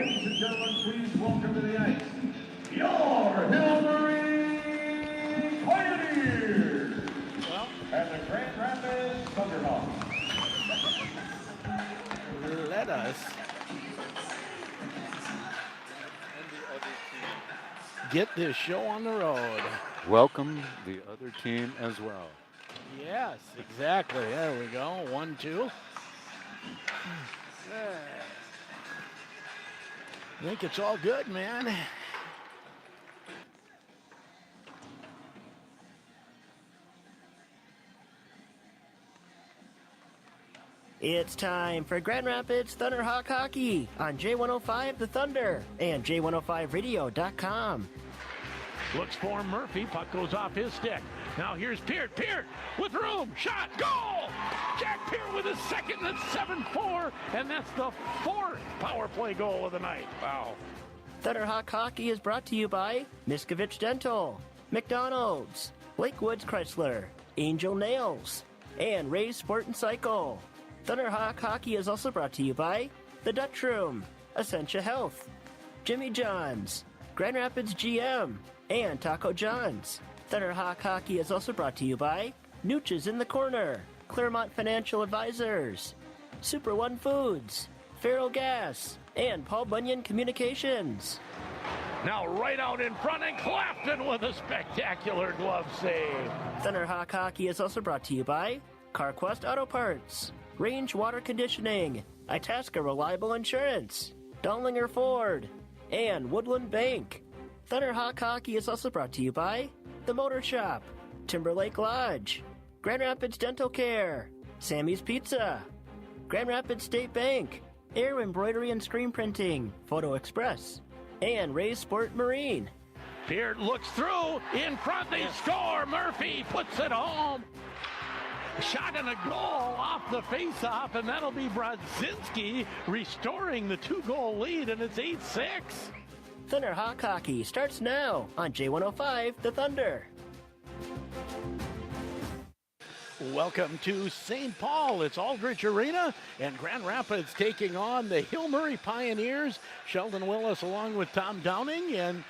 Ladies and gentlemen, please welcome to the ice your Hillary Pioneers and the Grand Rapids Thunderhawks. Let us get this show on the road. Welcome the other team as well. Yes, exactly. There we go. 1-2. I think it's all good, man. It's time for Grand Rapids Thunderhawk Hockey on J105 The Thunder and J105radio.com. Looks for Murphy. Puck goes off his stick. Now here's Peart. Peart with room. Shot. Goal! Jack Peart with his second. That's 7-4. And that's the fourth power play goal of the night. Wow. Thunderhawk Hockey is brought to you by Miskovich Dental, McDonald's, Lakewoods Chrysler, Angel Nails, and Ray's Sport and Cycle. Thunderhawk Hockey is also brought to you by The Dutch Room, Essentia Health, Jimmy John's, Grand Rapids GM, and Taco John's. Thunderhawk Hockey is also brought to you by Nooches in the Corner, Claremont Financial Advisors, Super One Foods, Farrell Gas, and Paul Bunyan Communications. Now right out in front, and Clapton with a spectacular glove save. Thunderhawk Hockey is also brought to you by CarQuest Auto Parts, Range Water Conditioning, Itasca Reliable Insurance, Dollinger Ford, and Woodland Bank. Thunderhawk Hockey is also brought to you by The Motor Shop, Timberlake Lodge, Grand Rapids Dental Care, Sammy's Pizza, Grand Rapids State Bank, Air Embroidery and Screen Printing, Photo Express, and Ray's Sport Marine. Peart looks through, in front, they score. Murphy puts it home. Shot and a goal off the face-off, and that'll be Brodzinski restoring the 2-goal lead, and it's 8-6. Thunderhawk Hockey starts now on J105 The Thunder. Welcome to St. Paul. It's Aldrich Arena, and Grand Rapids taking on the Hill Murray Pioneers. Sheldon Willis along with Tom Downing. And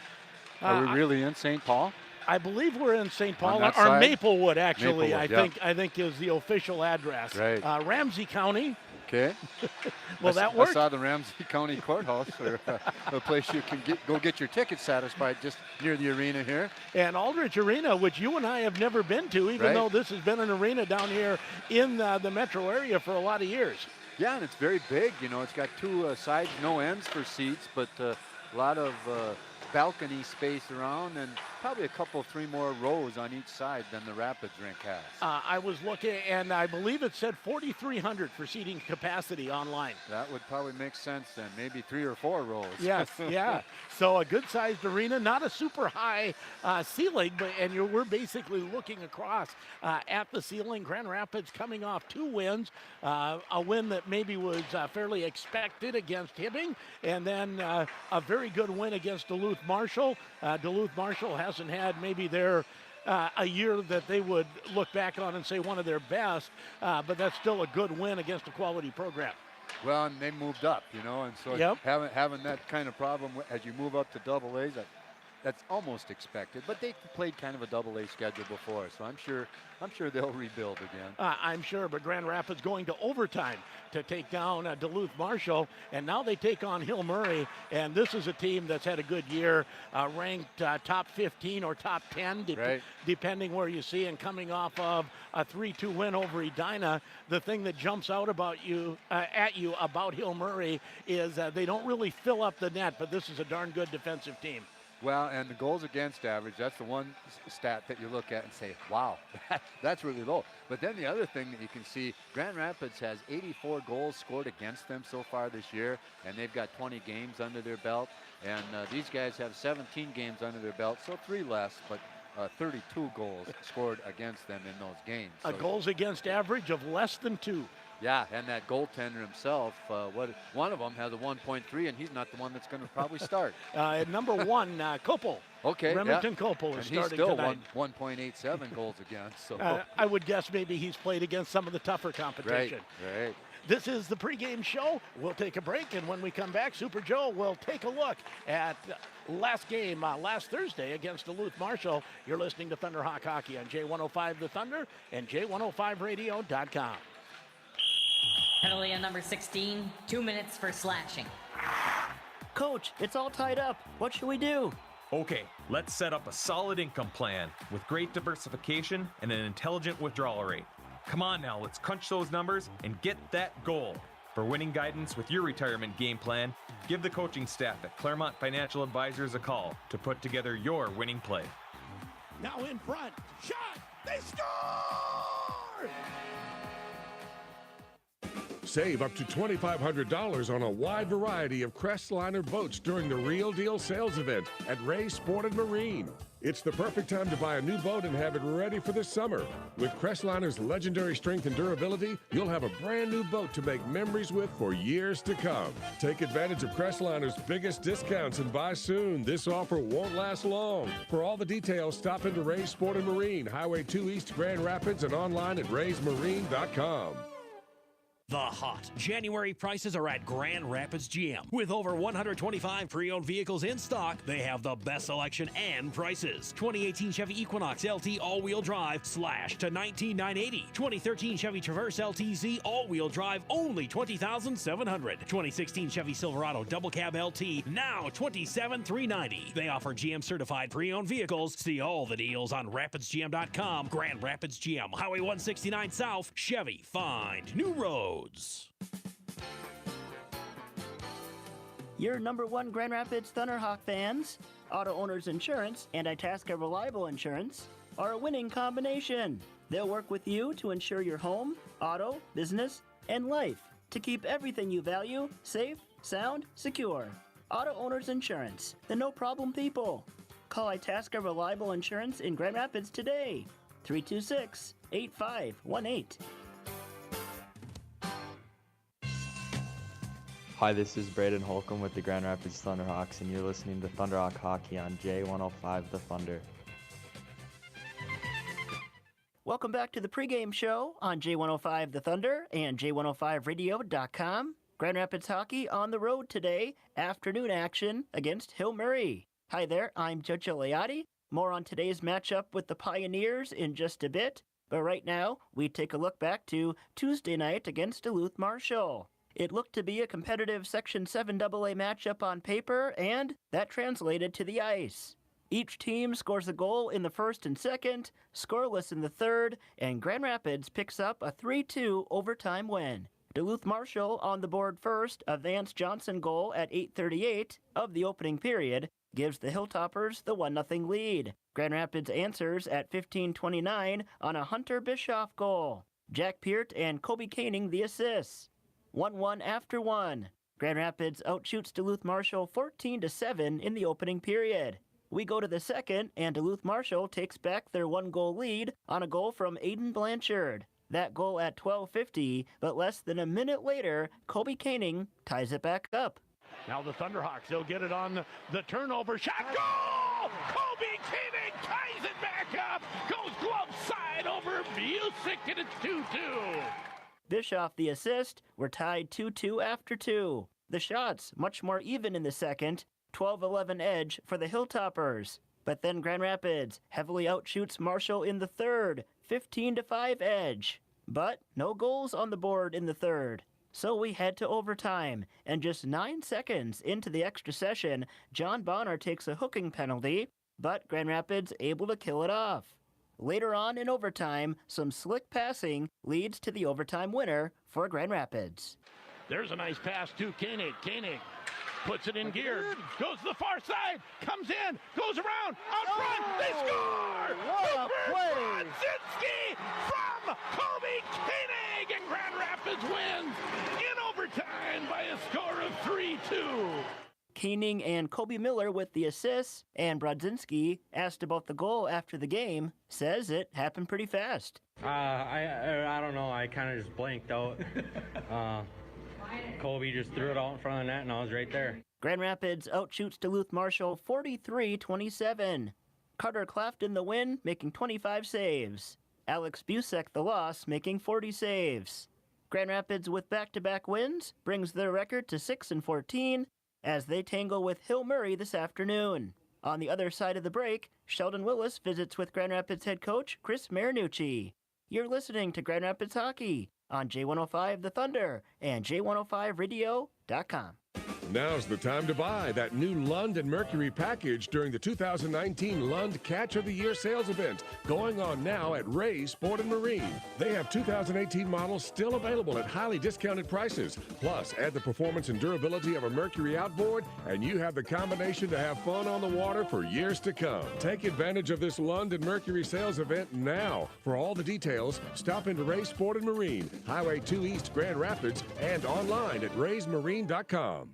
Are we really in St. Paul? I believe we're in St. Paul, or side? Maplewood, actually. Maplewood, I think is the official address. Right. Ramsey County. Okay. Will that work? I saw the Ramsey County Courthouse, or a place you can go get your tickets satisfied just near the arena here. And Aldrich Arena, which you and I have never been to, even though this has been an arena down here in the metro area for a lot of years. Yeah, and it's very big. You know, it's got two sides, no ends for seats, but a lot of balcony space around, and probably three more rows on each side than the Rapids rink has. I was looking, and I believe it said 4,300 for seating capacity online. That would probably make sense then, maybe 3 or 4 rows. Yes, yeah. So a good-sized arena, not a super high ceiling, but we're basically looking across at the ceiling. Grand Rapids coming off 2 wins, a win that maybe was fairly expected against Hibbing, and then a very good win against Duluth Marshall. Duluth Marshall hasn't had maybe their a year that they would look back on and say one of their best, but that's still a good win against a quality program. Well, and they moved up, you know, and so having that kind of problem as you move up to double A's, that's almost expected. But they played kind of a double A schedule before, so I'm sure they'll rebuild again. I'm sure, but Grand Rapids going to overtime to take down Duluth Marshall, and now they take on Hill Murray, and this is a team that's had a good year, ranked top 15 or top 10, depending where you see, and coming off of a 3-2 win over Edina. The thing that jumps out about you about Hill Murray is they don't really fill up the net, but this is a darn good defensive team. Well, and the goals against average, that's the one stat that you look at and say, wow, that's really low. But then the other thing that you can see, Grand Rapids has 84 goals scored against them so far this year, and they've got 20 games under their belt. And these guys have 17 games under their belt, so 3 less, but 32 goals scored against them in those games. A goals against average of less than 2. Yeah, and that goaltender himself, one of them has a 1.3, and he's not the one that's going to probably start. Number 1, Koppel. Okay, Remington Koppel is starting still tonight. 1.87 goals against. So I would guess maybe he's played against some of the tougher competition. Right. This is the pregame show. We'll take a break, and when we come back, Super Joe will take a look at last game, last Thursday against Duluth Marshall. You're listening to Thunderhawk Hockey on J105 The Thunder and J105radio.com. Penalty on number 16, 2 minutes for slashing. Coach, it's all tied up. What should we do? Okay, let's set up a solid income plan with great diversification and an intelligent withdrawal rate. Come on now, let's crunch those numbers and get that goal. For winning guidance with your retirement game plan, give the coaching staff at Claremont Financial Advisors a call to put together your winning play. Now in front, shot, they score! Save up to $2,500 on a wide variety of Crestliner boats during the Real Deal sales event at Ray's Sport and Marine. It's the perfect time to buy a new boat and have it ready for the summer. With Crestliner's legendary strength and durability, you'll have a brand new boat to make memories with for years to come. Take advantage of Crestliner's biggest discounts and buy soon. This offer won't last long. For all the details, stop into Ray's Sport and Marine, Highway 2 East, Grand Rapids, and online at raysmarine.com. The hot January prices are at Grand Rapids GM. With over 125 pre-owned vehicles in stock, they have the best selection and prices. 2018 Chevy Equinox LT all-wheel drive slashed to $19,980. 2013 Chevy Traverse LTZ all-wheel drive only $20,700. 2016 Chevy Silverado Double Cab LT now $27,390. They offer GM certified pre-owned vehicles. See all the deals on rapidsgm.com. Grand Rapids GM, Highway 169 South. Chevy, find new roads. Your number one Grand Rapids Thunderhawk fans, Auto Owners Insurance and Itasca Reliable Insurance are a winning combination. They'll work with you to insure your home, auto, business, and life to keep everything you value safe, sound, secure. Auto Owners Insurance, the no-problem people. Call Itasca Reliable Insurance in Grand Rapids today. 326-8518. Hi, this is Braden Holcomb with the Grand Rapids Thunderhawks, and you're listening to Thunderhawk Hockey on J105 The Thunder. Welcome back to the pregame show on J105 The Thunder and J105radio.com. Grand Rapids Hockey on the road today, afternoon action against Hill Murray. Hi there, I'm Joe Gigliotti. More on today's matchup with the Pioneers in just a bit, but right now we take a look back to Tuesday night against Duluth Marshall. It looked to be a competitive Section 7 AA matchup on paper, and that translated to the ice. Each team scores a goal in the first and second, scoreless in the third, and Grand Rapids picks up a 3-2 overtime win. Duluth Marshall on the board first, a Vance Johnson goal at 8:38 of the opening period gives the Hilltoppers the 1-0 lead. Grand Rapids answers at 15:29 on a Hunter Bischoff goal. Jack Peart and Kobe Koenig the assists. 1-1 after one. Grand Rapids outshoots Duluth Marshall 14-7 in the opening period. We go to the second, and Duluth Marshall takes back their 1-goal lead on a goal from Aiden Blanchard. That goal at 12:50, but less than a minute later, Kobe Koenig ties it back up. Now the Thunderhawks, they'll get it on the turnover. Shot, goal! Kobe Koenig ties it back up. Goes glove side over Busick, and it's 2-2. Bischoff the assist. We're tied 2-2 after two. The shots much more even in the second. 12-11 edge for the Hilltoppers. But then Grand Rapids heavily outshoots Marshall in the third. 15-5 edge. But no goals on the board in the third. So we head to overtime. And just 9 seconds into the extra session, John Bonner takes a hooking penalty. But Grand Rapids able to kill it off. Later on in overtime, some slick passing leads to the overtime winner for Grand Rapids. There's a nice pass to Koenig. Koenig puts it in gear, goes to the far side, comes in, goes around, out front, they score! Brzezinski from Kobe Koenig, and Grand Rapids wins in overtime by a score of 3-2. Koenig and Kobe Miller with the assists, and Brodzinski, asked about the goal after the game, says it happened pretty fast. I don't know. I kind of just blanked out. Kobe just threw it out in front of the net, and I was right there. Grand Rapids outshoots Duluth Marshall 43-27. Carter Clafton the win, making 25 saves. Alex Busick the loss, making 40 saves. Grand Rapids, with back-to-back wins, brings their record to 6-14 as they tangle with Hill Murray this afternoon. On the other side of the break, Sheldon Willis visits with Grand Rapids head coach Chris Marinucci. You're listening to Grand Rapids Hockey on J105 The Thunder and J105radio.com. Now's the time to buy that new Lund and Mercury package during the 2019 Lund Catch of the Year sales event going on now at Ray's Sport and Marine. They have 2018 models still available at highly discounted prices. Plus, add the performance and durability of a Mercury outboard, and you have the combination to have fun on the water for years to come. Take advantage of this Lund and Mercury sales event now. For all the details, stop into Ray's Sport and Marine, Highway 2 East, Grand Rapids, and online at raysmarine.com.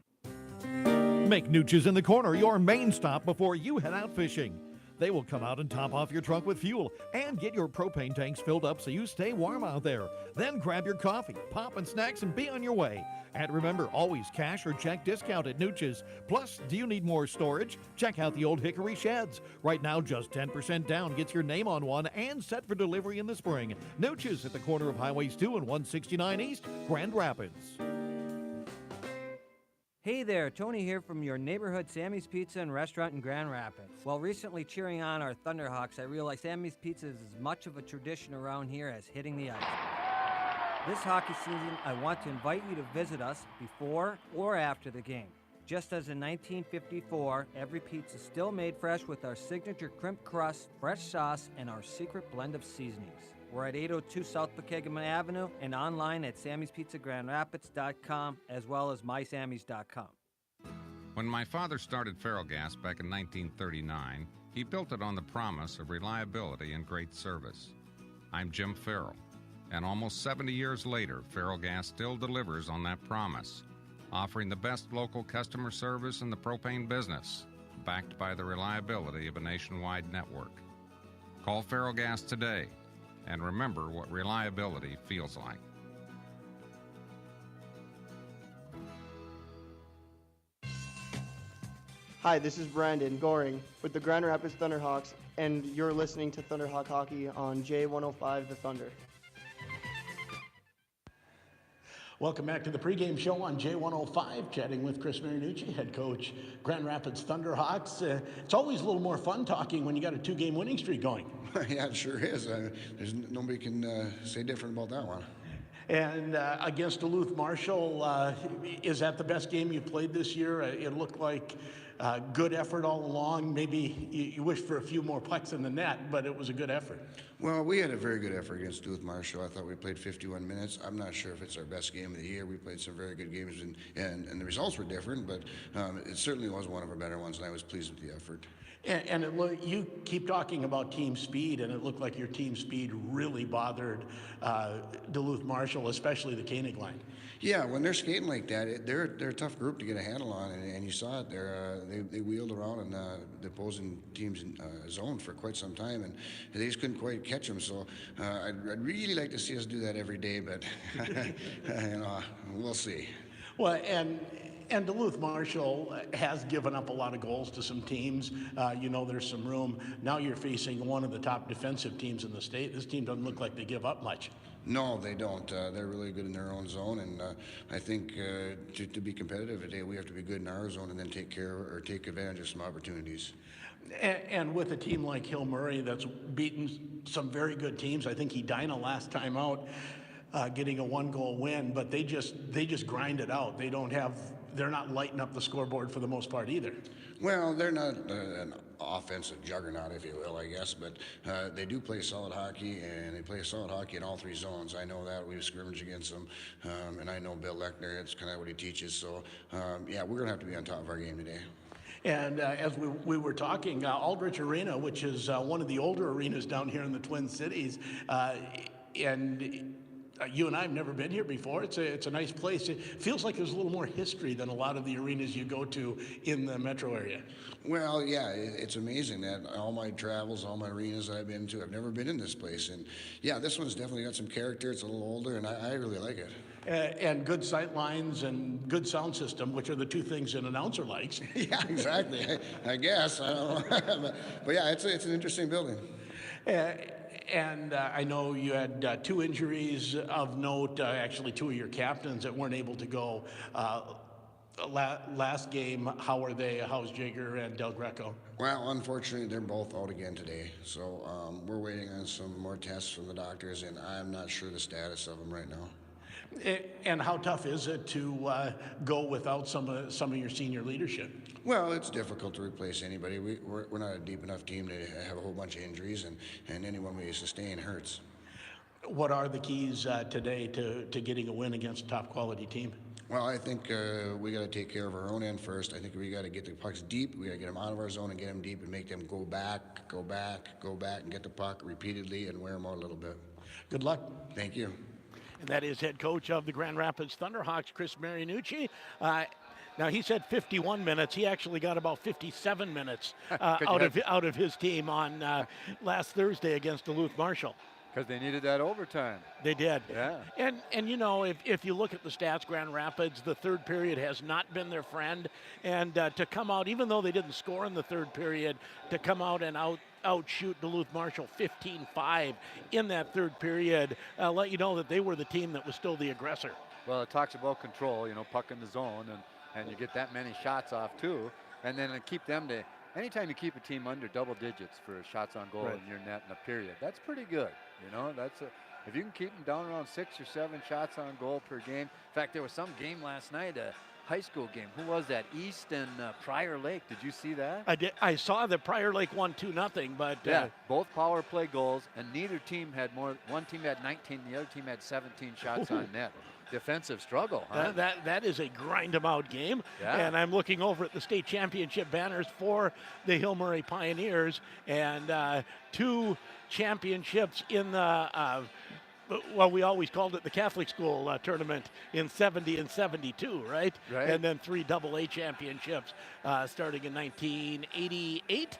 Make Nooch's in the Corner your main stop before you head out fishing. They will come out and top off your trunk with fuel and get your propane tanks filled up so you stay warm out there. Then grab your coffee, pop and snacks and be on your way. And remember, always cash or check discount at Nooch's. Plus, do you need more storage? Check out the old Hickory Sheds. Right now, just 10% down gets your name on one and set for delivery in the spring. Nooch's at the corner of Highways 2 and 169 East, Grand Rapids. Hey there, Tony here from your neighborhood Sammy's Pizza and Restaurant in Grand Rapids. While recently cheering on our Thunderhawks, I realized Sammy's Pizza is as much of a tradition around here as hitting the ice. This hockey season, I want to invite you to visit us before or after the game. Just as in 1954, every pizza is still made fresh with our signature crimp crust, fresh sauce, and our secret blend of seasonings. We're at 802 South Pregame Avenue and online at Sammy'sPizzaGrandRapids.com as well as MySammys.com. When my father started Ferrellgas back in 1939, he built it on the promise of reliability and great service. I'm Jim Farrell, and almost 70 years later, Ferrellgas still delivers on that promise, offering the best local customer service in the propane business, backed by the reliability of a nationwide network. Call Ferrellgas today, and remember what reliability feels like. Hi, this is Brandon Goring with the Grand Rapids Thunderhawks, and you're listening to Thunderhawk Hockey on J105 The Thunder. Welcome back to the pregame show on J105, chatting with Chris Marinucci, head coach, Grand Rapids Thunderhawks. It's always a little more fun talking when you got a two-game winning streak going. Yeah, it sure is. There's nobody can say different about that one. And against Duluth Marshall, is that the best game you played this year? It looked like good effort all along. Maybe you wish for a few more pucks in the net, but it was a good effort. Well, we had a very good effort against Duluth Marshall. I thought we played 51 minutes. I'm not sure if it's our best game of the year. We played some very good games, and the results were different, but it certainly was one of our better ones, and I was pleased with the effort. And you keep talking about team speed, and it looked like your team speed really bothered Duluth Marshall, especially the Koenig line. Yeah, when they're skating like that, they're a tough group to get a handle on, and you saw it there. They wheeled around in the opposing team's zone for quite some time, and they just couldn't quite catch them. So I'd really like to see us do that every day, but we'll see. Well, and Duluth Marshall has given up a lot of goals to some teams. There's some room. Now you're facing one of the top defensive teams in the state. This team doesn't look like they give up much. No, they don't. They're really good in their own zone, and I think to be competitive today, we have to be good in our zone and then take advantage of some opportunities. And with a team like Hill Murray that's beaten some very good teams, I think Edina last time out, getting a one-goal win, but they just grind it out. They're not lighting up the scoreboard for the most part either. Well, they're not an offensive juggernaut, if you will, I guess, but they do play solid hockey, and they play solid hockey in all three zones. I know that. We've scrimmaged against them, and I know Bill Lechner. It's kind of what he teaches. So, we're going to have to be on top of our game today. And as we were talking, Aldrich Arena, which is one of the older arenas down here in the Twin Cities, and you and I have never been here before. It's a nice place. It feels like there's a little more history than a lot of the arenas you go to in the metro area. Well, yeah, it's amazing that all my travels, all my arenas I've been to, I've never been in this place. And yeah, this one's definitely got some character. It's a little older, and I really like it. And good sight lines and good sound system, which are the two things an announcer likes. Yeah, exactly. I guess. I don't know. but yeah, it's an interesting building. And I know you had 2 injuries of note, actually 2 of your captains that weren't able to go. Last game, how are they? How's Jager and Del Greco? Well, unfortunately, they're both out again today. So we're waiting on some more tests from the doctors, and I'm not sure the status of them right now. And how tough is it to go without some of your senior leadership? Well, it's difficult to replace anybody. We're not a deep enough team to have a whole bunch of injuries, and anyone we sustain hurts. What are the keys today to getting a win against a top quality team? Well, I think we got to take care of our own end first. I think we got to get the pucks deep. We got to get them out of our zone and get them deep and make them go back, and get the puck repeatedly and wear them out a little bit. Good luck. Thank you. And that is head coach of the Grand Rapids Thunderhawks, Chris Marinucci. Now, he said 51 minutes. He actually got about 57 minutes out of his team on last Thursday against Duluth Marshall. Because they needed that overtime. They did. Yeah. And you know, if you look at the stats, Grand Rapids, the third period has not been their friend. And to come out, even though they didn't score in the third period, to come out and outshoot Duluth Marshall 15-5 in that third period, let you know that they were the team that was still the aggressor. Well, it talks about control, you know, puck in the zone, and you get that many shots off too. And then keep them to, anytime you keep a team under double digits for shots on goal in your net in a period, that's pretty good. You know, if you can keep them down around 6 or 7 shots on goal per game. In fact, there was some game last night, a high school game. Who was that? East and Prior Lake. Did you see that? I did. I saw that Prior Lake won 2-0, but yeah, both power play goals, and neither team had more. One team had 19, the other team had 17 shots on net. Defensive struggle, huh? That is a grind 'em out game. Yeah. And I'm looking over at the state championship banners for the Hill Murray Pioneers, and 2 championships in the well, we always called it the Catholic school tournament in 70 and 72, right? Right. And then 3 AA championships starting in 1988.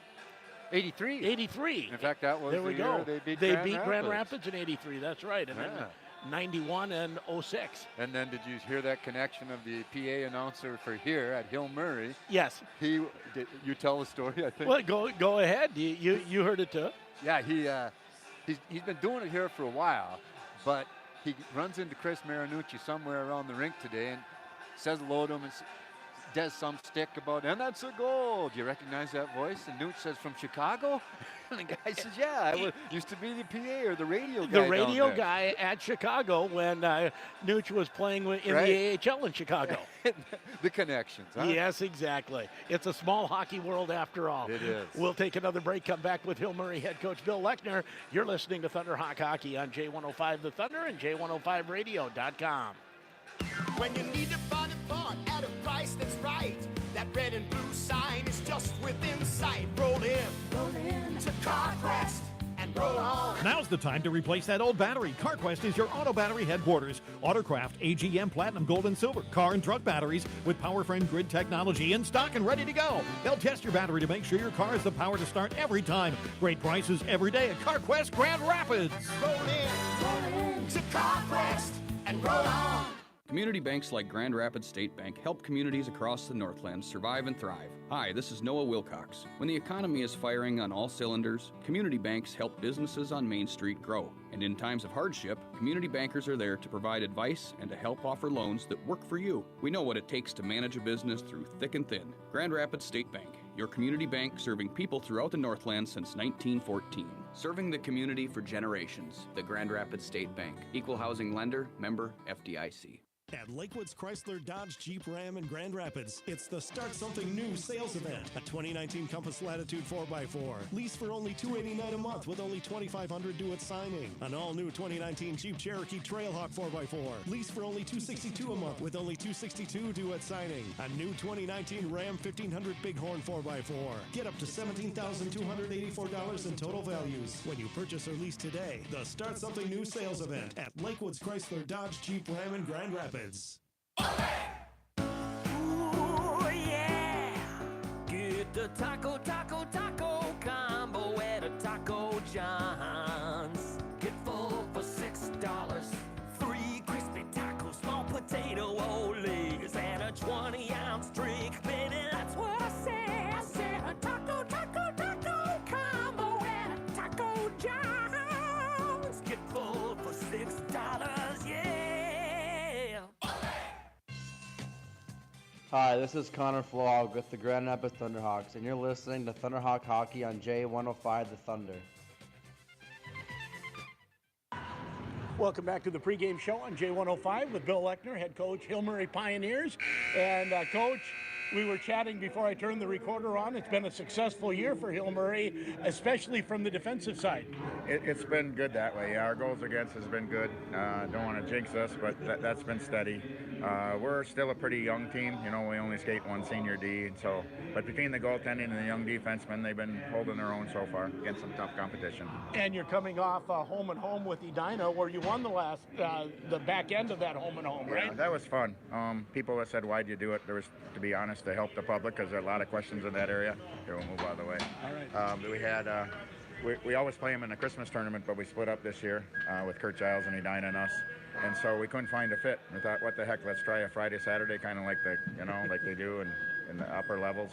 83. In fact, that was there we the go. year they beat Grand Rapids in 83. That's right. And then 91 and 06. And then did you hear that connection of the PA announcer for here at Hill Murray? Yes. Did you tell the story, I think? Well, go ahead. You heard it too. Yeah, he's been doing it here for a while, but he runs into Chris Marinucci somewhere around the rink today and says hello to him and does some stick about, and that's a goal. Do you recognize that voice? And Nooch says, from Chicago? And the guy says, yeah, I used to be the PA or the radio guy. The radio guy at Chicago when Nooch was playing in the AHL in Chicago. The connections, huh? Yes, exactly. It's a small hockey world after all. It is. We'll take another break, come back with Hill Murray head coach Bill Lechner. You're listening to Thunderhawk Hockey on J105 The Thunder and J105radio.com. When you need a body part at a price that's right, that red and blue sign is just within sight. Roll in to CarQuest and roll on. Now's the time to replace that old battery. CarQuest is your auto battery headquarters. Autocraft, AGM, Platinum, Gold, and Silver. Car and truck batteries with PowerFriend grid technology in stock and ready to go. They'll test your battery to make sure your car has the power to start every time. Great prices every day at CarQuest Grand Rapids. Roll in to CarQuest and roll on. Community banks like Grand Rapids State Bank help communities across the Northlands survive and thrive. Hi, this is Noah Wilcox. When the economy is firing on all cylinders, community banks help businesses on Main Street grow. And in times of hardship, community bankers are there to provide advice and to help offer loans that work for you. We know what it takes to manage a business through thick and thin. Grand Rapids State Bank, your community bank serving people throughout the Northlands since 1914. Serving the community for generations. The Grand Rapids State Bank. Equal housing lender, member FDIC. At Lakewood's Chrysler, Dodge, Jeep, Ram, and Grand Rapids, it's the Start Something New sales event. A 2019 Compass Latitude 4x4. Lease for only $289 a month with only $2,500 due at signing. An all-new 2019 Jeep Cherokee Trailhawk 4x4. Lease for only $262 a month with only $262 due at signing. A new 2019 Ram 1500 Bighorn 4x4. Get up to $17,284 in total values when you purchase or lease today. The Start Something New sales event at Lakewood's Chrysler, Dodge, Jeep, Ram, and Grand Rapids. Ooh, yeah! Get the taco combo at a Taco John's. Get full for $6. 3 crispy tacos, small potato oles, and a 20-ounce drink. Baby, that's what I said. I said a taco combo at a Taco John's. Hi, this is Connor Flog with the Grand Rapids Thunderhawks, and you're listening to Thunderhawk Hockey on J105 The Thunder. Welcome back to the pregame show on J105 with Bill Lechner, head coach, Hill Murray Pioneers. And Coach, we were chatting before I turned the recorder on. It's been a successful year for Hill Murray, especially from the defensive side. It's been good that way. Our goals against has been good. Don't want to jinx us, but that's been steady. We're still a pretty young team. You know, we only skate one senior D. But between the goaltending and the young defensemen, they've been holding their own so far against some tough competition. And you're coming off home and home with Edina, where you won the back end of that home and home, right? Yeah, that was fun. People have said, why'd you do it? There was, to be honest, to help the public, because there are a lot of questions in that area. Here, we'll move out of the way. All right. We had, we always play them in the Christmas tournament, but we split up this year with Kurt Giles and Edina and us. And so we couldn't find a fit. We thought, what the heck, let's try a Friday, Saturday, kind of like like they do in the upper levels.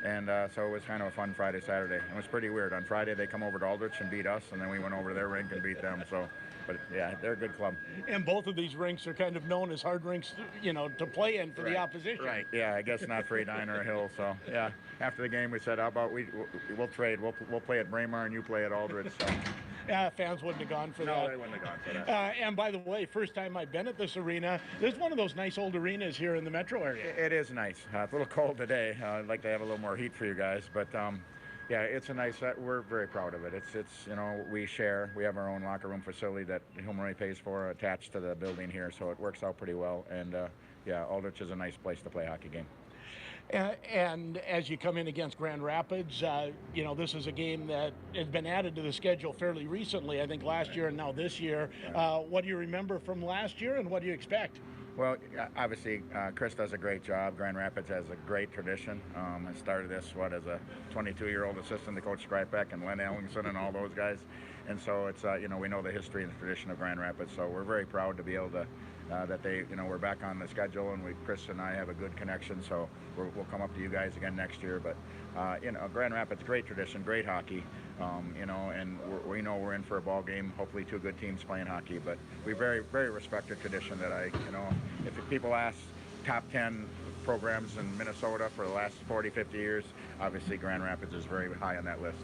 And so it was kind of a fun Friday, Saturday. It was pretty weird. On Friday, they come over to Aldrich and beat us, and then we went over to their rink and beat them. So, but yeah, they're a good club. And both of these rinks are kind of known as hard rinks, to play in for the opposition. Right. Yeah, I guess not for Edina or Hill. So yeah, after the game, we said, how about we'll trade. We'll play at Braemar and you play at Aldrich. So. Yeah, fans wouldn't have gone for that. No, they wouldn't have gone for that. And by the way, first time I've been at this arena, there's one of those nice old arenas here in the metro area. It is nice. It's a little cold today. I'd like to have a little more heat for you guys, but yeah, it's a nice. We're very proud of it. It's we share. We have our own locker room facility that Hill Murray pays for, attached to the building here, so it works out pretty well. And yeah, Aldrich is a nice place to play a hockey game. And as you come in against Grand Rapids, this is a game that has been added to the schedule fairly recently, I think last year and now this year. What do you remember from last year and what do you expect? Well, obviously, Chris does a great job. Grand Rapids has a great tradition. I started this, as a 22-year-old assistant to Coach Skripek and Len Ellingson and all those guys. And so it's, we know the history and the tradition of Grand Rapids. So we're very proud to be able to, that they, we're back on the schedule, and Chris and I have a good connection. So we'll come up to you guys again next year. But, Grand Rapids, great tradition, great hockey. And we know we're in for a ball game, hopefully two good teams playing hockey, but we very, very respect the tradition that if people ask top 10 programs in Minnesota for the last 40, 50 years, obviously Grand Rapids is very high on that list.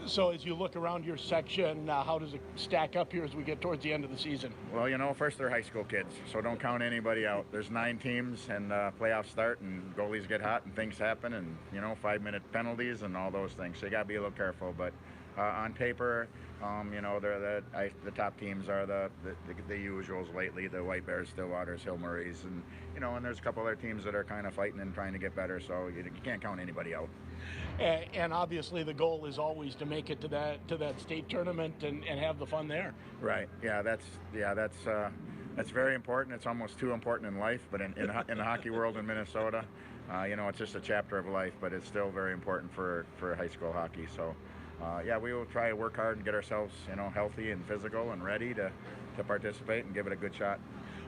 So as you look around your section, how does it stack up here as we get towards the end of the season? Well, first they're high school kids, so don't count anybody out. There's 9 teams, and playoffs start, and goalies get hot, and things happen, and 5-minute penalties and all those things. So you got to be a little careful. But on paper, they're the top teams are the usuals lately: the White Bears, Stillwaters, Hill Murrays, and and there's a couple other teams that are kind of fighting and trying to get better. So you can't count anybody out. And obviously the goal is always to make it to that state tournament and have the fun there. Right. Yeah. That's very important. It's almost too important in life, but in the hockey world in Minnesota, it's just a chapter of life, but it's still very important for high school hockey. So, we will try to work hard and get ourselves, healthy and physical and ready to participate and give it a good shot.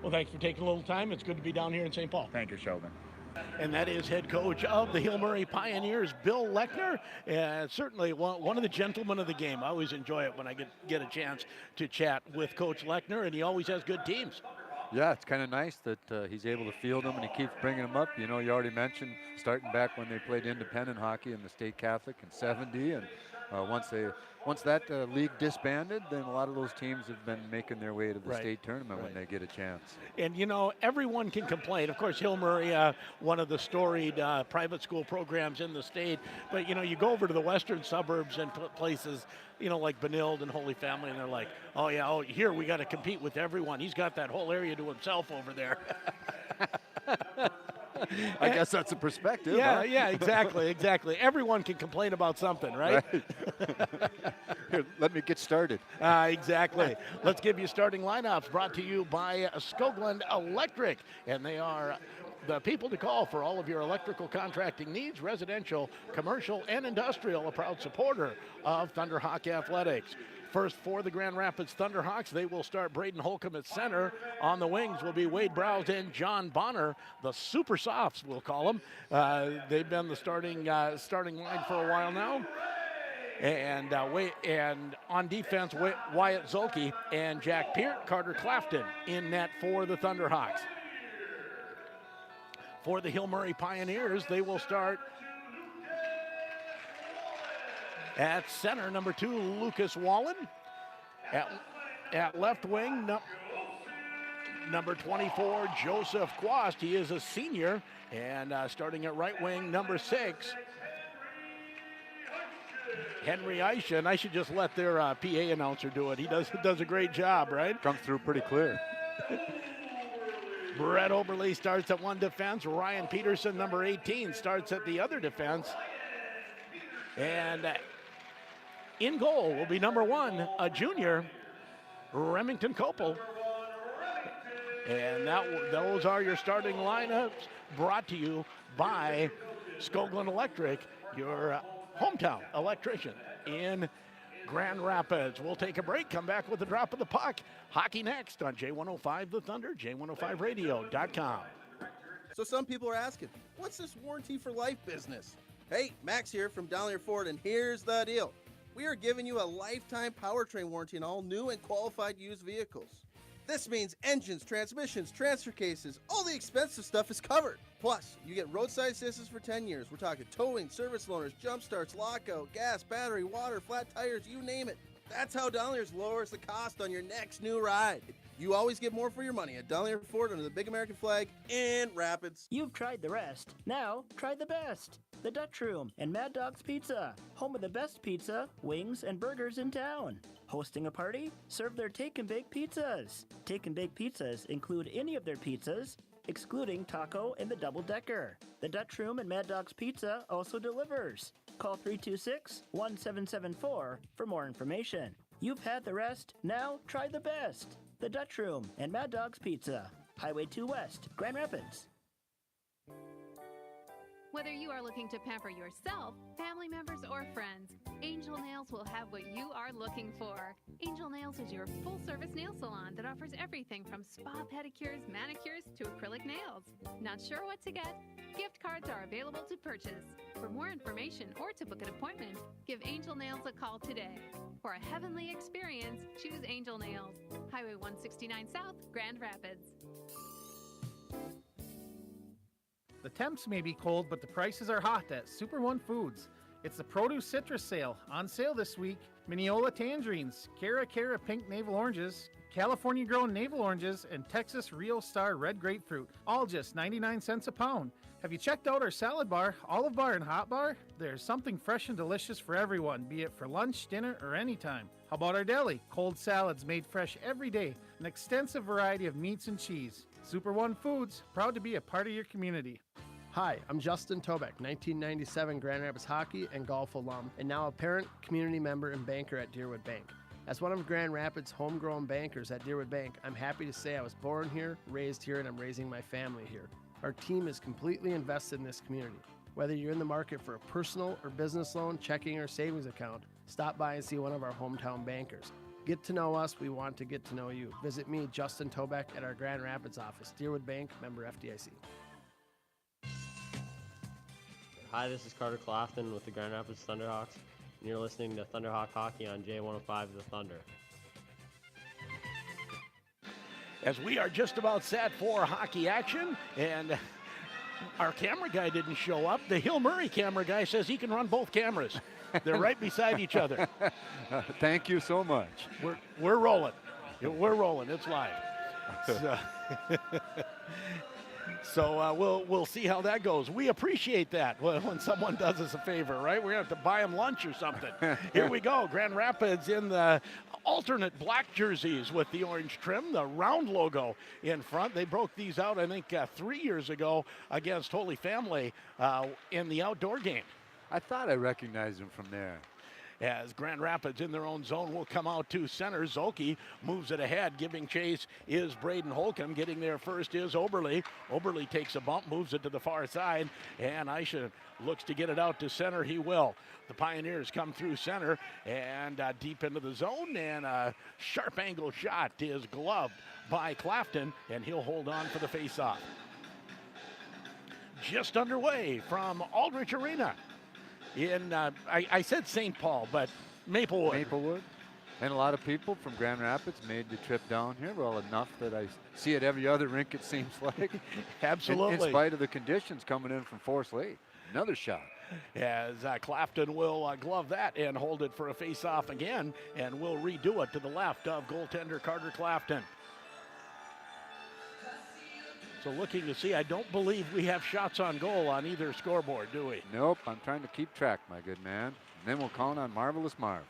Well, thanks for taking a little time. It's good to be down here in St. Paul. Thank you, Sheldon. And that is head coach of the Hill Murray Pioneers, Bill Lechner, and certainly one of the gentlemen of the game. I always enjoy it when I get a chance to chat with Coach Lechner, and he always has good teams. Yeah, it's kind of nice that he's able to field them and he keeps bringing them up. You already mentioned starting back when they played independent hockey in the State Catholic in '70, and once that league disbanded, then a lot of those teams have been making their way to the state tournament when they get a chance. And everyone can complain. Of course, Hill Murray, one of the storied private school programs in the state. But you go over to the western suburbs and places, like Benilde and Holy Family, and they're like, here we got to compete with everyone. He's got that whole area to himself over there. I guess that's a perspective. Yeah, huh? yeah, exactly. Everyone can complain about something, right? Here, let me get started. Exactly. Let's give you starting lineups brought to you by Skoglund Electric, and they are the people to call for all of your electrical contracting needs, residential, commercial, and industrial. A proud supporter of Thunderhawk Athletics. First for the Grand Rapids Thunderhawks, they will start Braden Holcomb at center. On the wings will be Wade Browse and John Bonner, the Super Softs, we'll call them. They've been the starting line for a while now. And on defense, Wyatt Zolke and Jack Peart, Carter Clafton in net for the Thunderhawks. for the Hill Murray Pioneers. They will start at center, number 2, Lucas Wallen. At left wing, number 24, Joseph Quast. He is a senior. And starting at right wing, number 6, Henry Aisha. And I should just let their PA announcer do it. He does a great job, right? Comes through pretty clear. Brett Oberle starts at one defense. Ryan Peterson, number 18, starts at the other defense. And in goal will be number 1, a junior, Remington Copel. And those are your starting lineups, brought to you by Skoglund Electric, your hometown electrician in Grand Rapids. We'll take a break, come back with the drop of the puck. Hockey next on J105 The Thunder, J105radio.com. So some people are asking, what's this warranty for life business? Hey, Max here from Down Ford, and here's the deal. We are giving you a lifetime powertrain warranty on all new and qualified used vehicles. This means engines, transmissions, transfer cases, all the expensive stuff is covered. Plus, you get roadside assistance for 10 years. We're talking towing, service loaners, jump starts, lockout, gas, battery, water, flat tires, you name it. That's how Donliers lowers the cost on your next new ride. You always get more for your money at Donlier Ford under the big American flag in Rapids. You've tried the rest. Now, try the best. The Dutch Room and Mad Dog's Pizza, home of the best pizza, wings, and burgers in town. Hosting a party? Serve their Take and Bake pizzas. Take and Bake pizzas include any of their pizzas, excluding taco and the double-decker. The Dutch Room and Mad Dog's Pizza also delivers. Call 326-1774 for more information. You've had the rest, now try the best. The Dutch Room and Mad Dog's Pizza, Highway 2 West, Grand Rapids. Whether you are looking to pamper yourself, family members, or friends, Angel Nails will have what you are looking for. Angel Nails is your full-service nail salon that offers everything from spa pedicures, manicures, to acrylic nails. Not sure what to get? Gift cards are available to purchase. For more information or to book an appointment, give Angel Nails a call today. For a heavenly experience, choose Angel Nails. Highway 169 South, Grand Rapids. The temps may be cold, but the prices are hot at Super One Foods. It's the produce citrus sale. On sale this week, Mineola tangerines, Cara pink navel oranges, California grown navel oranges, and Texas Rio Star red grapefruit, all just 99 cents a pound. Have you checked out our salad bar, olive bar, and hot bar? There's something fresh and delicious for everyone, be it for lunch, dinner, or anytime. How about our deli? Cold salads made fresh every day, an extensive variety of meats and cheese. Super One Foods, proud to be a part of your community. Hi, I'm Justin Tobeck, 1997 Grand Rapids hockey and golf alum, and now a parent, community member, and banker at Deerwood Bank. As one of Grand Rapids' homegrown bankers at Deerwood Bank, I'm happy to say I was born here, raised here, and I'm raising my family here. Our team is completely invested in this community. Whether you're in the market for a personal or business loan, checking, or savings account, stop by and see one of our hometown bankers. Get to know us, we want to get to know you. Visit me, Justin Tobeck, at our Grand Rapids office, Deerwood Bank, member FDIC. Hi, this is Carter Clafton with the Grand Rapids Thunderhawks, and you're listening to Thunderhawk Hockey on J105 The Thunder. As we are just about set for hockey action, and our camera guy didn't show up. The Hill Murray camera guy says he can run both cameras. They're right beside each other. Thank you so much. We're rolling. We're rolling. It's live. So we'll see how that goes. We appreciate that when someone does us a favor, right? We're going to have to buy them lunch or something. Here we go. Grand Rapids in the alternate black jerseys with the orange trim, the round logo in front. They broke these out, I think, 3 years ago against Holy Family in the outdoor game. I thought I recognized him from there. As Grand Rapids in their own zone will come out to center. Zolke moves it ahead. Giving chase is Braden Holcomb. Getting there first is Oberle. Oberle takes a bump, moves it to the far side, and Aisha looks to get it out to center. He will. The Pioneers come through center and deep into the zone, and a sharp angle shot is gloved by Clafton, and he'll hold on for the faceoff. Just underway from Aldrich Arena in, I said St. Paul, but Maplewood. Maplewood? And a lot of people from Grand Rapids made the trip down here. Well, enough that I see it every other rink, it seems like. Absolutely. In spite of the conditions coming in from Forest Lake. Another shot. As Clafton will glove that and hold it for a face-off again, and will redo it to the left of goaltender Carter Clafton. So looking to see, I don't believe we have shots on goal on either scoreboard, do we? Nope, I'm trying to keep track, my good man. And then we'll count on Marvelous Marv.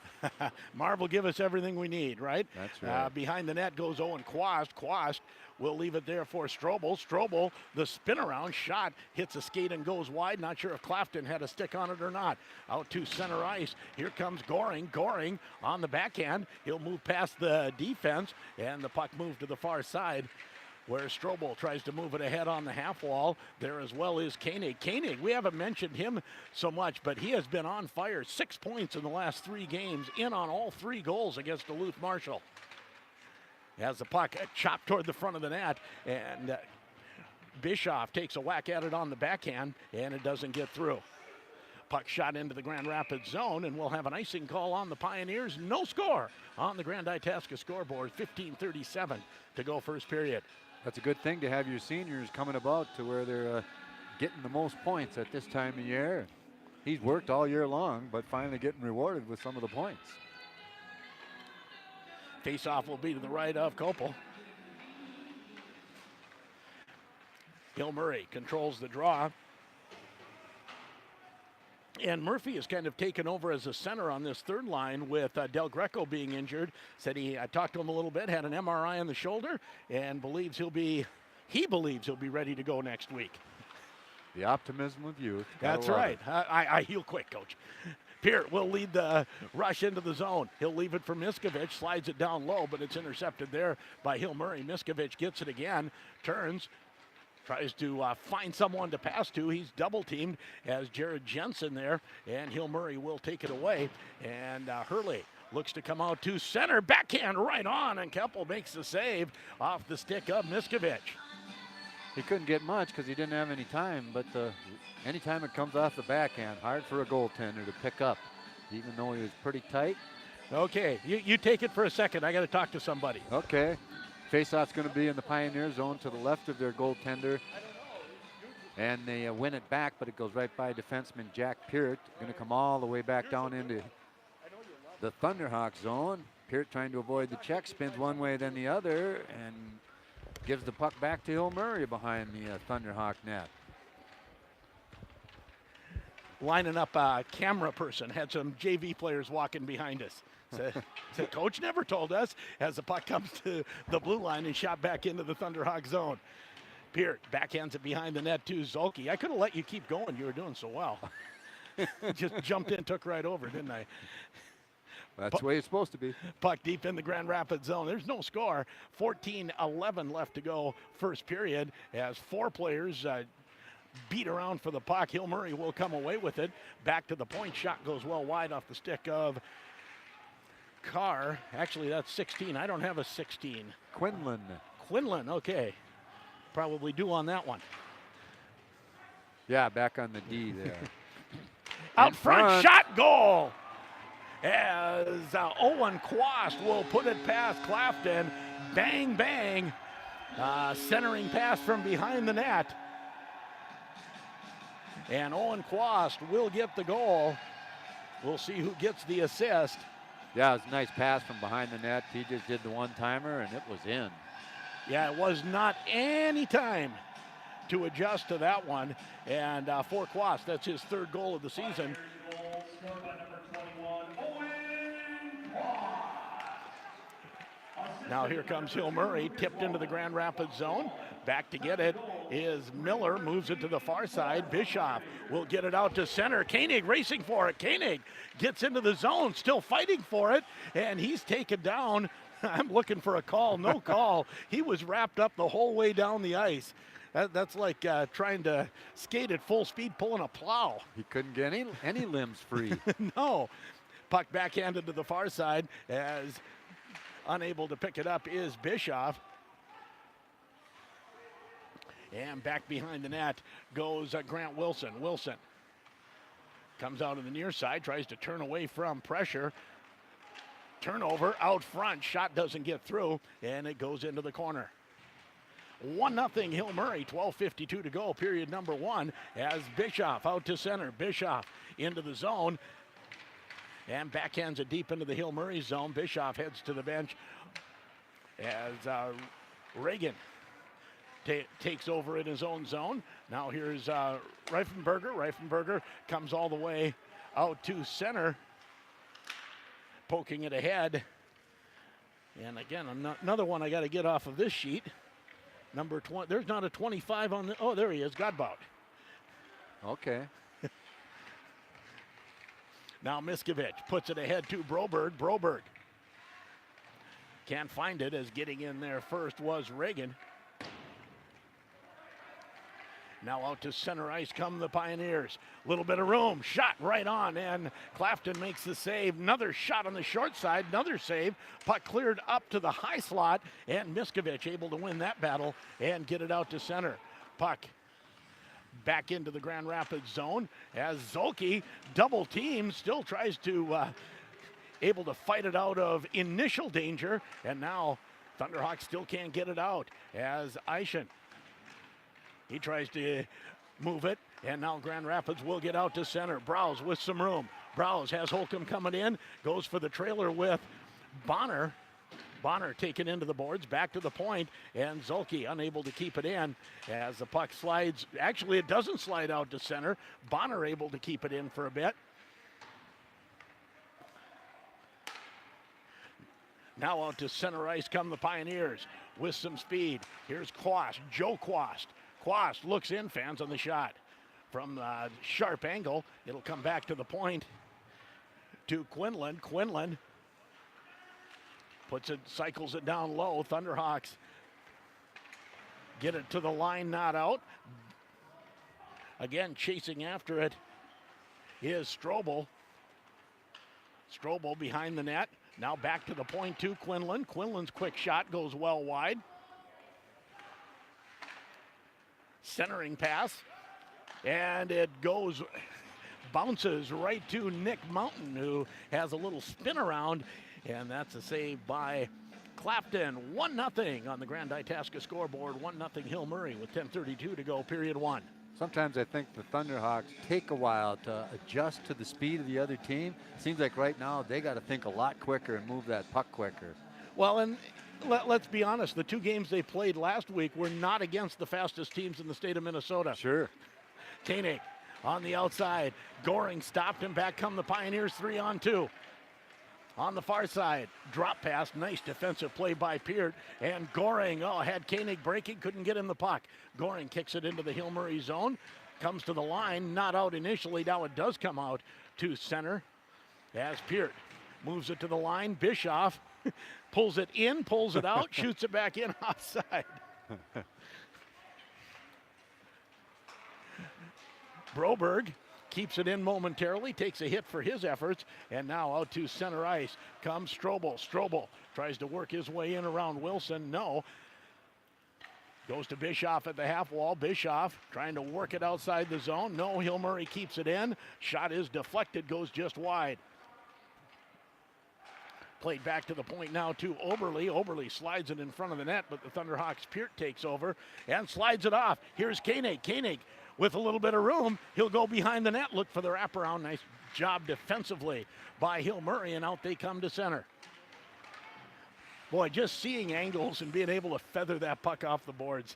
Marv will give us everything we need, right? That's right. Behind the net goes Owen Quast. Quast will leave it there for Strobel. Strobel, the spin-around shot, hits a skate and goes wide. Not sure if Clafton had a stick on it or not. Out to center ice. Here comes Goring. Goring on the backhand. He'll move past the defense, and the puck moved to the far side, where Strobel tries to move it ahead on the half wall. There as well is Koenig. Koenig, we haven't mentioned him so much, but he has been on fire. 6 points in the last 3 games, in on all 3 goals against Duluth Marshall. As the puck chopped toward the front of the net, and Bischoff takes a whack at it on the backhand, and it doesn't get through. Puck shot into the Grand Rapids zone, and we'll have an icing call on the Pioneers. No score on the Grand Itasca scoreboard. 15:37 to go first period. That's a good thing to have your seniors coming about to where they're getting the most points at this time of year. He's worked all year long, but finally getting rewarded with some of the points. Face-off will be to the right of Kopel. Hill Murray controls the draw. And Murphy has kind of taken over as a center on this third line with Del Greco being injured. Said I talked to him a little bit, had an MRI on the shoulder, and believes he'll be ready to go next week. The optimism of youth. That's right. I heal quick, Coach. Peart will lead the rush into the zone. He'll leave it for Miskovich, slides it down low, but it's intercepted there by Hill Murray. Miskovich gets it again, turns, tries to find someone to pass to. He's double teamed as Jared Jensen there, and Hill Murray will take it away. And Hurley looks to come out to center, backhand right on, and Keppel makes the save off the stick of Miskovich. He couldn't get much because he didn't have any time, but anytime it comes off the backhand, hard for a goaltender to pick up, even though he was pretty tight. Okay, you take it for a second. I got to talk to somebody. Okay. Faceoff's going to be in the Pioneer zone to the left of their goaltender. And they win it back, but it goes right by defenseman Jack Peart. Going to come all the way back down into the Thunderhawk zone. Peart trying to avoid the check, spins one way then the other, and gives the puck back to Hill Murray behind the Thunderhawk net. Lining up a camera person, had some JV players walking behind us. Said, Coach never told us, as the puck comes to the blue line and shot back into the Thunderhawk zone. Peart backhands it behind the net to Zolke. I could have let you keep going. You were doing so well. Just jumped in, took right over, didn't I? That's the way it's supposed to be. Puck deep in the Grand Rapids zone. There's no score. 14-11 left to go first period as 4 players beat around for the puck. Hill Murray will come away with it. Back to the point. Shot goes well wide off the stick of Carr. Actually, that's 16. I don't have a 16. Quinlan, okay. Probably due on that one. Yeah, back on the D there. Out front, shot, goal! As Owen Quast will put it past Clafton. Bang, bang. Centering pass from behind the net. And Owen Quast will get the goal. We'll see who gets the assist. Yeah, it was a nice pass from behind the net. He just did the one-timer, and it was in. Yeah, it was not any time to adjust to that one. And for Quast, that's his 3rd goal of the season. Now here comes Hill Murray, tipped into the Grand Rapids zone. Back to get it is Miller, moves it to the far side. Bischoff will get it out to center. Koenig racing for it. Koenig gets into the zone, still fighting for it, and he's taken down. I'm looking for a call, no call. He was wrapped up the whole way down the ice. That's like trying to skate at full speed, pulling a plow. He couldn't get any limbs free. No. Puck backhanded to the far side as unable to pick it up is Bischoff. And back behind the net goes Grant Wilson. Wilson comes out of the near side, tries to turn away from pressure. Turnover out front. Shot doesn't get through, and it goes into the corner. 1-0 Hill Murray, 12:52 to go, period number 1, as Bischoff out to center. Bischoff into the zone and backhands it deep into the Hill Murray zone. Bischoff heads to the bench as Reagan takes over in his own zone. Now here's Reifenberger. Reifenberger comes all the way out to center, poking it ahead. And again, another one I got to get off of this sheet. Number 20, there's not a 25 on the, oh, there he is, Godbout. Okay. Now Miskovich puts it ahead to Broberg. Broberg can't find it, as getting in there first was Reagan. Now out to center ice come the Pioneers. Little bit of room, shot right on, and Clafton makes the save. Another shot on the short side, another save. Puck cleared up to the high slot, and Miskovich able to win that battle and get it out to center. Puck back into the Grand Rapids zone as Zolke, double team, still tries to able to fight it out of initial danger, and now Thunderhawks still can't get it out as Eischen, he tries to move it, and now Grand Rapids will get out to center. Browse with some room. Browse has Holcomb coming in, goes for the trailer with Bonner. Bonner taken into the boards, back to the point, and Zolke unable to keep it in as the puck slides. Actually, it doesn't slide out to center. Bonner able to keep it in for a bit. Now out to center ice come the Pioneers with some speed. Here's Quast, Joe Quast. Quast looks in, fans on the shot. From the sharp angle, it'll come back to the point to Quinlan. Quinlan puts it, cycles it down low. Thunderhawks get it to the line, not out. Again, chasing after it is Strobel. Strobel behind the net. Now back to the point to Quinlan. Quinlan's quick shot goes well wide. Centering pass, and it goes, bounces right to Nick Mountain, who has a little spin around, and that's a save by Clapton. 1-0 on the Grand Itasca scoreboard. 1-0 Hill Murray with 10:32 to go, period 1. Sometimes I think the Thunderhawks take a while to adjust to the speed of the other team. Seems like right now they got to think a lot quicker and move that puck quicker. Well, and let's be honest, the two games they played last week were not against the fastest teams in the state of Minnesota. Sure. Koenig on the outside. Goring stopped him. Back come the Pioneers, 3-on-2. On the far side, drop pass, nice defensive play by Peart, and Goring, had Koenig breaking, couldn't get him the puck. Goring kicks it into the Hill Murray zone, comes to the line, not out initially, now it does come out to center as Peart moves it to the line. Bischoff pulls it in, pulls it out, shoots it back in outside. Broberg keeps it in momentarily, takes a hit for his efforts, and now out to center ice comes Strobel. Strobel tries to work his way in around Wilson. No. Goes to Bischoff at the half wall. Bischoff trying to work it outside the zone. No, Hill Murray keeps it in. Shot is deflected, goes just wide. Played back to the point now to Oberle. Oberle slides it in front of the net, but the Thunderhawks Peart takes over and slides it off. Here's Koenig. Koenig with a little bit of room. He'll go behind the net, look for the wraparound. Nice job defensively by Hill Murray, and out they come to center. Boy, just seeing angles and being able to feather that puck off the boards.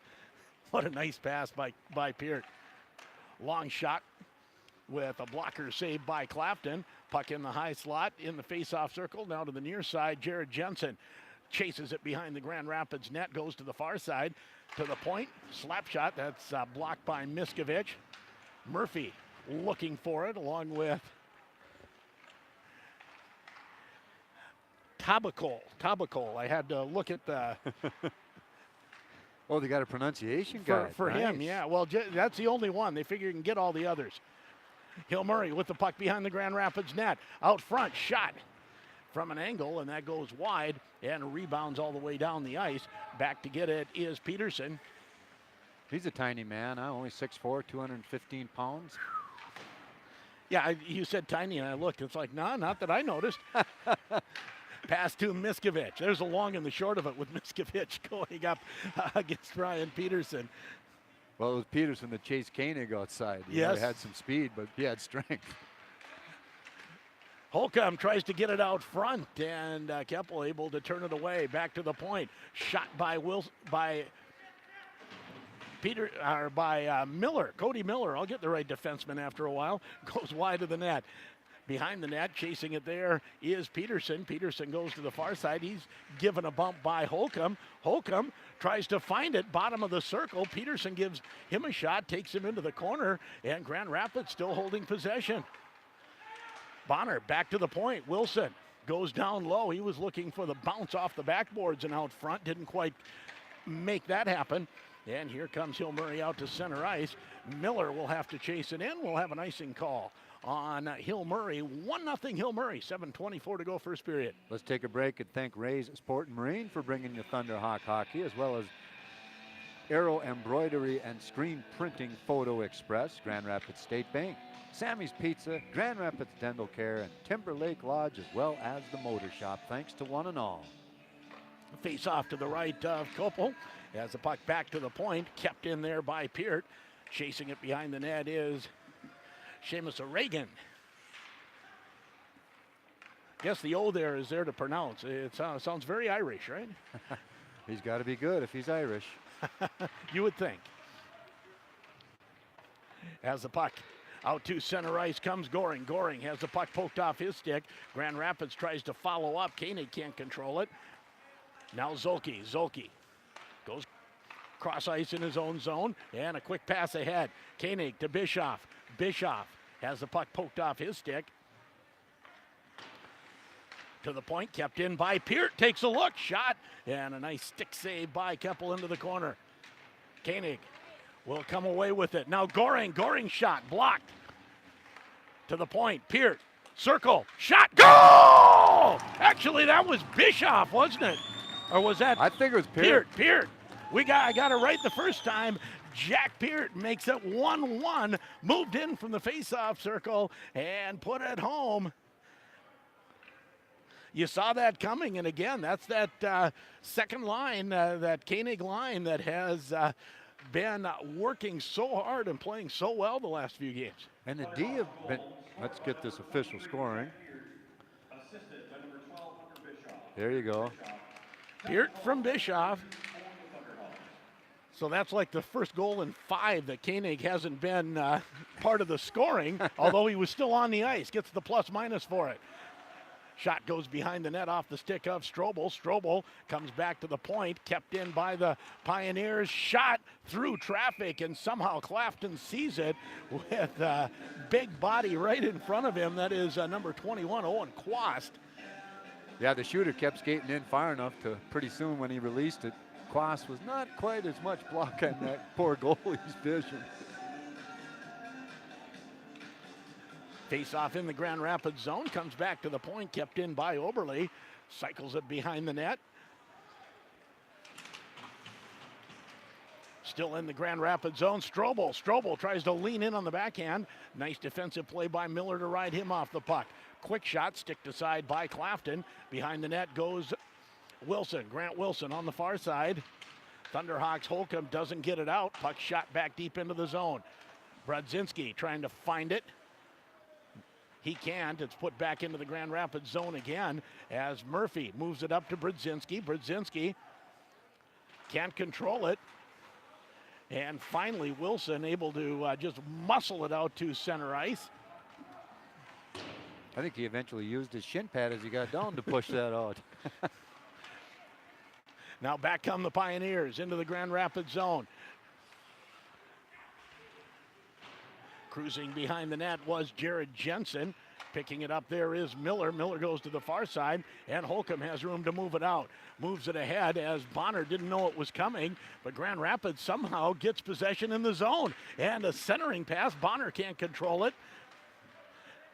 What a nice pass by Peart. Long shot with a blocker save by Clapton. Puck in the high slot, in the face-off circle, now to the near side. Jared Jensen chases it behind the Grand Rapids net, goes to the far side, to the point, slap shot, that's blocked by Miskovich. Murphy looking for it, along with Tabacol. I had to look at the... Oh, they got a pronunciation guy. For nice. him, yeah. Well, that's the only one. They figure you can get all the others. Hill Murray with the puck behind the Grand Rapids net. Out front, shot from an angle, and that goes wide and rebounds all the way down the ice. Back to get it is Peterson. He's a tiny man, huh? Only 6'4", 215 pounds. Yeah, you said tiny, and I looked. It's like, no, not that I noticed. Pass to Miskovich. There's the long and the short of it with Miskovich going up against Ryan Peterson. Well, it was Peterson that chased Koenig outside. He had some speed, but he had strength. Holcomb tries to get it out front, and Keppel able to turn it away. Back to the point. Shot by Miller. Cody Miller. I'll get the right defenseman after a while. Goes wide of the net. Behind the net, chasing it there is Peterson. Peterson goes to the far side. He's given a bump by Holcomb. Holcomb tries to find it, bottom of the circle. Peterson gives him a shot, takes him into the corner, and Grand Rapids still holding possession. Bonner back to the point. Wilson goes down low. He was looking for the bounce off the backboards and out front. Didn't quite make that happen. And here comes Hill Murray out to center ice. Miller will have to chase it in. We'll have an icing call on Hill Murray. 1-0 Hill Murray. 7:24 to go first period. Let's take a break and thank Ray's Sport and Marine for bringing you Thunderhawk hockey, as well as Arrow Embroidery and Screen Printing Photo Express, Grand Rapids State Bank, Sammy's Pizza, Grand Rapids Dental Care, and Timberlake Lodge, as well as the Motor Shop. Thanks to one and all. Face off to the right of Koppel. As the puck back to the point, kept in there by Peart. Chasing it behind the net is Seamus O'Regan. Guess the O there is there to pronounce. It sounds very Irish, right? He's got to be good if he's Irish. You would think. As the puck out to center ice comes Goring. Goring has the puck poked off his stick. Grand Rapids tries to follow up. Koenig can't control it. Now Zolke. Zolke goes cross ice in his own zone, and a quick pass ahead. Koenig to Bischoff. Bischoff has the puck poked off his stick. To the point, kept in by Peart. Takes a look, shot, and a nice stick save by Keppel into the corner. Koenig will come away with it. Now Goring. Goring shot, blocked. To the point, Peart. Circle, shot, goal! Actually, that was Bischoff, wasn't it? Or was that? I think it was Peart. Peart. I got it right the first time. Jack Peart makes it 1-1. Moved in from the face-off circle and put it home. You saw that coming, and again, that's that second line, that Koenig line that has been working so hard and playing so well the last few games. And the D have been, let's get this official scoring. There you go. Peart from Bischoff. So that's like the first goal in 5 that Koenig hasn't been part of the scoring, although he was still on the ice. Gets the plus-minus for it. Shot goes behind the net off the stick of Strobel. Strobel comes back to the point, kept in by the Pioneers. Shot through traffic, and somehow Clafton sees it with a big body right in front of him. That is number 21, Owen Quast. Yeah, the shooter kept skating in far enough to pretty soon when he released it, Quast was not quite as much block on that poor goalie's vision. Face off in the Grand Rapids zone, comes back to the point, kept in by Oberle, cycles it behind the net. Still in the Grand Rapids zone, Strobel. Strobel tries to lean in on the backhand. Nice defensive play by Miller to ride him off the puck. Quick shot, sticked aside by Clafton. Behind the net goes Wilson, Grant Wilson on the far side. Thunderhawks Holcomb doesn't get it out. Puck shot back deep into the zone. Brodzinski trying to find it. He can't. It's put back into the Grand Rapids zone again as Murphy moves it up to Brodzinski. Brodzinski can't control it. And finally, Wilson able to just muscle it out to center ice. I think he eventually used his shin pad as he got down to push that out. Now back come the Pioneers into the Grand Rapids zone. Cruising behind the net was Jared Jensen. Picking it up there is Miller. Miller goes to the far side, and Holcomb has room to move it out. Moves it ahead as Bonner didn't know it was coming, but Grand Rapids somehow gets possession in the zone. And a centering pass. Bonner can't control it.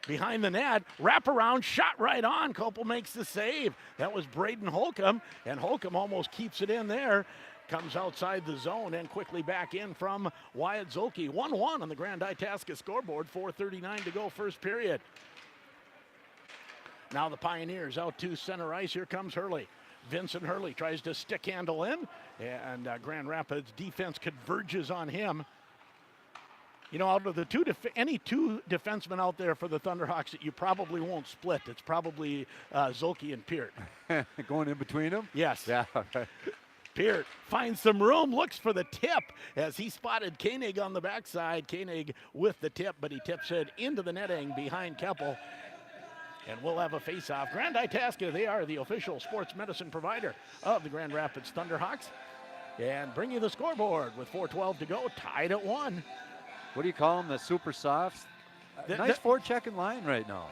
Behind the net, wraparound, shot right on. Koppel makes the save. That was Braden Holcomb, and Holcomb almost keeps it in there. Comes outside the zone and quickly back in from Wyatt Zolke. 1-1 on the Grand Itasca scoreboard. 4:39 to go first period. Now the Pioneers out to center ice. Here comes Hurley. Vincent Hurley tries to stick handle in, and Grand Rapids defense converges on him. You know, out of the any two defensemen out there for the Thunderhawks that you probably won't split, it's probably Zolke and Peart. Going in between them? Yes. Yeah. Peart finds some room, looks for the tip as he spotted Koenig on the backside. Koenig with the tip, but he tips it into the netting behind Keppel. And we'll have a face-off. Grand Itasca, they are the official sports medicine provider of the Grand Rapids Thunderhawks. And bring you the scoreboard with 4:12 to go, tied at 1. What do you call them, the super softs? Nice forechecking line right now.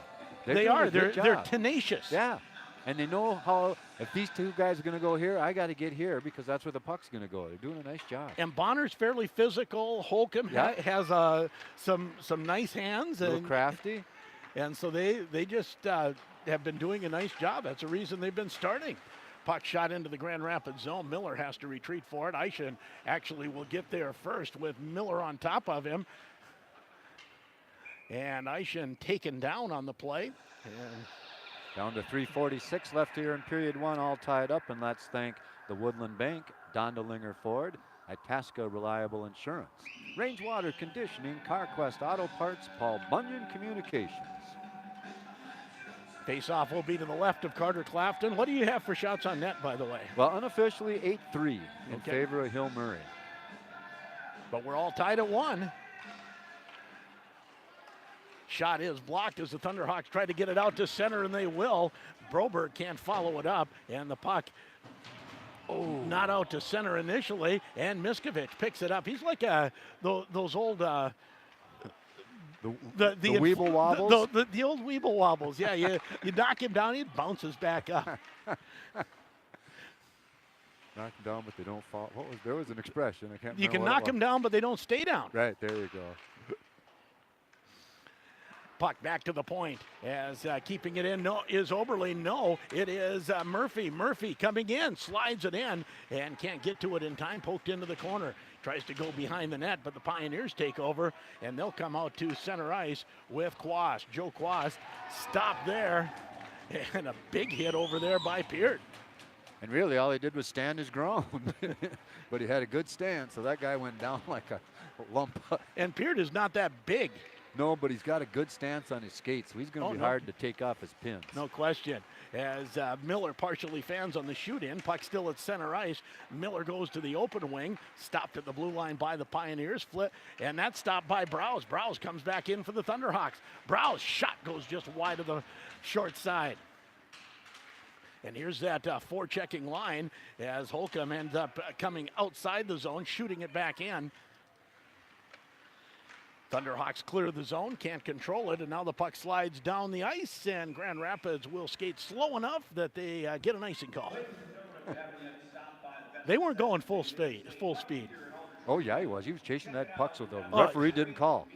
They're tenacious. Yeah, and they know how, if these two guys are going to go here, I got to get here because that's where the puck's going to go. They're doing a nice job. And Bonner's fairly physical. Holcomb has some nice hands. A little crafty. And so they just have been doing a nice job. That's the reason they've been starting. Puck shot into the Grand Rapids zone. Miller has to retreat for it. Eischen actually will get there first with Miller on top of him. And Eischen taken down on the play. And down to 3:46 left here in period 1, all tied up. And let's thank the Woodland Bank, Dondelinger Ford, Itasca Reliable Insurance, Range Water Conditioning, CarQuest Auto Parts, Paul Bunyan Communications. Face-off will be to the left of Carter Clafton. What do you have for shots on net, by the way? Well, unofficially 8-3 in favor of Hill Murray. But we're all tied at 1. Shot is blocked as the Thunderhawks try to get it out to center, and they will. Broberg can't follow it up, and the puck not out to center initially, and Miskovich picks it up. He's like those old... The Weeble Wobbles? The old Weeble Wobbles, yeah. You knock him down, he bounces back up. Knock them down, but they don't fall. There was an expression. I can't remember. You can knock them down, but they don't stay down. Right, there you go. Puck back to the point as keeping it in is Oberle. No, it is Murphy. Murphy coming in, slides it in, and can't get to it in time. Poked into the corner. Tries to go behind the net, but the Pioneers take over, and they'll come out to center ice with Quast. Joe Quast stopped there, and a big hit over there by Peart. And really, all he did was stand his ground. But he had a good stand, so that guy went down like a lump. And Peart is not that big. No, but he's got a good stance on his skates, so he's going to be hard to take off his pins. No question. As Miller partially fans on the shoot-in, puck still at center ice. Miller goes to the open wing, stopped at the blue line by the Pioneers, flip, and that's stopped by Browse. Browse comes back in for the Thunderhawks. Browse shot goes just wide of the short side. And here's that forechecking line as Holcomb ends up coming outside the zone, shooting it back in. Thunderhawks clear the zone, can't control it, and now the puck slides down the ice, and Grand Rapids will skate slow enough that they get an icing call. They weren't going full speed. Oh, yeah, he was. He was chasing that puck, so the referee didn't call.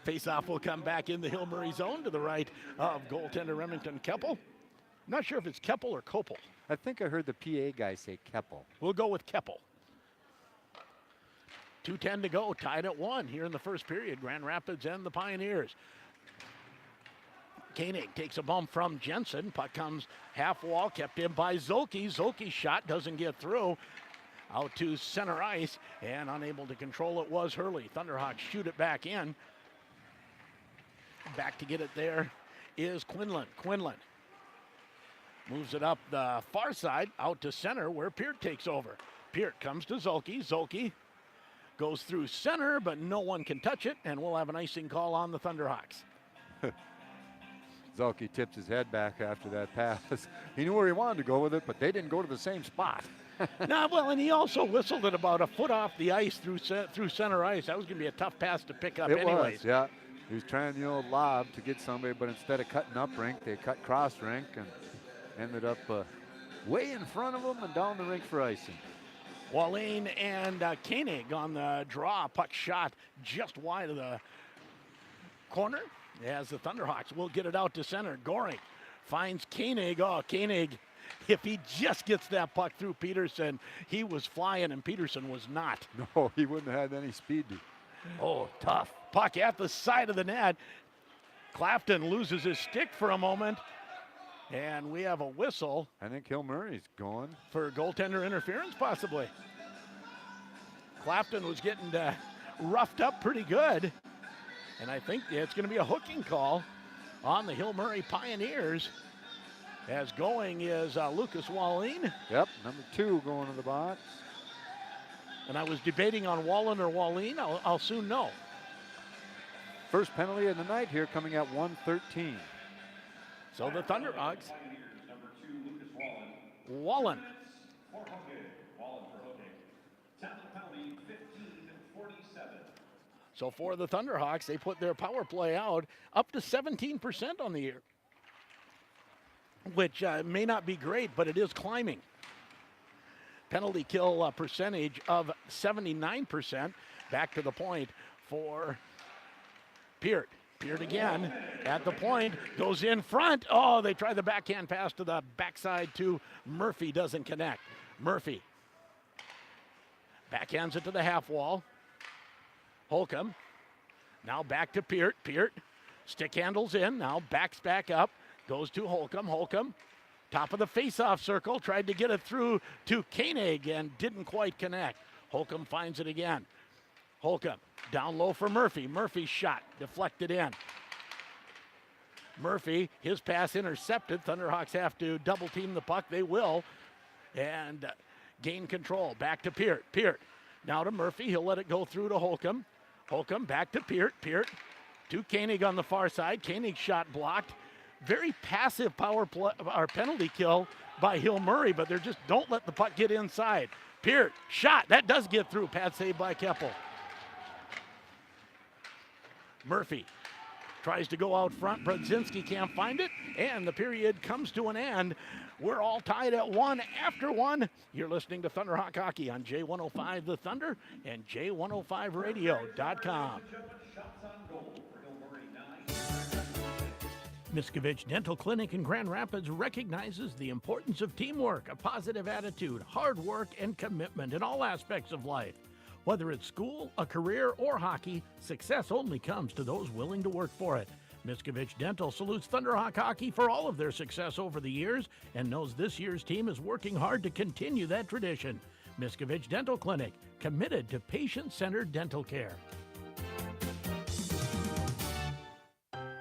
Face-off will come back in the Hill Murray zone to the right of goaltender Remington Keppel. I'm not sure if it's Keppel or Koppel. I think I heard the PA guy say Keppel. We'll go with Keppel. 2:10 to go, tied at 1 here in the first period. Grand Rapids and the Pioneers. Koenig takes a bump from Jensen. Puck comes half wall, kept in by Zolke. Zolke's shot doesn't get through. Out to center ice, and unable to control it was Hurley. Thunderhawks shoot it back in. Back to get it there is Quinlan. Quinlan moves it up the far side, out to center where Peart takes over. Peart comes to Zolke. Zolke goes through center, but no one can touch it, and we'll have an icing call on the Thunderhawks. Zolke tips his head back after that pass. He knew where he wanted to go with it, but they didn't go to the same spot. And he also whistled it about a foot off the ice through center ice. That was going to be a tough pass to pick up anyways. Was, yeah. He was trying the old lob to get somebody, but instead of cutting up rink, they cut cross rink and ended up way in front of them and down the rink for icing. Wallane and Koenig on the draw. Puck shot just wide of the corner as the Thunderhawks will get it out to center. Goring finds Koenig. Oh, Koenig, if he just gets that puck through Peterson, he was flying and Peterson was not. No, he wouldn't have had any speed. Oh, tough. Puck at the side of the net. Clafton loses his stick for a moment, and we have a whistle. I think Hill Murray's going. For goaltender interference, possibly. Clafton was getting roughed up pretty good, and I think it's going to be a hooking call on the Hill Murray Pioneers. As going is Lucas Wallin. Yep, number 2 going to the box. And I was debating on Wallin or Wallin. I'll soon know. First penalty of the night here, coming at 1:13. So the Thunderhawks. Wallin. So for the Thunderhawks, they put their power play out up to 17% on the year, which may not be great, but it is climbing. Penalty kill percentage of 79%. Back to the point for Peart. Peart again at the point, goes in front. Oh, they try the backhand pass to the backside to Murphy, doesn't connect. Murphy backhands it to the half wall. Holcomb, now back to Peart. Peart, stick handles in, now backs back up, goes to Holcomb. Holcomb, top of the face-off circle, tried to get it through to Koenig and didn't quite connect. Holcomb finds it again. Holcomb, down low for Murphy. Murphy's shot, deflected in. Murphy, his pass intercepted. Thunderhawks have to double team the puck. They will. And gain control. Back to Peart. Peart, now to Murphy. He'll let it go through to Holcomb. Holcomb back to Peart. Peart to Koenig on the far side. Koenig's shot blocked. Very passive power play or penalty kill by Hill Murray, but they're just don't let the puck get inside. Peart, shot. That does get through. Pad save by Keppel. Murphy tries to go out front. Brodzinski can't find it, and the period comes to an end. We're all tied at 1 after 1. You're listening to Thunderhawk Hockey on J105 The Thunder and J105radio.com. Miskovich Dental Clinic in Grand Rapids recognizes the importance of teamwork, a positive attitude, hard work, and commitment in all aspects of life. Whether it's school, a career, or hockey, success only comes to those willing to work for it. Miskovich Dental salutes Thunderhawk Hockey for all of their success over the years and knows this year's team is working hard to continue that tradition. Miskovich Dental Clinic, committed to patient-centered dental care.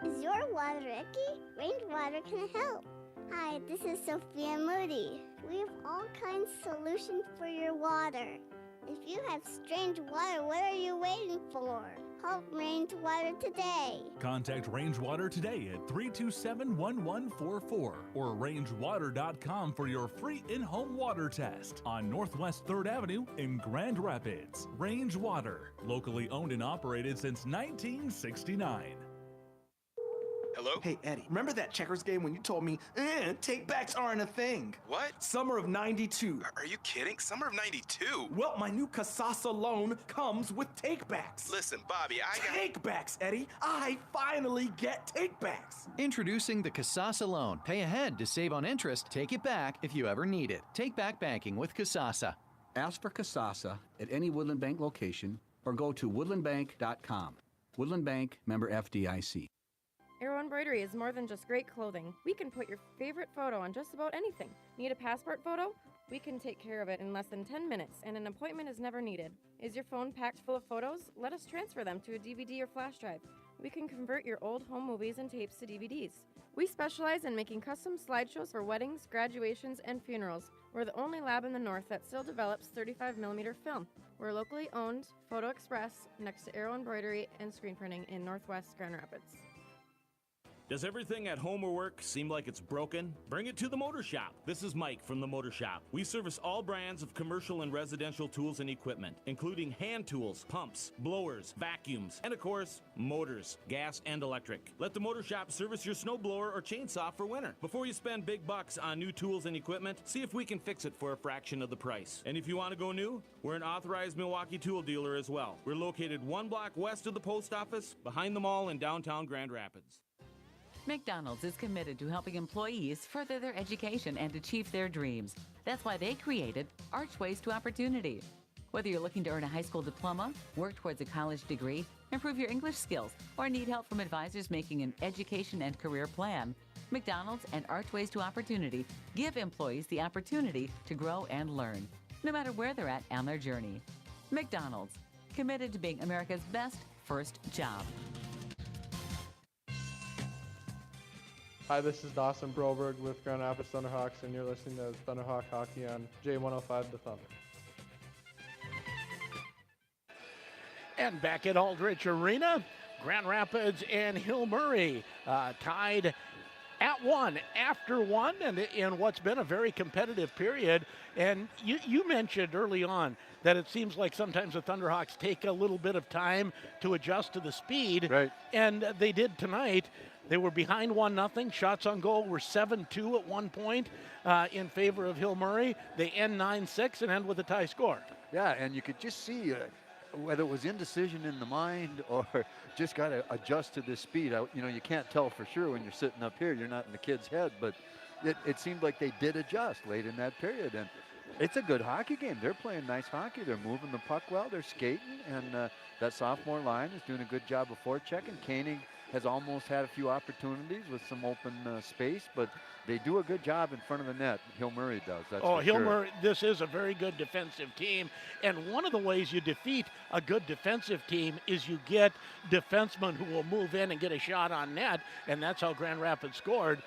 Is your water icky? Rainwater can help. Hi, this is Sophia Moody. We have all kinds of solutions for your water. If you have strange water, what are you waiting for? Call Range Water today. Contact Range Water today at 327-1144 or rangewater.com for your free in-home water test on Northwest 3rd Avenue in Grand Rapids. Range Water, locally owned and operated since 1969. Hello? Hey, Eddie, remember that checkers game when you told me, take-backs aren't a thing? What? Summer of 92. Are you kidding? Summer of 92? Well, my new Casasa loan comes with take-backs. Listen, Bobby, Take-backs, Eddie. I finally get take-backs. Introducing the Casasa loan. Pay ahead to save on interest. Take it back if you ever need it. Take back banking with Casasa. Ask for Casasa at any Woodland Bank location or go to woodlandbank.com. Woodland Bank, member FDIC. Arrow Embroidery is more than just great clothing. We can put your favorite photo on just about anything. Need a passport photo? We can take care of it in less than 10 minutes, and an appointment is never needed. Is your phone packed full of photos? Let us transfer them to a DVD or flash drive. We can convert your old home movies and tapes to DVDs. We specialize in making custom slideshows for weddings, graduations, and funerals. We're the only lab in the north that still develops 35mm film. We're locally owned, Photo Express, next to Arrow Embroidery and Screen Printing in Northwest Grand Rapids. Does everything at home or work seem like it's broken? Bring it to the Motor Shop. This is Mike from the Motor Shop. We service all brands of commercial and residential tools and equipment, including hand tools, pumps, blowers, vacuums, and of course, motors, gas and electric. Let the Motor Shop service your snowblower or chainsaw for winter. Before you spend big bucks on new tools and equipment, see if we can fix it for a fraction of the price. And if you want to go new, we're an authorized Milwaukee tool dealer as well. We're located 1 block west of the post office, behind the mall in downtown Grand Rapids. McDonald's is committed to helping employees further their education and achieve their dreams. That's why they created Archways to Opportunity. Whether you're looking to earn a high school diploma, work towards a college degree, improve your English skills, or need help from advisors making an education and career plan, McDonald's and Archways to Opportunity give employees the opportunity to grow and learn, no matter where they're at on their journey. McDonald's, committed to being America's best first job. Hi, this is Dawson Broberg with Grand Rapids Thunderhawks, and you're listening to Thunderhawk Hockey on J105 The Thunder. And back at Aldrich Arena, Grand Rapids and Hill Murray tied at one, after one, and in what's been a very competitive period. And you mentioned early on that it seems like sometimes the Thunderhawks take a little bit of time to adjust to the speed. Right. And they did tonight. They were behind 1-0. Shots on goal were 7-2 at one point in favor of Hill Murray. They end 9-6 and end with a tie score. Yeah, and you could just see whether it was indecision in the mind or just got to adjust to this speed. You can't tell for sure when you're sitting up here. You're not in the kid's head, but it seemed like they did adjust late in that period. And it's a good hockey game. They're playing nice hockey. They're moving the puck well. They're skating, and that sophomore line is doing a good job of forechecking. Koenig has almost had a few opportunities with some open space, but they do a good job in front of the net. Hill Murray does. That's for Hill sure. Murray, this is a very good defensive team. And one of the ways you defeat a good defensive team is you get defensemen who will move in and get a shot on net. And that's how Grand Rapids scored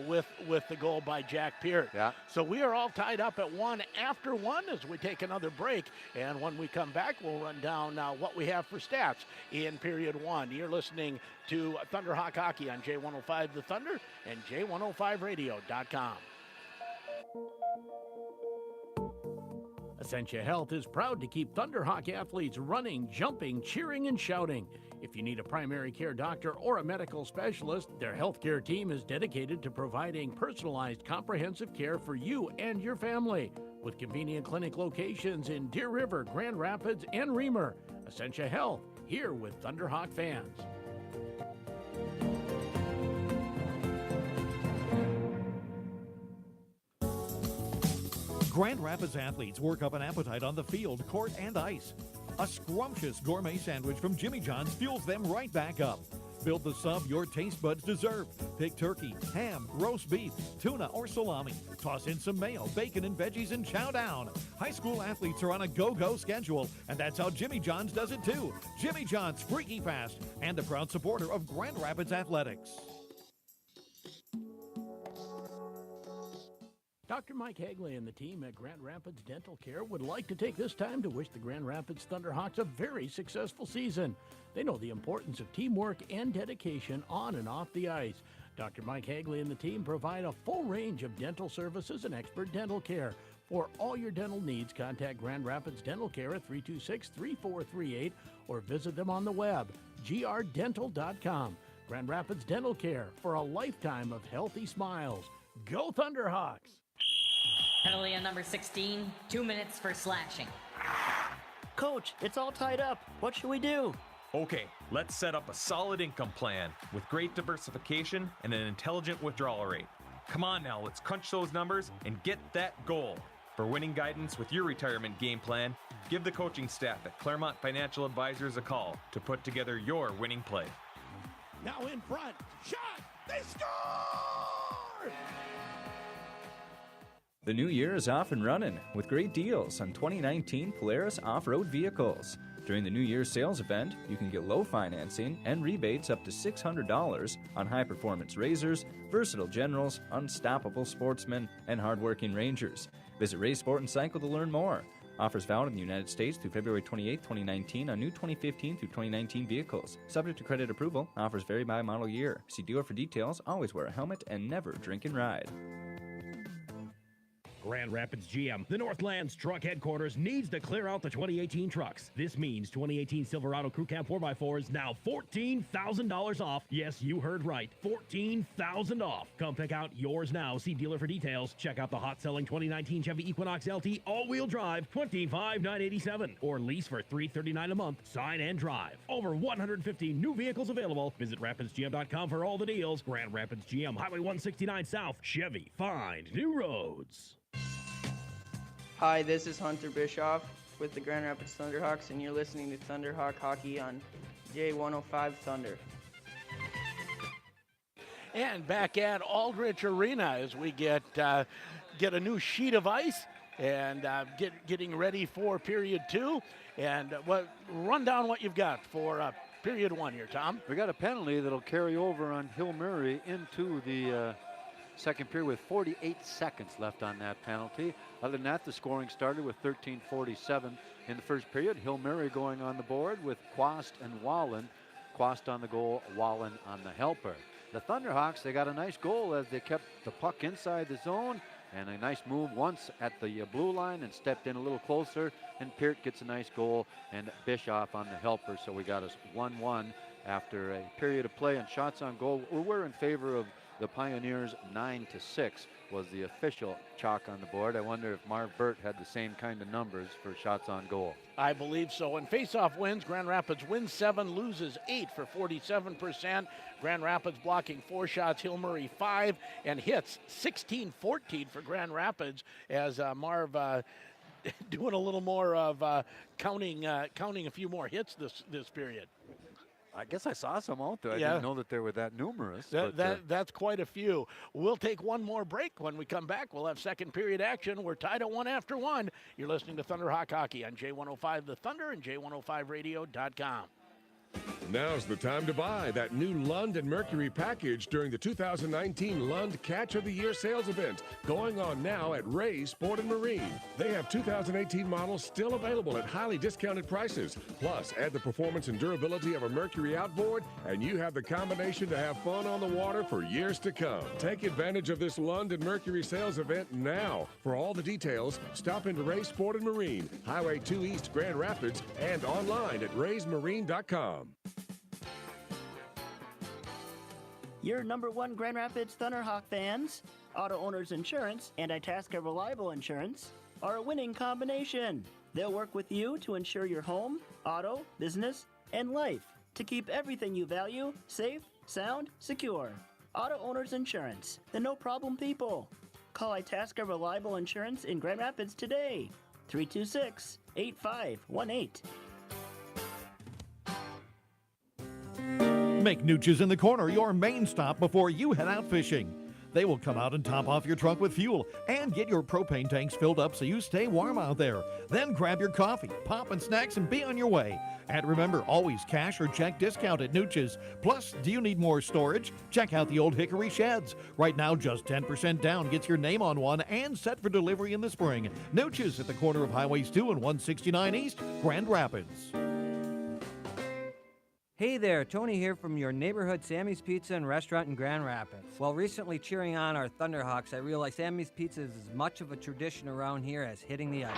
with the goal by Jack Peart. Yeah. So we are all tied up at one after one as we take another break. And when we come back, we'll run down what we have for stats in period one. You're listening to Thunderhawk Hockey on J105 The Thunder and J105radio.com. Essentia Health is proud to keep Thunderhawk athletes running, jumping, cheering, and shouting. If you need a primary care doctor or a medical specialist, their healthcare team is dedicated to providing personalized, comprehensive care for you and your family. With convenient clinic locations in Deer River, Grand Rapids, and Reamer, Essentia Health, here with Thunderhawk fans. Grand Rapids athletes work up an appetite on the field, court, and ice. A scrumptious gourmet sandwich from Jimmy John's fuels them right back up. Build the sub your taste buds deserve. Pick turkey, ham, roast beef, tuna, or salami. Toss in some mayo, bacon, and veggies and chow down. High school athletes are on a go-go schedule, and that's how Jimmy John's does it too. Jimmy John's Freaky Fast, and a proud supporter of Grand Rapids Athletics. Dr. Mike Hagley and the team at Grand Rapids Dental Care would like to take this time to wish the Grand Rapids Thunderhawks a very successful season. They know the importance of teamwork and dedication on and off the ice. Dr. Mike Hagley and the team provide a full range of dental services and expert dental care. For all your dental needs, contact Grand Rapids Dental Care at 326-3438 or visit them on the web, grdental.com. Grand Rapids Dental Care, for a lifetime of healthy smiles. Go Thunderhawks! Penalty on number 16, 2 minutes for slashing. Coach, it's all tied up. What should we do? Okay, let's set up a solid income plan with great diversification and an intelligent withdrawal rate. Come on now, let's crunch those numbers and get that goal. For winning guidance with your retirement game plan, give the coaching staff at Claremont Financial Advisors a call to put together your winning play. Now in front, shot, they score! The new year is off and running with great deals on 2019 Polaris off-road vehicles. During the New Year's sales event, you can get low financing and rebates up to $600 on high-performance Razors, versatile Generals, unstoppable Sportsmen, and hardworking Rangers. Visit Ray Sport and Cycle to learn more. Offers valid in the United States through February 28, 2019 on new 2015 through 2019 vehicles. Subject to credit approval. Offers vary by model year. See dealer for details. Always wear a helmet and never drink and ride. Grand Rapids GM, the Northlands truck headquarters, needs to clear out the 2018 trucks. This means 2018 Silverado Crew Cab 4x4 is now $14,000 off. Yes, you heard right. $14,000 off. Come pick out yours now. See dealer for details. Check out the hot-selling 2019 Chevy Equinox LT all-wheel drive, $25,987. Or lease for $339 a month. Sign and drive. Over 150 new vehicles available. Visit RapidsGM.com for all the deals. Grand Rapids GM, Highway 169 South. Chevy, find new roads. Hi, this is Hunter Bischoff. with the Grand Rapids Thunderhawks, and you're listening to Thunderhawk Hockey on J105 Thunder. And back at Aldrich Arena as we get a new sheet of ice and getting ready for period 2. And run down what you've got for period 1 here, Tom. We got a penalty that'll carry over on Hill Murray into the second period with 48 seconds left on that penalty. Other than that, the scoring started with 13:47 in the first period. Hill Murray going on the board with Quast and Wallen. Quast on the goal, Wallen on the helper. The Thunderhawks, they got a nice goal as they kept the puck inside the zone, and a nice move once at the blue line and stepped in a little closer, and Peart gets a nice goal, and Bischoff on the helper. So we got us 1-1 after a period of play, and shots on goal. We're in favor of the Pioneers. 9-6 was the official chalk on the board. I wonder if Marv Burt had the same kind of numbers for shots on goal. I believe so. And face-off wins, Grand Rapids wins 7, loses 8 for 47%. Grand Rapids blocking 4 shots, Hill Murray 5, and hits 16-14 for Grand Rapids as Marv doing a little more of counting a few more hits this period. I guess I saw some out there. I didn't know that there were that numerous. That's quite a few. We'll take one more break. When we come back, we'll have second period action. We're tied at 1 after 1. You're listening to Thunderhawk Hockey on J105 The Thunder and J105radio.com. Now's the time to buy that new Lund & Mercury package during the 2019 Lund Catch of the Year sales event going on now at Ray's Sport & Marine. They have 2018 models still available at highly discounted prices. Plus, add the performance and durability of a Mercury outboard, and you have the combination to have fun on the water for years to come. Take advantage of this Lund & Mercury sales event now. For all the details, stop into Ray's Sport & Marine, Highway 2 East, Grand Rapids, and online at raysmarine.com. Your number 1 Grand Rapids Thunderhawk fans, Auto Owners Insurance and Itasca Reliable Insurance are a winning combination. They'll work with you to insure your home, auto, business, and life to keep everything you value safe, sound, secure. Auto Owners Insurance, the no-problem people. Call Itasca Reliable Insurance in Grand Rapids today, 326-8518. Make Nooch's in the Corner your main stop before you head out fishing. They will come out and top off your truck with fuel and get your propane tanks filled up so you stay warm out there. Then grab your coffee, pop and snacks, and be on your way. And remember, always cash or check discount at Nooch's. Plus, do you need more storage? Check out the old Hickory Sheds. Right now, just 10% down gets your name on one and set for delivery in the spring. Nooch's at the corner of Highways 2 and 169 East, Grand Rapids. Hey there, Tony here from your neighborhood Sammy's Pizza and Restaurant in Grand Rapids. While recently cheering on our Thunderhawks, I realized Sammy's Pizza is as much of a tradition around here as hitting the ice.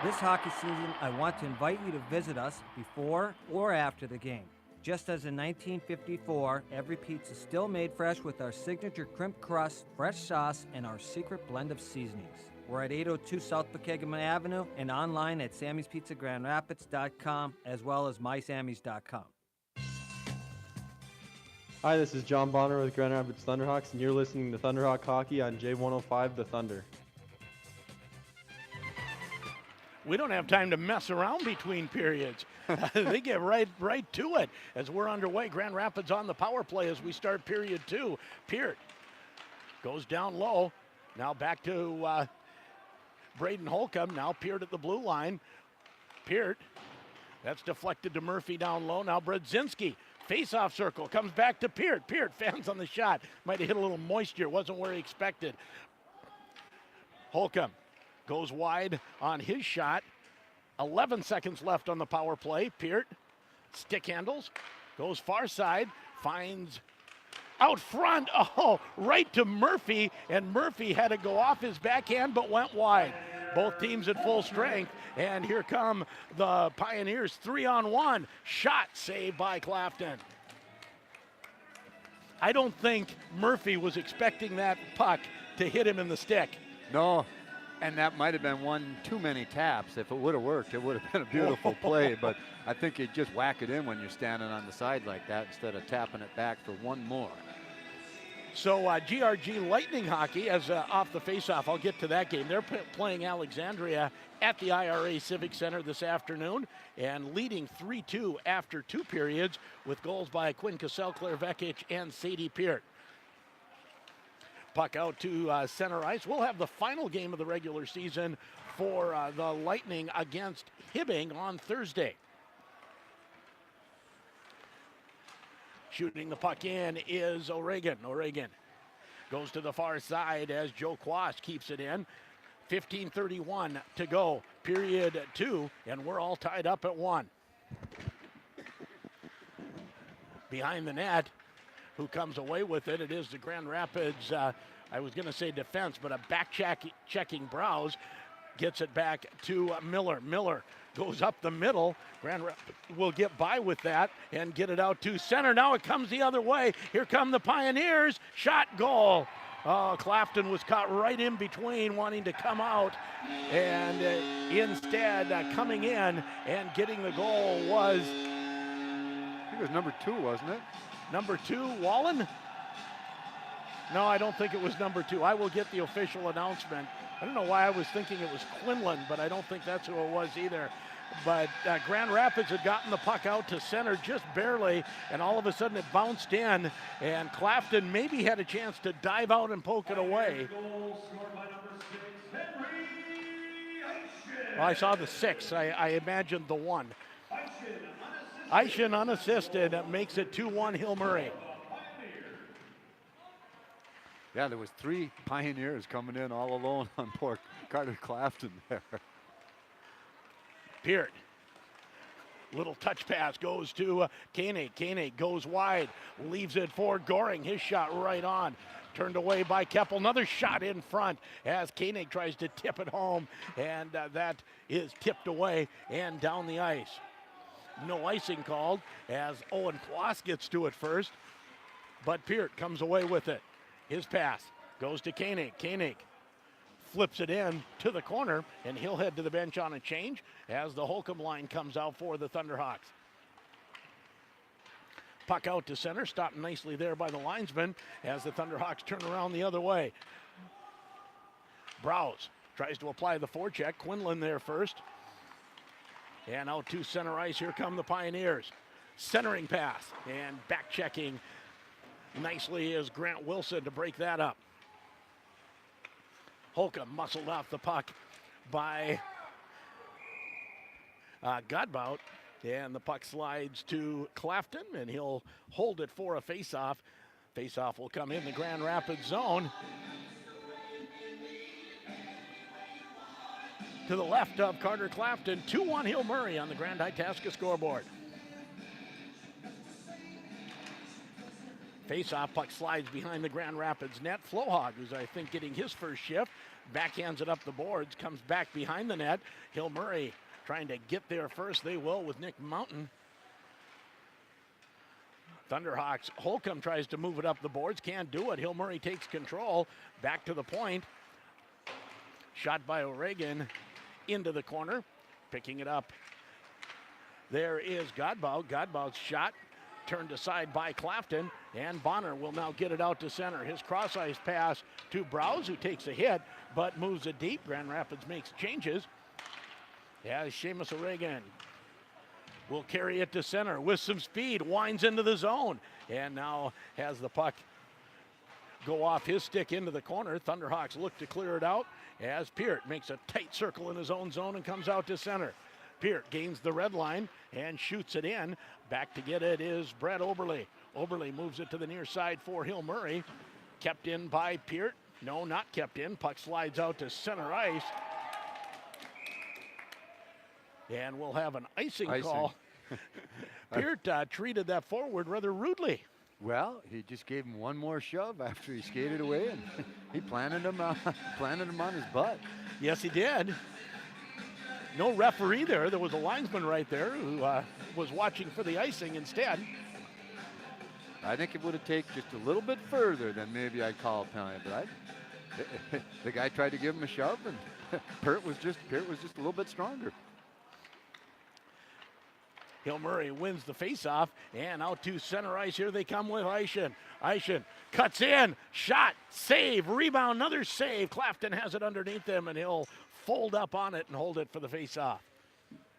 This hockey season, I want to invite you to visit us before or after the game. Just as in 1954, every pizza is still made fresh with our signature crimp crust, fresh sauce, and our secret blend of seasonings. We're at 802 South Pregame Avenue and online at Sammy'sPizzaGrandRapids.com as well as MySammys.com. Hi, this is John Bonner with Grand Rapids Thunderhawks, and you're listening to Thunderhawk Hockey on J105 The Thunder. We don't have time to mess around between periods. They get right to it as we're underway. Grand Rapids on the power play as we start period 2. Peart goes down low. Now back to Braden Holcomb. Now Peart at the blue line. Peart, that's deflected to Murphy down low. Now Brodzinski, face-off circle, comes back to Peart. Peart fans on the shot. Might have hit a little moisture. Wasn't where he expected. Holcomb goes wide on his shot. 11 seconds left on the power play. Peart stick handles, goes far side, finds out front. Oh, right to Murphy, and Murphy had to go off his backhand but went wide. Both teams at full strength, and here come the Pioneers 3-on-1. Shot saved by Clafton. I don't think Murphy was expecting that puck to hit him in the stick. No. And that might have been one too many taps. If it would have worked, it would have been a beautiful play. But I think you just whack it in when you're standing on the side like that instead of tapping it back for one more. So GRG Lightning Hockey, as off the faceoff, I'll get to that game. They're playing Alexandria at the IRA Civic Center this afternoon and leading 3-2 after 2 periods with goals by Quinn Cassell, Claire Vekic, and Sadie Peart. Puck out to center ice. We'll have the final game of the regular season for the Lightning against Hibbing on Thursday. Shooting the puck in is O'Regan. O'Regan goes to the far side as Joe Quast keeps it in. 15:31 to go, period 2, and we're all tied up at 1. Behind the net, who comes away with it, it is the Grand Rapids, I was going to say defense, but a back-checking Browse gets it back to Miller. Miller goes up the middle. Grand Rapids will get by with that and get it out to center. Now it comes the other way. Here come the Pioneers. Shot, goal. Oh, Clafton was caught right in between, wanting to come out, and instead coming in and getting the goal was... I think it was number 2, wasn't it? Number 2, Wallen? No, I don't think it was number 2. I will get the official announcement. I don't know why I was thinking it was Quinlan, but I don't think that's who it was either. But Grand Rapids had gotten the puck out to center just barely, and all of a sudden it bounced in, and Clafton maybe had a chance to dive out and poke it away. Well, I saw the 6. I imagined the 1. Eischen unassisted makes it 2-1 Hill Murray. Yeah, there was 3 Pioneers coming in all alone on poor Carter Clafton there. Peart. Little touch pass goes to Koenig. Koenig goes wide, leaves it for Goring. His shot right on. Turned away by Keppel. Another shot in front as Koenig tries to tip it home, and that is tipped away and down the ice. No icing called as Owen Quast gets to it first, but Peart comes away with it. His pass goes to Koenig. Koenig flips it in to the corner, and he'll head to the bench on a change as the Holcomb line comes out for the Thunderhawks. Puck out to center, stopped nicely there by the linesman as the Thunderhawks turn around the other way. Browse tries to apply the forecheck. Quinlan there first. And out to center ice, here come the Pioneers. Centering pass and back checking nicely is Grant Wilson to break that up. Holcomb muscled off the puck by Godbout, and the puck slides to Clafton, and he'll hold it for a faceoff. Faceoff will come in the Grand Rapids zone. To the left of Carter Clafton, 2-1 Hill Murray on the Grand Itasca scoreboard. Face-off, puck slides behind the Grand Rapids net. Flohog, who's I think getting his first shift, backhands it up the boards, comes back behind the net. Hill Murray trying to get there first. They will with Nick Mountain. Thunderhawks, Holcomb tries to move it up the boards, can't do it. Hill Murray takes control, back to the point. Shot by O'Regan into the corner, picking it up. There is Godbout. Godbout's shot turned aside by Clafton, and Bonner will now get it out to center. His cross ice pass to Browse, who takes a hit but moves it deep. Grand Rapids makes changes. As Seamus O'Regan will carry it to center with some speed, winds into the zone, and now has the puck go off his stick into the corner. Thunderhawks look to clear it out as Peart makes a tight circle in his own zone and comes out to center. Peart gains the red line and shoots it in. Back to get it is Brett Oberle. Oberle moves it to the near side for Hill Murray. Kept in by Peart. No, not kept in. Puck slides out to center ice. And we'll have an icing call. Peart treated that forward rather rudely. Well, he just gave him one more shove after he skated away, and he planted him on his butt. Yes, he did. No referee there. There was a linesman right there who was watching for the icing instead. I think it would have taken just a little bit further than maybe I'd call a penalty, but the guy tried to give him a shove, and Peart was just a little bit stronger. Hill Murray wins the faceoff, and out to center ice. Here they come with Eischen. Eischen cuts in, shot, save, rebound, another save. Clafton has it underneath them, and he'll fold up on it and hold it for the faceoff.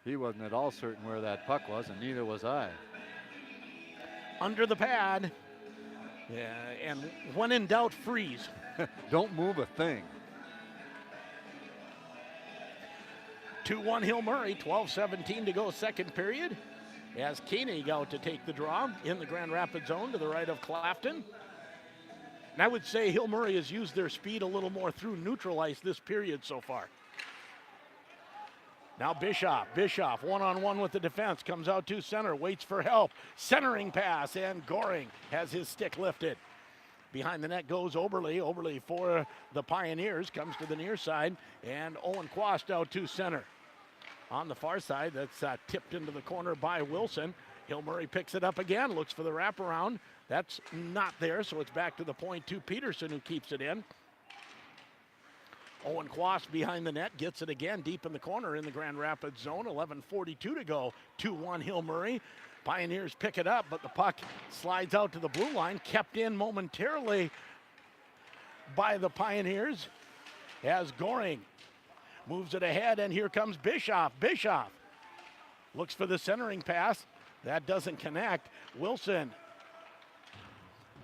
He wasn't at all certain where that puck was, and neither was I. Under the pad. Yeah, and when in doubt, freeze. Don't move a thing. 2-1 Hill Murray, 12:17 to go second period. As Koenig out to take the draw in the Grand Rapids zone to the right of Clafton. And I would say Hill Murray has used their speed a little more through neutral ice this period so far. Now Bischoff one-on-one with the defense, comes out to center, waits for help. Centering pass, and Goring has his stick lifted. Behind the net goes Oberle. Oberle for the Pioneers, comes to the near side, and Owen Quast out to center. On the far side, that's tipped into the corner by Wilson. Hill Murray picks it up again, looks for the wraparound. That's not there, so it's back to the point to Peterson, who keeps it in. Owen Quast behind the net, gets it again deep in the corner in the Grand Rapids zone. 11:42 to go, 2-1 Hill Murray. Pioneers pick it up, but the puck slides out to the blue line, kept in momentarily by the Pioneers as Goring moves it ahead, and here comes Bischoff. Bischoff looks for the centering pass. That doesn't connect. Wilson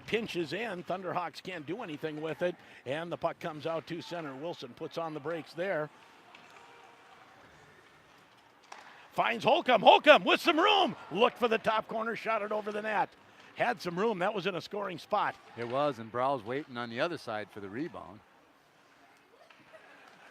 pinches in. Thunderhawks can't do anything with it, and the puck comes out to center. Wilson puts on the brakes there. Finds Holcomb. Holcomb with some room. Looked for the top corner, shot it over the net. Had some room. That was in a scoring spot. It was, and Brow's waiting on the other side for the rebound.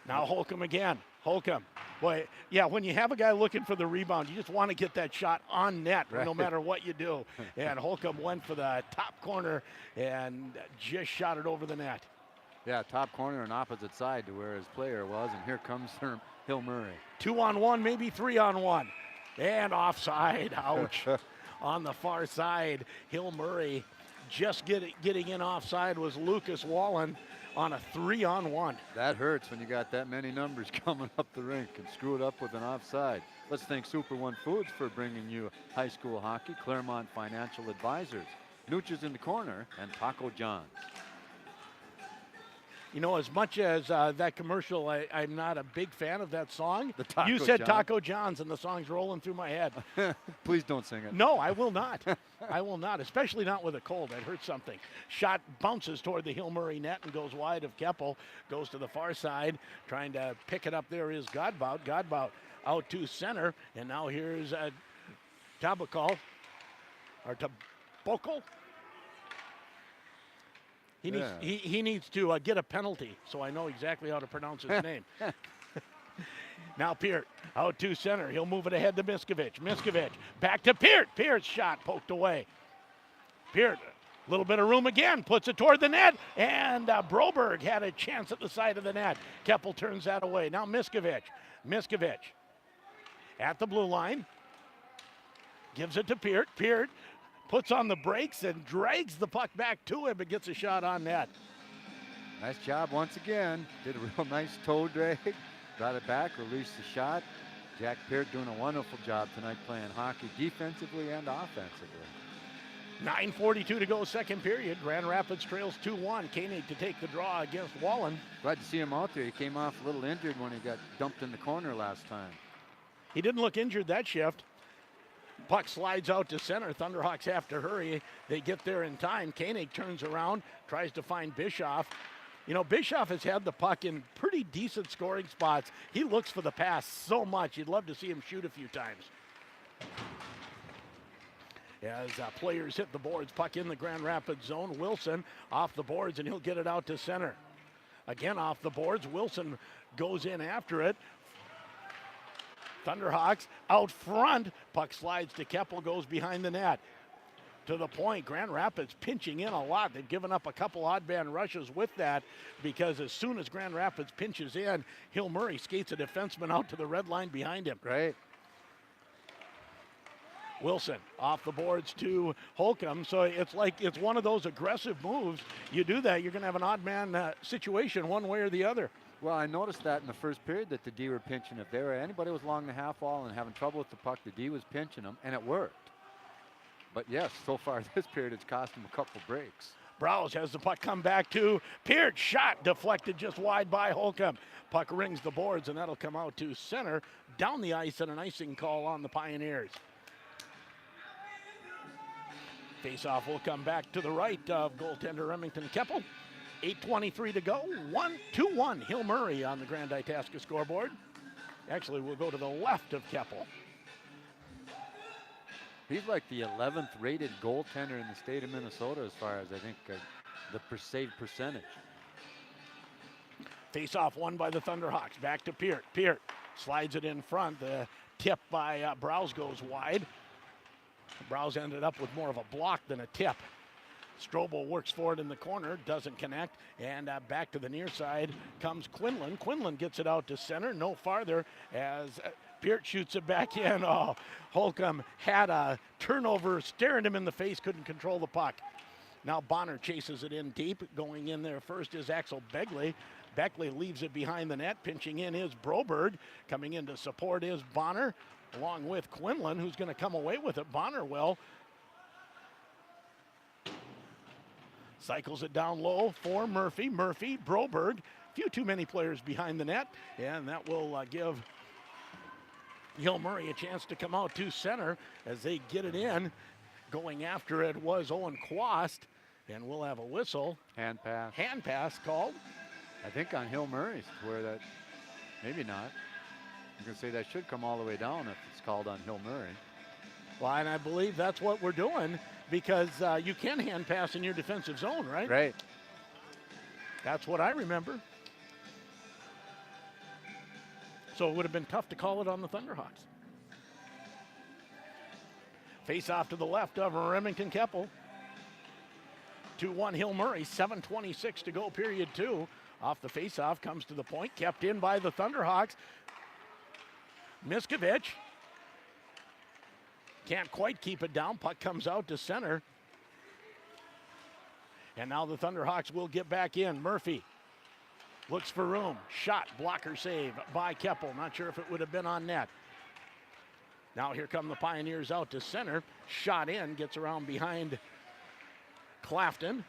Now Holcomb again. Holcomb. Boy, yeah, when you have a guy looking for the rebound, you just want to get that shot on net, right, no matter what you do. And Holcomb went for the top corner and just shot it over the net. Yeah, top corner and opposite side to where his player was, and here comes Hill Murray. 2-on-1, maybe 3-on-1. And offside, ouch. On the far side, Hill Murray just getting in offside was Lucas Wallen on a 3-on-1. That hurts when you got that many numbers coming up the rink and screw it up with an offside. Let's thank Super One Foods for bringing you high school hockey, Claremont Financial Advisors, Nooch's in the corner, and Taco John's. You know, as much as that commercial, I'm not a big fan of that song. You said John. Taco John's, and the song's rolling through my head. Please don't sing it. No, I will not. I will not, especially not with a cold. That hurts something. Shot bounces toward the Hill Murray net and goes wide of Keppel. Goes to the far side. Trying to pick it up there is Godbout. Godbout out to center. And now here's Tabakal. Or Tabokal. He needs to get a penalty, so I know exactly how to pronounce his name. Now Peart out to center. He'll move it ahead to Miskovich. Miskovich back to Peart. Peart's shot poked away. Peart, a little bit of room again, puts it toward the net, and Broberg had a chance at the side of the net. Keppel turns that away. Now Miskovich. Miskovich at the blue line. Gives it to Peart. Peart puts on the brakes and drags the puck back to him and gets a shot on net. Nice job once again. Did a real nice toe drag. Got it back, released the shot. Jack Peart doing a wonderful job tonight playing hockey defensively and offensively. 9:42 to go second period. Grand Rapids trails 2-1. Koenig to take the draw against Wallen. Glad to see him out there. He came off a little injured when he got dumped in the corner last time. He didn't look injured that shift. Puck slides out to center. Thunderhawks have to hurry. They get there in time. Koenig turns around, tries to find Bischoff. You know, Bischoff has had the puck in pretty decent scoring spots. He looks for the pass so much. You'd love to see him shoot a few times. As players hit the boards, puck in the Grand Rapids zone. Wilson off the boards, and he'll get it out to center. Again off the boards. Wilson goes in after it. Thunderhawks out front. Puck slides to Keppel, goes behind the net. To the point, Grand Rapids pinching in a lot. They've given up a couple odd man rushes with that, because as soon as Grand Rapids pinches in, Hill Murray skates a defenseman out to the red line behind him. Right. Wilson off the boards to Holcomb. So it's like it's one of those aggressive moves. You do that, you're going to have an odd man situation one way or the other. Well, I noticed that in the first period that the D were pinching. If anybody was along the half wall and having trouble with the puck, the D was pinching them, and it worked. But yes, so far this period it's cost them a couple breaks. Browse has the puck come back to Peart. Shot deflected just wide by Holcomb. Puck rings the boards, and that'll come out to center. Down the ice, and an icing call on the Pioneers. Face-off will come back to the right of goaltender Remington Keppel. 8:23 to go. 2-1 Hill Murray on the Grand Itasca scoreboard. Actually, we'll go to the left of Keppel. He's like the 11th rated goaltender in the state of Minnesota as far as I think the save percentage. Face-off won by the Thunderhawks. Back to Peart. Peart slides it in front. The tip by Browse goes wide. Browse ended up with more of a block than a tip. Strobel works for it in the corner, doesn't connect, and back to the near side comes Quinlan. Quinlan gets it out to center, no farther, as Peart shoots it back in. Oh, Holcomb had a turnover, staring him in the face, couldn't control the puck. Now Bonner chases it in deep. Going in there first is Axel Begley. Beckley leaves it behind the net. Pinching in is Broberg. Coming in to support is Bonner, along with Quinlan, who's going to come away with it. Bonner will. Cycles it down low for Murphy. Murphy, Broberg. A few too many players behind the net, and that will give Hill Murray a chance to come out to center as they get it in. Going after it was Owen Quast, and we'll have a whistle. Hand pass. Hand pass called. I think on Hill Murray's where that, maybe not. You can say that should come all the way down if it's called on Hill Murray. Well, and I believe that's what we're doing because you can hand pass in your defensive zone, right? Right. That's what I remember. So it would have been tough to call it on the Thunderhawks. Face off to the left of Remington Keppel. 2-1 Hill Murray, 7:26 to go, period 2. Off the face-off, comes to the point, kept in by the Thunderhawks. Miskovich can't quite keep it down. Puck comes out to center. And now the Thunderhawks will get back in. Murphy looks for room. Shot, blocker save by Keppel. Not sure if it would have been on net. Now here come the Pioneers out to center. Shot in, gets around behind Clafton.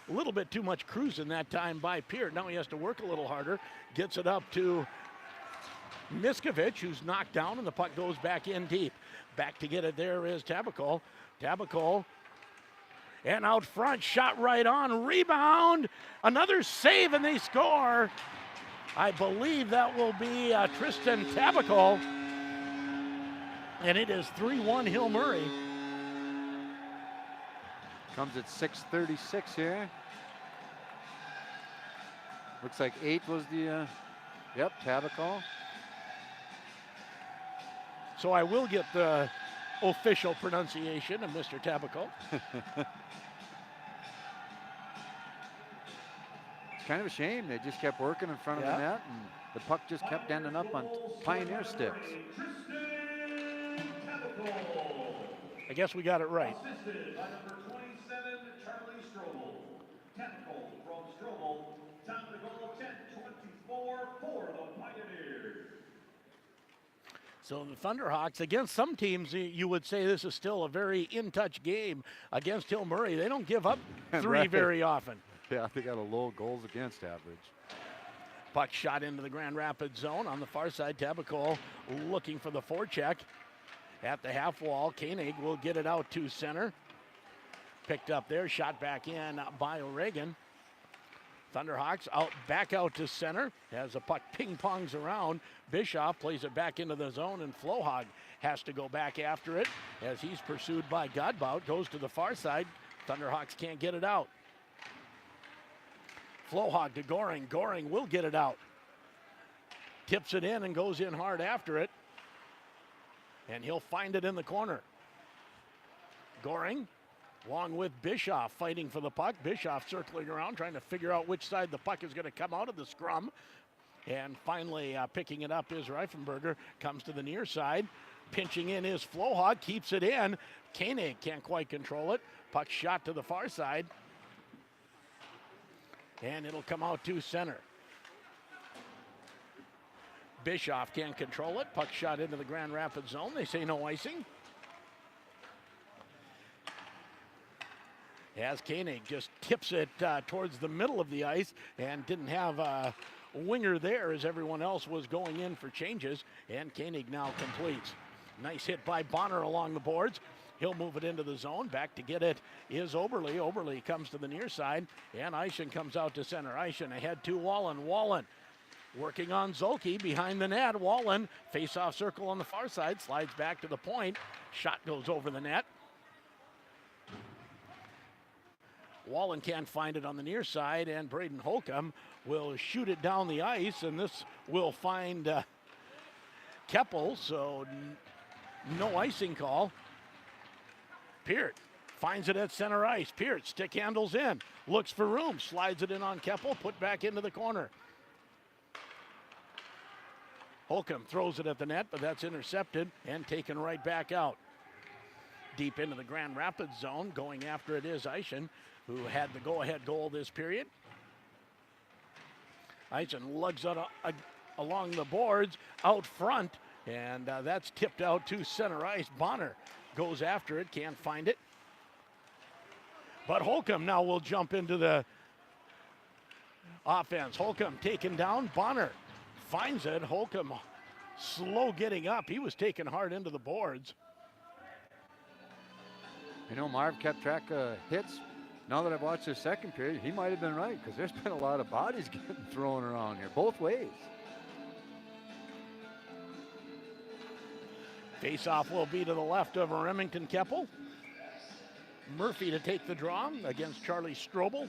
A little bit too much cruising that time by Peart. Now he has to work a little harder. Gets it up to Miskovich, who's knocked down, and the puck goes back in deep. Back to get it there is Tabacol. Tabacol, and out front, shot right on, rebound, another save, and they score. I believe that will be Tristan Tabacol, and it is 3-1 Hill Murray. Comes at 6:36 here. Looks like 8 was the, Tabacol. So I will get the official pronunciation of Mr. Tabacol. It's kind of a shame. They just kept working in front of the net, and the puck just kept ending up on Pioneer sticks. I guess we got it right. Assisted by number 27, Charlie Strobel. Tactical from Strobel. Time to goal 10-24 for the Pioneers. So the Thunderhawks, against some teams, you would say this is still a very in-touch game. Against Hill Murray, they don't give up three Right. very often. Yeah, they got a low goals against average. Puck shot into the Grand Rapids zone. On the far side, Tabacol looking for the forecheck. At the half wall, Koenig will get it out to center. Picked up there, shot back in by O'Regan. Thunderhawks back out to center as the puck ping-pongs around. Bischoff plays it back into the zone, and Flohog has to go back after it as he's pursued by Godbout. Goes to the far side. Thunderhawks can't get it out. Flohog to Goring. Goring will get it out. Tips it in and goes in hard after it. And he'll find it in the corner. Goring, along with Bischoff, fighting for the puck. Bischoff circling around, trying to figure out which side the puck is going to come out of the scrum. And finally, picking it up is Reifenberger. Comes to the near side. Pinching in is Flohawk, keeps it in. Koenig can't quite control it. Puck shot to the far side. And it'll come out to center. Bischoff can't control it. Puck shot into the Grand Rapids zone. They say no icing. As Koenig just tips it towards the middle of the ice and didn't have a winger there as everyone else was going in for changes. And Koenig now completes. Nice hit by Bonner along the boards. He'll move it into the zone. Back to get it is Oberle. Oberle comes to the near side, and Eischen comes out to center. Eischen ahead to Wallen. Wallen working on Zolke behind the net. Wallen, face-off circle on the far side, slides back to the point. Shot goes over the net. Wallen can't find it on the near side, and Braden Holcomb will shoot it down the ice, and this will find Keppel, so no icing call. Peart finds it at center ice. Peart stick handles in, looks for room, slides it in on Keppel, put back into the corner. Holcomb throws it at the net, but that's intercepted and taken right back out. Deep into the Grand Rapids zone, going after it is Eischen, who had the go-ahead goal this period. Eischen lugs it along the boards out front, and that's tipped out to center ice. Bonner goes after it, can't find it. But Holcomb now will jump into the offense. Holcomb taken down. Bonner finds it. Holcomb slow getting up. He was taken hard into the boards. You know, Marv kept track of hits. Now that I've watched the second period, he might have been right, because there's been a lot of bodies getting thrown around here, both ways. Face-off will be to the left of Remington Keppel. Murphy to take the draw against Charlie Strobel.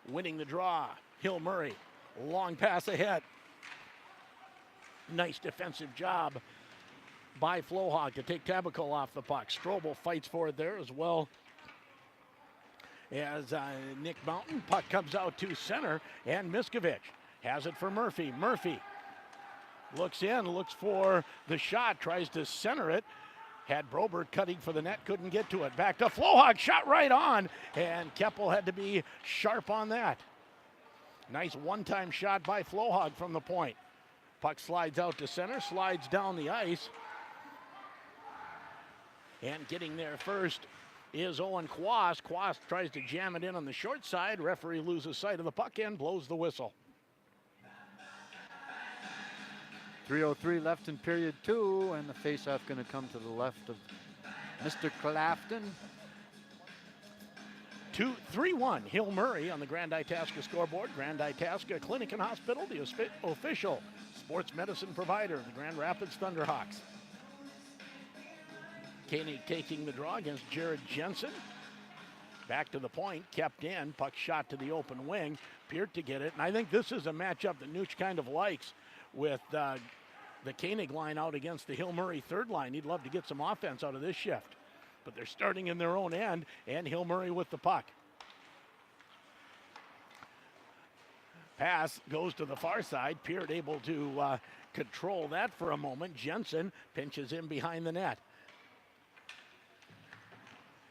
Winning the draw, Hill Murray. Long pass ahead. Nice defensive job by Flohawk to take Tabacol off the puck. Strobel fights for it there as well as Nick Mountain. Puck comes out to center, and Miskovich has it for Murphy. Murphy looks in, looks for the shot, tries to center it. Had Broberg cutting for the net, couldn't get to it. Back to Flohawk, shot right on, and Keppel had to be sharp on that. Nice one-time shot by Flohawk from the point. Puck slides out to center, slides down the ice. And getting there first is Owen Quast. Quast tries to jam it in on the short side. Referee loses sight of the puck and blows the whistle. 3:03 left in period 2, and the faceoff going to come to the left of Mr. Clafton. 3-1, Hill Murray on the Grand Itasca scoreboard. Grand Itasca Clinic and Hospital, the official sports medicine provider of the Grand Rapids Thunderhawks. Koenig taking the draw against Jared Jensen. Back to the point, kept in, puck shot to the open wing. Peart to get it, and I think this is a matchup that Nooch kind of likes with the Koenig line out against the Hill Murray third line. He'd love to get some offense out of this shift. But they're starting in their own end, and Hill Murray with the puck. Pass goes to the far side. Peart able to control that for a moment. Jensen pinches in behind the net.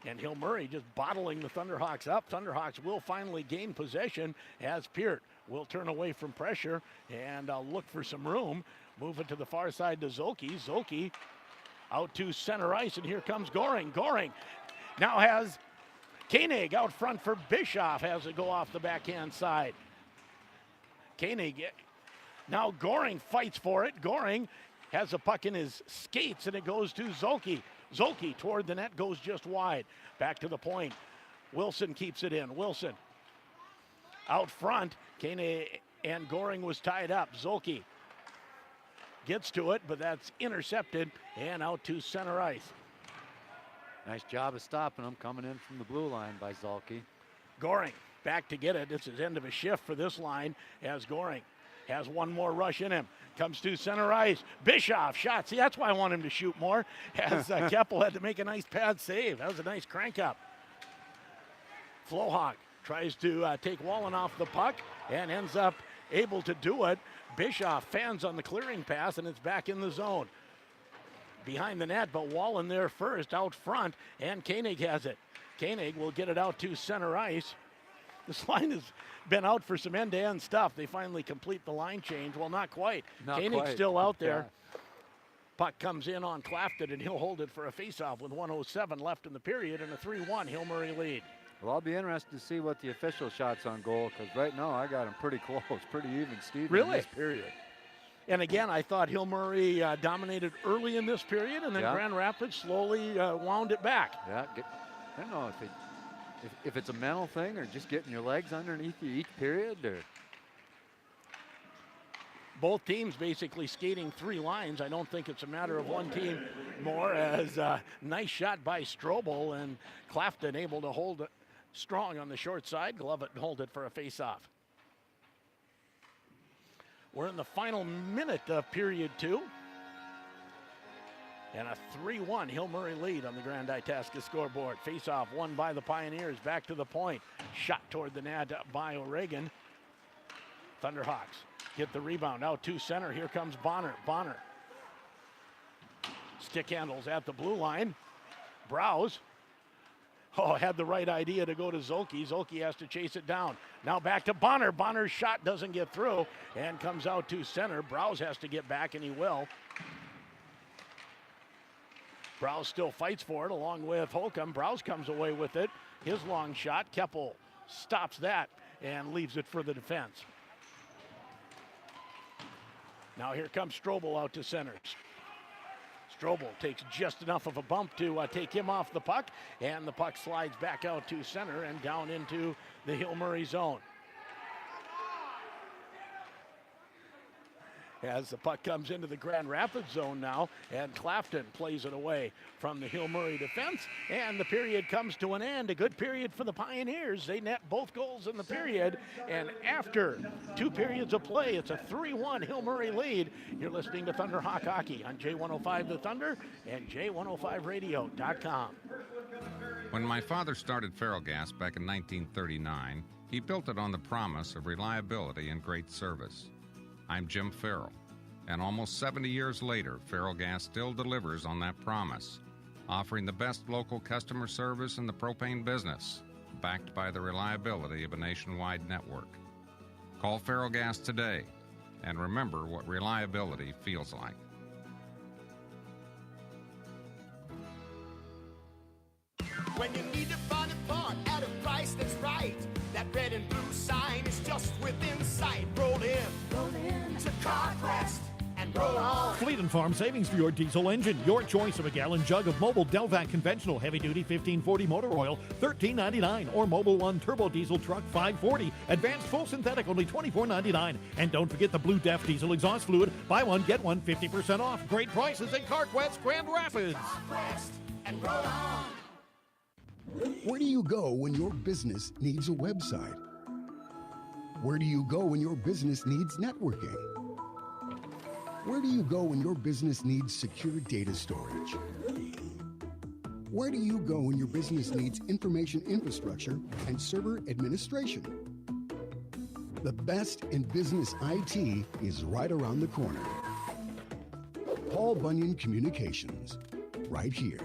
And Hill Murray just bottling the Thunderhawks up. Thunderhawks will finally gain possession as Peart will turn away from pressure and look for some room. Move it to the far side to Zolke. Zolke out to center ice, and here comes Goring. Goring now has Koenig out front for Bischoff. Has it go off the backhand side. Koenig, now Goring fights for it. Goring has a puck in his skates, and it goes to Zolke. Zolke toward the net, goes just wide. Back to the point. Wilson keeps it in. Wilson out front. Koenig and Goring was tied up. Zolke gets to it, but that's intercepted and out to center ice. Nice job of stopping him, coming in from the blue line by Zolke. Goring back to get it. It's his end of a shift for this line as Goring has one more rush in him. Comes to center ice. Bischoff shot. See, that's why I want him to shoot more. As Keppel had to make a nice pad save. That was a nice crank up. Flohawk tries to take Wallen off the puck and ends up able to do it. Bischoff fans on the clearing pass, and it's back in the zone. Behind the net, but Wallen there first, out front, and Koenig has it. Koenig will get it out to center ice. This line has been out for some end-to-end stuff. They finally complete the line change. Well, not quite. Koenig's still out there. Yeah. Puck comes in on Clafton, and he'll hold it for a faceoff with 1:07 left in the period and a 3-1 Hill Murray lead. Well, I'll be interested to see what the official shots on goal, because right now I got them pretty close, pretty even, Steve, Really? in this period. And again, I thought Hill Murray dominated early in this period, and then Grand Rapids slowly wound it back. Yeah, I don't know if it's a mental thing or just getting your legs underneath you each period. Or both teams basically skating three lines. I don't think it's a matter of one team more, as nice shot by Strobel, and Clafton able to hold it strong on the short side, glove it and hold it for a face-off. We're in the final minute of period 2. And a 3-1 Hill Murray lead on the Grand Itasca scoreboard. Face-off won by the Pioneers. Back to the point. Shot toward the net by O'Regan. Thunderhawks get the rebound out to center. Here comes Bonner. Bonner. Stick handles at the blue line. Browse. Oh, had the right idea to go to Zolke. Zolke has to chase it down. Now back to Bonner. Bonner's shot doesn't get through and comes out to center. Browse has to get back, and he will. Browse still fights for it along with Holcomb. Browse comes away with it. His long shot. Keppel stops that and leaves it for the defense. Now here comes Strobel out to center. Strobel takes just enough of a bump to take him off the puck, and the puck slides back out to center and down into the Hill Murray zone. As the puck comes into the Grand Rapids zone now, and Clafton plays it away from the Hill Murray defense, and the period comes to an end. A good period for the Pioneers. They net both goals in the period, and after 2 periods of play, it's a 3-1 Hill Murray lead. You're listening to Thunderhawk Hockey on J105 The Thunder and J105radio.com. When my father started Ferrellgas back in 1939, he built it on the promise of reliability and great service. I'm Jim Farrell, and almost 70 years later, Ferrellgas still delivers on that promise, offering the best local customer service in the propane business, backed by the reliability of a nationwide network. Call Ferrellgas today, and remember what reliability feels like. When you need to find a part at a price that's right, that red and blue sign is just within sight. Roll in to CarQuest and roll on. Fleet and Farm savings for your diesel engine. Your choice of a gallon jug of Mobil Delvac conventional heavy-duty 1540 motor oil, $13.99, or Mobil 1 turbo diesel truck, $5.40. Advanced full synthetic, only $24.99. And don't forget the Blue Def diesel exhaust fluid. Buy one, get one, 50% off. Great prices at CarQuest Grand Rapids. CarQuest and roll on. Where do you go when your business needs a website? Where do you go when your business needs networking? Where do you go when your business needs secure data storage? Where do you go when your business needs information infrastructure and server administration? The best in business IT is right around the corner. Paul Bunyan Communications, right here.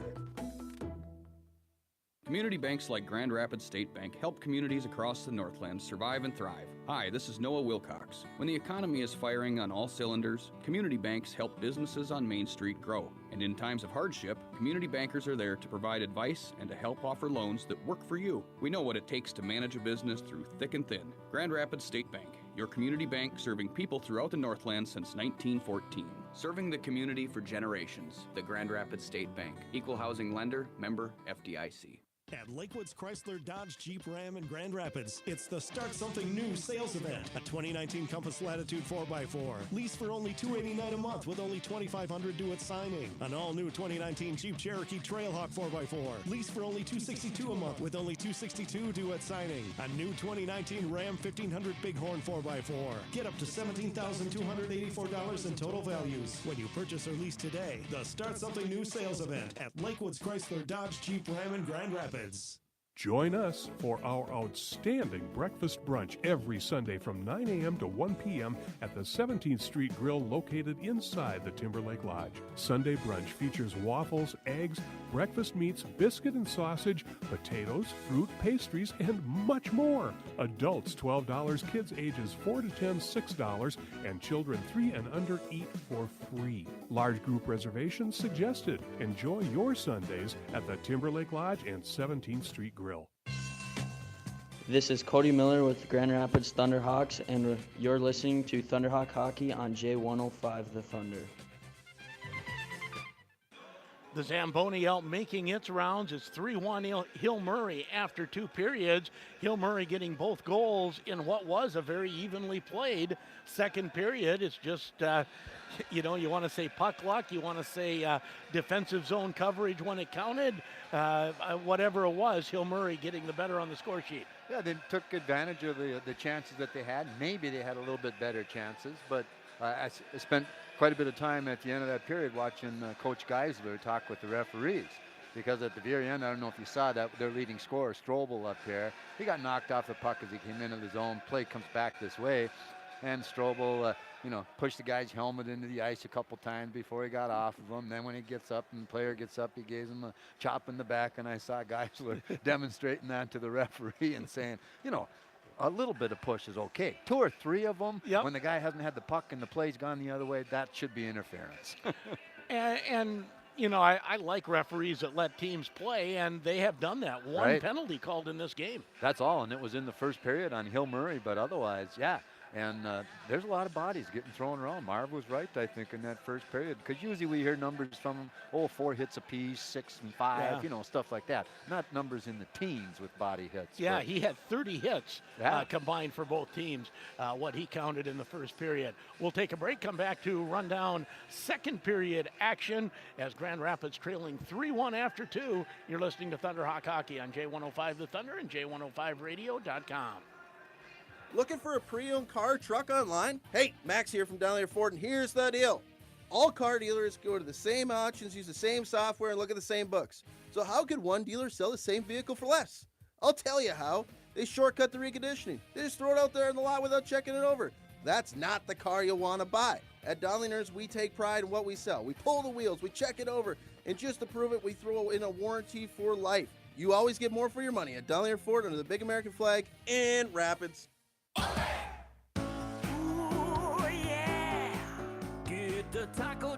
Community banks like Grand Rapids State Bank help communities across the Northlands survive and thrive. Hi, this is Noah Wilcox. When the economy is firing on all cylinders, community banks help businesses on Main Street grow. And in times of hardship, community bankers are there to provide advice and to help offer loans that work for you. We know what it takes to manage a business through thick and thin. Grand Rapids State Bank, your community bank serving people throughout the Northlands since 1914. Serving the community for generations. The Grand Rapids State Bank. Equal housing lender, member FDIC. At Lakewood's Chrysler, Dodge, Jeep, Ram, and Grand Rapids, it's the Start Something New sales event. A 2019 Compass Latitude 4x4. Lease for only $289 a month with only $2,500 due at signing. An all-new 2019 Jeep Cherokee Trailhawk 4x4. Lease for only $262 a month with only $262 due at signing. A new 2019 Ram 1500 Bighorn 4x4. Get up to $17,284 in total values when you purchase or lease today. The Start Something New sales event at Lakewood's Chrysler, Dodge, Jeep, Ram, and Grand Rapids. Join us for our outstanding breakfast brunch every Sunday from 9 a.m. to 1 p.m. at the 17th Street Grill located inside the Timberlake Lodge. Sunday brunch features waffles, eggs, breakfast meats, biscuit and sausage, potatoes, fruit, pastries, and much more. Adults $12, kids ages 4 to 10 $6, and children 3 and under eat for free. Large group reservations suggested. Enjoy your Sundays at the Timberlake Lodge and 17th Street Grill. This is Cody Miller with Grand Rapids Thunderhawks, and you're listening to Thunderhawk Hockey on J105 The Thunder. The Zamboni out making its rounds. It's 3-1 Hill Murray after 2 periods. Hill Murray getting both goals in what was a very evenly played second period. It's just, you want to say puck luck. You want to say defensive zone coverage when it counted. Whatever it was, Hill Murray getting the better on the score sheet. Yeah, they took advantage of the chances that they had. Maybe they had a little bit better chances, but I spent quite a bit of time at the end of that period watching Coach Geisler talk with the referees, because at the very end, I don't know if you saw that, their leading scorer, Strobel, up there, he got knocked off the puck as he came into the zone. Play comes back this way, and Strobel, pushed the guy's helmet into the ice a couple times before he got off of him. Then when he gets up and the player gets up, he gave him a chop in the back, and I saw Geisler demonstrating that to the referee and saying, a little bit of push is okay. 2 or 3 of them, when the guy hasn't had the puck and the play's gone the other way, that should be interference. and I like referees that let teams play, and they have done that. One penalty called in this game. That's all, and it was in the first period on Hill Murray, but otherwise, yeah. And there's a lot of bodies getting thrown around. Marv was right, I think, in that first period, because usually we hear numbers from them, 4 hits apiece, 6 and 5, stuff like that. Not numbers in the teens with body hits. Yeah, he had 30 hits combined for both teams, what he counted in the first period. We'll take a break, come back to run down second period action as Grand Rapids trailing 3-1 after 2. You're listening to Thunderhawk Hockey on J105 The Thunder and J105radio.com. Looking for a pre-owned car, truck online? Hey, Max here from Down Ford, and here's the deal. All car dealers go to the same auctions, use the same software, and look at the same books. So how could one dealer sell the same vehicle for less? I'll tell you how. They shortcut the reconditioning. They just throw it out there in the lot without checking it over. That's not the car you want to buy. At Donlingers, we take pride in what we sell. We pull the wheels, we check it over, and just to prove it, we throw in a warranty for life. You always get more for your money at Donlinger Ford under the big American flag in Rapids. Ooh, yeah. Get the taco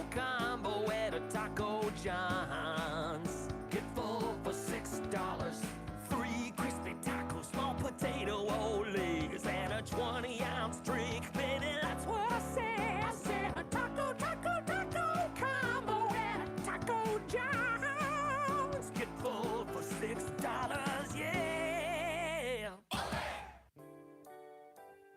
combo at a Taco John's. Get full for $6. 3 crispy tacos, small potato oles, and a 20-ounce drink. Baby, that's what I said. I said a taco combo at a Taco John's. Get full for $6, yeah.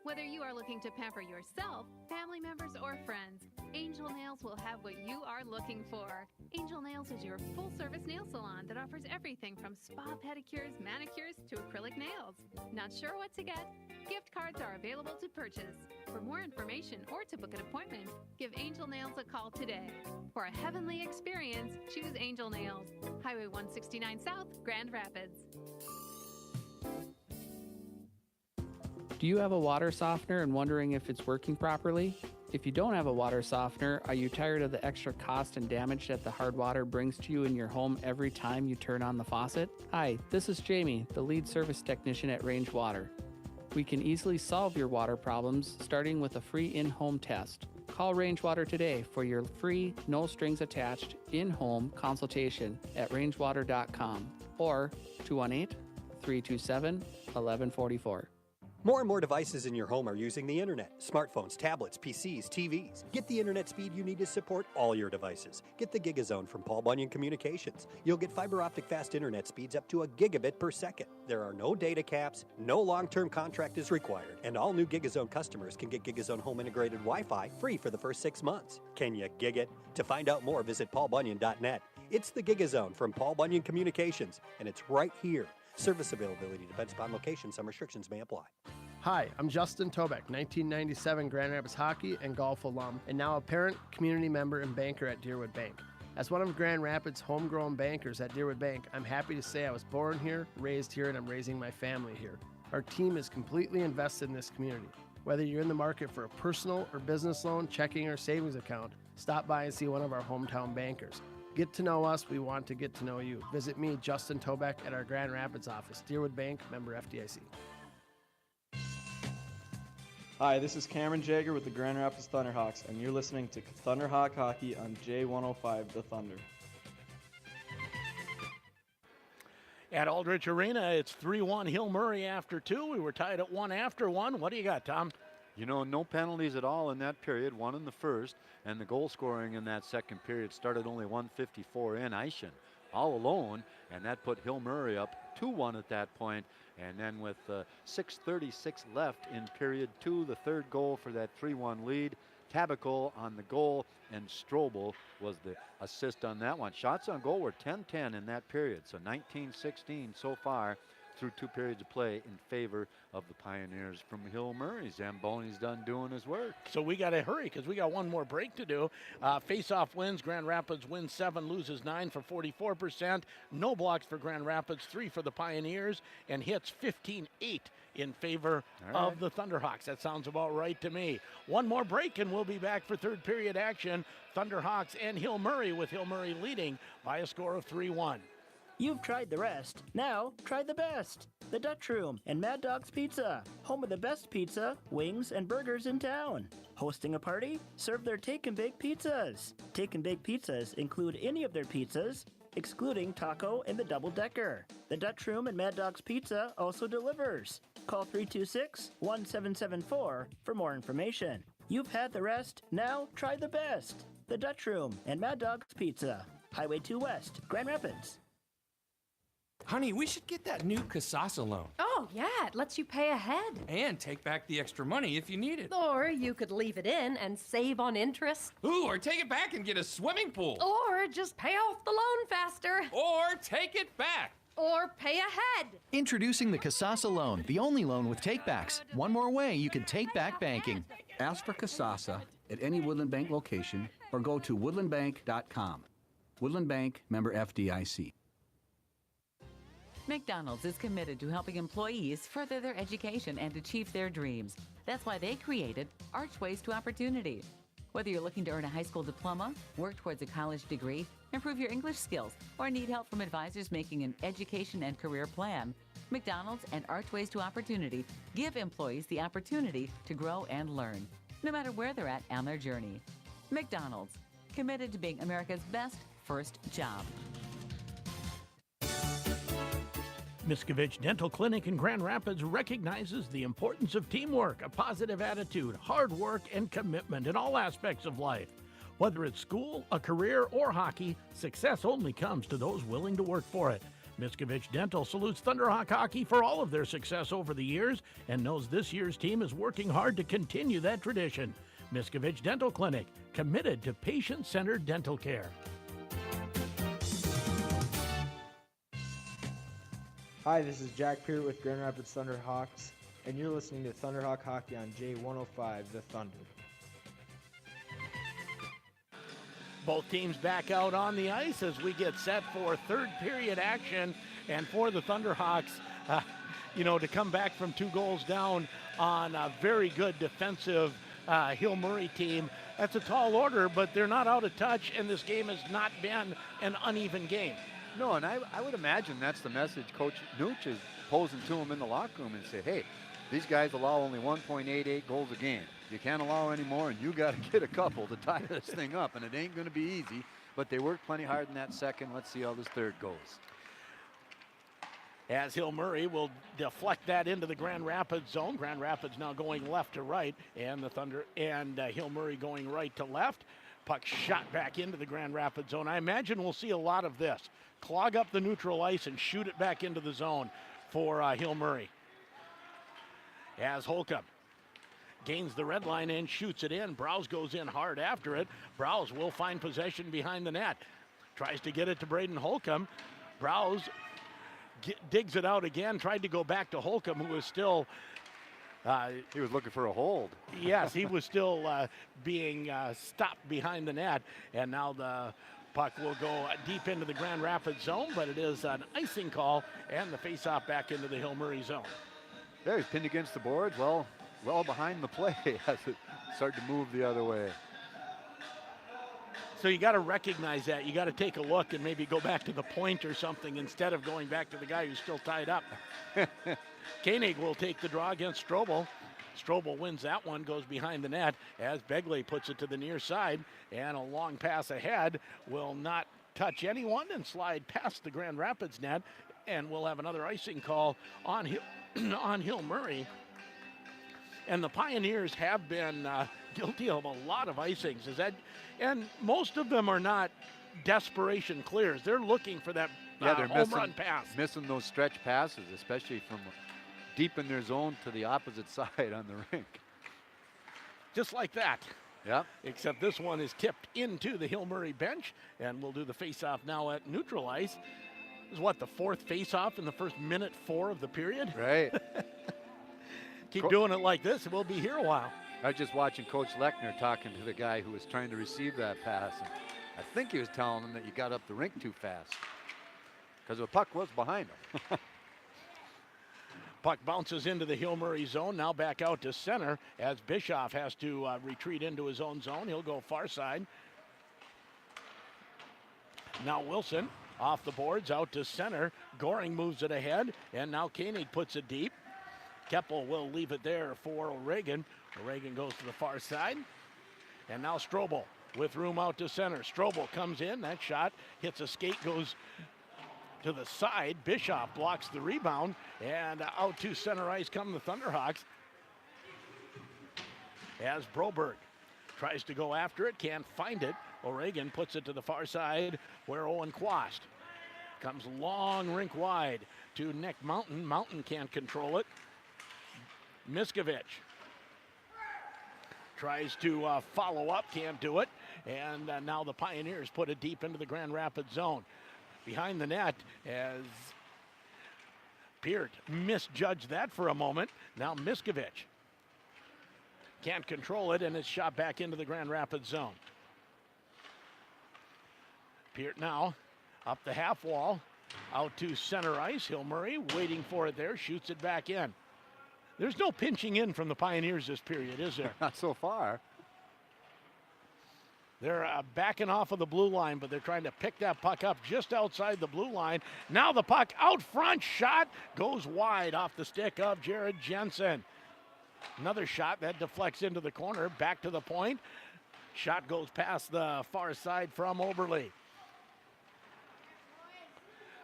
Whether you are looking to pamper yourself, family members, or friends, Angel Nails will have what you are looking for. Angel Nails is your full-service nail salon that offers everything from spa pedicures, manicures, to acrylic nails. Not sure what to get? Gift cards are available to purchase. For more information or to book an appointment, give Angel Nails a call today. For a heavenly experience, choose Angel Nails. Highway 169 South, Grand Rapids. Do you have a water softener and wondering if it's working properly? If you don't have a water softener, are you tired of the extra cost and damage that the hard water brings to you in your home every time you turn on the faucet? Hi, this is Jamie, the lead service technician at Range Water. We can easily solve your water problems starting with a free in-home test. Call Range Water today for your free, no strings attached, in-home consultation at rangewater.com or 218-327-1144. More and more devices in your home are using the internet. Smartphones, tablets, PCs, TVs. Get the internet speed you need to support all your devices. Get the GigaZone from Paul Bunyan Communications. You'll get fiber optic fast internet speeds up to a gigabit per second. There are no data caps, no long-term contract is required, and all new GigaZone customers can get GigaZone home integrated Wi-Fi free for the first 6 months. Can you gig it? To find out more, visit paulbunyan.net. It's the GigaZone from Paul Bunyan Communications, and it's right here. Service availability depends upon location. Some restrictions may apply. Hi, I'm Justin Tobeck, 1997 Grand Rapids hockey and golf alum, and now a parent, community member, and banker at Deerwood Bank. As one of Grand Rapids' homegrown bankers at Deerwood Bank, I'm happy to say I was born here, raised here, and I'm raising my family here. Our team is completely invested in this community. Whether you're in the market for a personal or business loan, checking or savings account, stop by and see one of our hometown bankers. Get to know us, we want to get to know you. Visit me, Justin Tobeck, at our Grand Rapids office. Deerwood Bank, member FDIC. Hi, this is Cameron Jager with the Grand Rapids Thunderhawks, and you're listening to Thunderhawk Hockey on J105 The Thunder. At Aldrich Arena, it's 3-1 Hill Murray after 2. We were tied at 1 after 1. What do you got, Tom? You know, no penalties at all in that period, 1 in the first, and the goal scoring in that second period started only 1:54 in. Eischen all alone, and that put Hill Murray up 2-1 at that point. And then with 6:36 left in period 2, the third goal for that 3-1 lead. Tabaco on the goal, and Strobel was the assist on that one. Shots on goal were 10-10 in that period, so 19-16 so far through 2 periods of play in favor of the Pioneers from Hill Murray. Zamboni's done doing his work. So we got to hurry because we got one more break to do. Face-off wins. Grand Rapids wins 7, loses 9 for 44%. No blocks for Grand Rapids, 3 for the Pioneers, and hits 15-8 in favor of the Thunderhawks. That sounds about right to me. One more break and we'll be back for third period action. Thunderhawks and Hill Murray, with Hill Murray leading by a score of 3-1. You've tried the rest. Now, try the best. The Dutch Room and Mad Dog's Pizza, home of the best pizza, wings, and burgers in town. Hosting a party? Serve their Take and Bake pizzas. Take and Bake pizzas include any of their pizzas, excluding taco and the double-decker. The Dutch Room and Mad Dog's Pizza also delivers. Call 326-1774 for more information. You've had the rest, now try the best. The Dutch Room and Mad Dog's Pizza, Highway 2 West, Grand Rapids. Honey, we should get that new Casasa loan. Oh, yeah, it lets you pay ahead. And take back the extra money if you need it. Or you could leave it in and save on interest. Ooh, or take it back and get a swimming pool. Or just pay off the loan faster. Or take it back. Or pay ahead. Introducing the Casasa loan, the only loan with takebacks. One more way you can take back banking. Ask for Casasa at any Woodland Bank location or go to woodlandbank.com. Woodland Bank, member FDIC. McDonald's is committed to helping employees further their education and achieve their dreams. That's why they created Archways to Opportunity. Whether you're looking to earn a high school diploma, work towards a college degree, improve your English skills, or need help from advisors making an education and career plan, McDonald's and Archways to Opportunity give employees the opportunity to grow and learn, no matter where they're at on their journey. McDonald's, committed to being America's best first job. Miskovich Dental Clinic in Grand Rapids recognizes the importance of teamwork, a positive attitude, hard work, and commitment in all aspects of life. Whether it's school, a career, or hockey, success only comes to those willing to work for it. Miskovich Dental salutes Thunderhawk Hockey for all of their success over the years and knows this year's team is working hard to continue that tradition. Miskovich Dental Clinic, committed to patient-centered dental care. Hi, this is Jack Peart with Grand Rapids Thunderhawks, and you're listening to Thunderhawk Hockey on J105 The Thunder. Both teams back out on the ice as we get set for third period action, and for the Thunderhawks, to come back from 2 goals down on a very good defensive Hill Murray team. That's a tall order, but they're not out of touch, and this game has not been an uneven game. No, and I would imagine that's the message Coach Nooch is posing to him in the locker room and say, hey, these guys allow only 1.88 goals a game. You can't allow any more, and you got to get a couple to tie this thing up, and it ain't going to be easy. But they worked plenty hard in that second. Let's see how this third goes. As Hill Murray will deflect that into the Grand Rapids zone. Grand Rapids now going left to right, and the Thunder and Hill Murray going right to left. Puck shot back into the Grand Rapids zone. I imagine we'll see a lot of this. Clog up the neutral ice and shoot it back into the zone for Hill Murray. As Holcomb gains the red line and shoots it in. Browse goes in hard after it. Browse will find possession behind the net. Tries to get it to Braden Holcomb. Browse digs it out again. Tried to go back to Holcomb, who was still... he was looking for a hold. Yes, he was still being stopped behind the net. And now the Puck will go deep into the Grand Rapids zone, but it is an icing call, and the face-off back into the Hill Murray zone. There, he's pinned against the boards, well behind the play as it started to move the other way. So you got to recognize that. You got to take a look and maybe go back to the point or something instead of going back to the guy who's still tied up. Koenig will take the draw against Strobel. Strobel wins that one, goes behind the net as Begley puts it to the near side, and a long pass ahead will not touch anyone and slide past the Grand Rapids net, and we'll have another icing call on Hill Murray. And the Pioneers have been guilty of a lot of icings. And most of them are not desperation clears. They're looking for that they're home run pass. Missing those stretch passes, especially from deep in their zone to the opposite side on the rink. Just like that. Yep. Except this one is tipped into the Hill Murray bench, and we'll do the face-off now at neutral ice. This is the fourth face-off in the first minute 4 of the period? Right. Keep doing it like this, and we'll be here a while. I was just watching Coach Lechner talking to the guy who was trying to receive that pass, and I think he was telling him that you got up the rink too fast because the puck was behind him. Puck bounces into the Hill Murray zone, now back out to center as Bischoff has to retreat into his own zone. He'll go far side. Now Wilson off the boards out to center. Goring moves it ahead, and now Koenig puts it deep. Keppel will leave it there for O'Regan. O'Regan goes to the far side, and now Strobel with room out to center. Strobel comes in, that shot hits a skate, goes to the side. Bischoff blocks the rebound, and out to center ice come the Thunderhawks as Broberg tries to go after it, can't find it. O'Regan puts it to the far side where Owen Quast comes long rink wide to Nick Mountain. Mountain can't control it. Miskovich tries to follow up, can't do it, and now the Pioneers put it deep into the Grand Rapids zone. Behind the net as Peart misjudged that for a moment. Now Miskovich can't control it, and it's shot back into the Grand Rapids zone. Peart now up the half wall, out to center ice. Hill Murray waiting for it there, shoots it back in. There's no pinching in from the Pioneers this period, is there? Not so far. They're backing off of the blue line, but they're trying to pick that puck up just outside the blue line. Now the puck out front, shot goes wide off the stick of Jared Jensen. Another shot that deflects into the corner, back to the point. Shot goes past the far side from Oberle.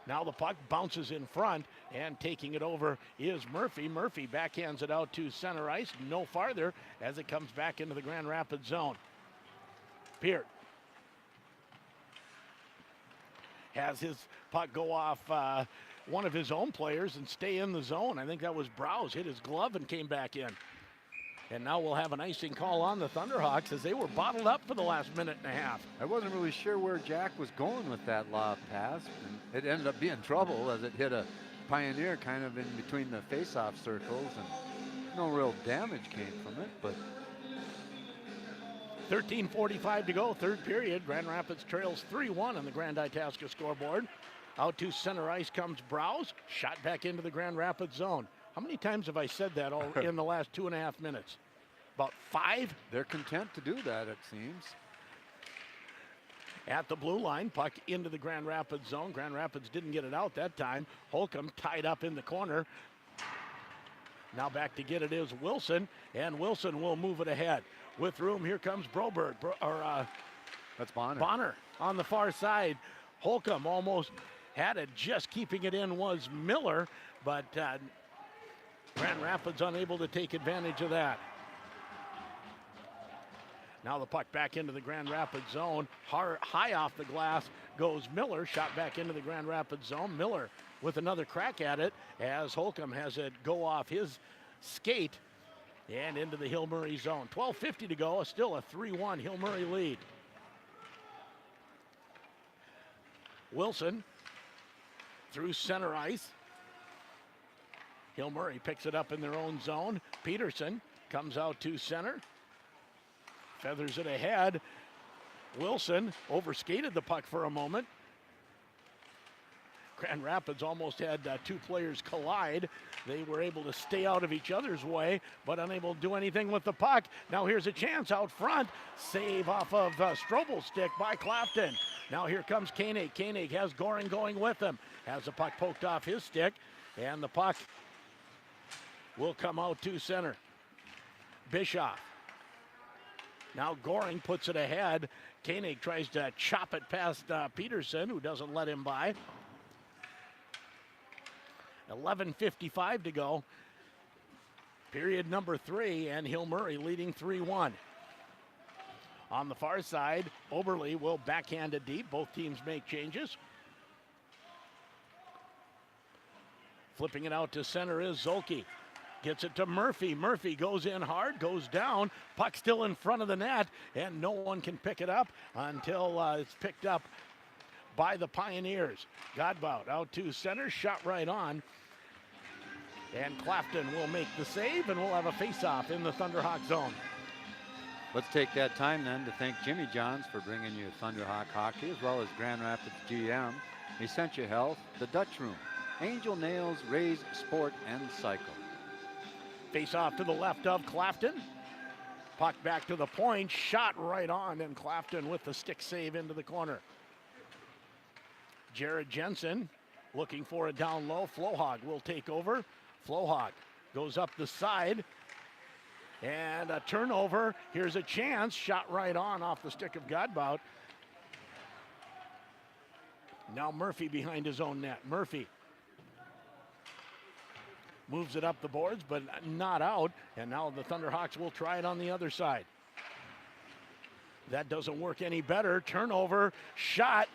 Now the puck bounces in front, and taking it over is Murphy. Murphy backhands it out to center ice, no farther as it comes back into the Grand Rapids zone. Peart has his puck go off one of his own players and stay in the zone. I think that was Browse, hit his glove and came back in. And now we'll have an icing call on the Thunderhawks as they were bottled up for the last minute and a half. I wasn't really sure where Jack was going with that lob pass. And it ended up being trouble as it hit a Pioneer kind of in between the face-off circles, and no real damage came from it, but 13:45 to go, third period. Grand Rapids trails 3-1 on the Grand Itasca scoreboard. Out to center ice comes Browse, shot back into the Grand Rapids zone. How many times have I said that all in the last 2.5 minutes? About 5? They're content to do that, it seems. At the blue line, puck into the Grand Rapids zone. Grand Rapids didn't get it out that time. Holcomb tied up in the corner. Now back to get it is Wilson, and Wilson will move it ahead. With room, here comes Broberg, that's Bonner. Bonner on the far side. Holcomb almost had it, just keeping it in was Miller, but Grand Rapids unable to take advantage of that. Now the puck back into the Grand Rapids zone. High off the glass goes Miller, shot back into the Grand Rapids zone. Miller with another crack at it as Holcomb has it go off his skate and into the Hill Murray zone. 12:50 to go, still a 3-1 Hill Murray lead. Wilson through center ice. Hill Murray picks it up in their own zone. Peterson comes out to center. Feathers it ahead. Wilson overskated the puck for a moment. Grand Rapids almost had two players collide. They were able to stay out of each other's way, but unable to do anything with the puck. Now here's a chance out front. Save off of Strobel's stick by Clapton. Now here comes Koenig. Koenig has Goring going with him. Has the puck poked off his stick, and the puck will come out to center. Bischoff. Now Goring puts it ahead. Koenig tries to chop it past Peterson, who doesn't let him by. 11:55 to go. Period number 3, and Hill Murray leading 3-1. On the far side, Oberle will backhand it deep. Both teams make changes. Flipping it out to center is Zolke. Gets it to Murphy. Murphy goes in hard, goes down. Puck still in front of the net, and no one can pick it up until it's picked up by the Pioneers. Godbout out to center, shot right on. And Clapton will make the save, and we'll have a face-off in the Thunderhawk zone. Let's take that time then to thank Jimmy Johns for bringing you Thunderhawk hockey, as well as Grand Rapids GM, Essentia Health, the Dutch Room, Angel Nails, Rays Sport and Cycle. Face-off to the left of Clapton. Puck back to the point, shot right on, and Clapton with the stick save into the corner. Jared Jensen looking for it down low. Flohog will take over. Flohog goes up the side, and a turnover. Here's a chance, shot right on off the stick of Godbout. Now Murphy behind his own net. Murphy moves it up the boards, but not out, and now the Thunderhawks will try it on the other side. That doesn't work any better. Turnover, shot,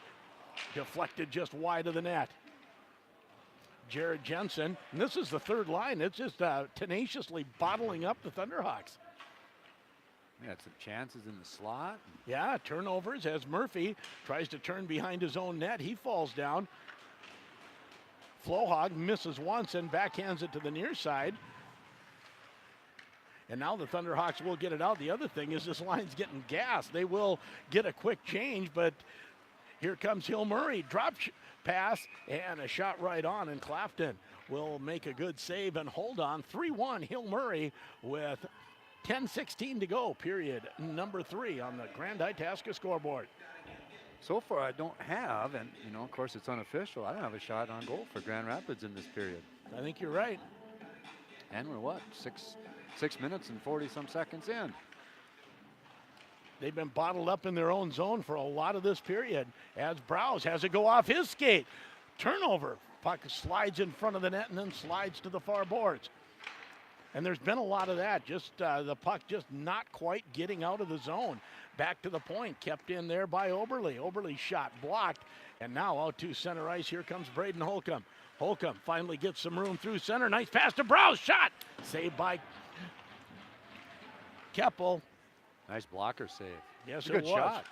deflected just wide of the net. Jared Jensen, and this is the third line. It's just tenaciously bottling up the Thunderhawks. Yeah, some chances in the slot. Yeah, turnovers as Murphy tries to turn behind his own net. He falls down. Flohog misses once and backhands it to the near side. And now the Thunderhawks will get it out. The other thing is this line's getting gassed. They will get a quick change, but here comes Hill Murray. Drop pass and a shot right on, and Clapton will make a good save and hold on. 3-1 Hill Murray with 10:16 to go, period number 3 on the Grand Itasca scoreboard. So far I don't have, and you know, of course it's unofficial, I don't have a shot on goal for Grand Rapids in this period. I think you're right. And we're what, six minutes and 40 some seconds in. They've been bottled up in their own zone for a lot of this period as Browse has it go off his skate. Turnover. Puck slides in front of the net and then slides to the far boards. And there's been a lot of that. Just the puck just not quite getting out of the zone. Back to the point. Kept in there by Oberle. Oberle's shot blocked. And now out to center ice. Here comes Braden Holcomb. Holcomb finally gets some room through center. Nice pass to Browse. Shot. Saved by Keppel. Nice blocker save. Yes, good shot.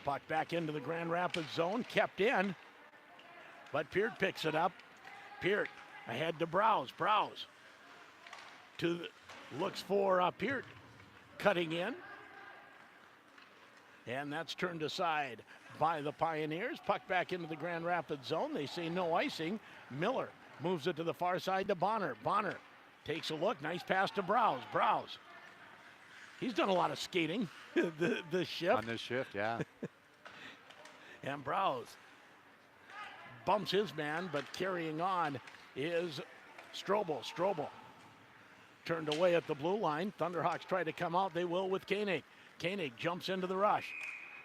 Puck back into the Grand Rapids zone, kept in, but Peart picks it up. Peart ahead to Browse. Browse looks for Peart, cutting in, and that's turned aside by the Pioneers. Puck back into the Grand Rapids zone. They say no icing. Miller moves it to the far side to Bonner. Bonner takes a look. Nice pass to Browse. Browse. He's done a lot of skating this shift. On this shift, yeah. And Browse bumps his man, but carrying on is Strobel. Strobel turned away at the blue line. Thunderhawks try to come out. They will with Koenig. Koenig jumps into the rush.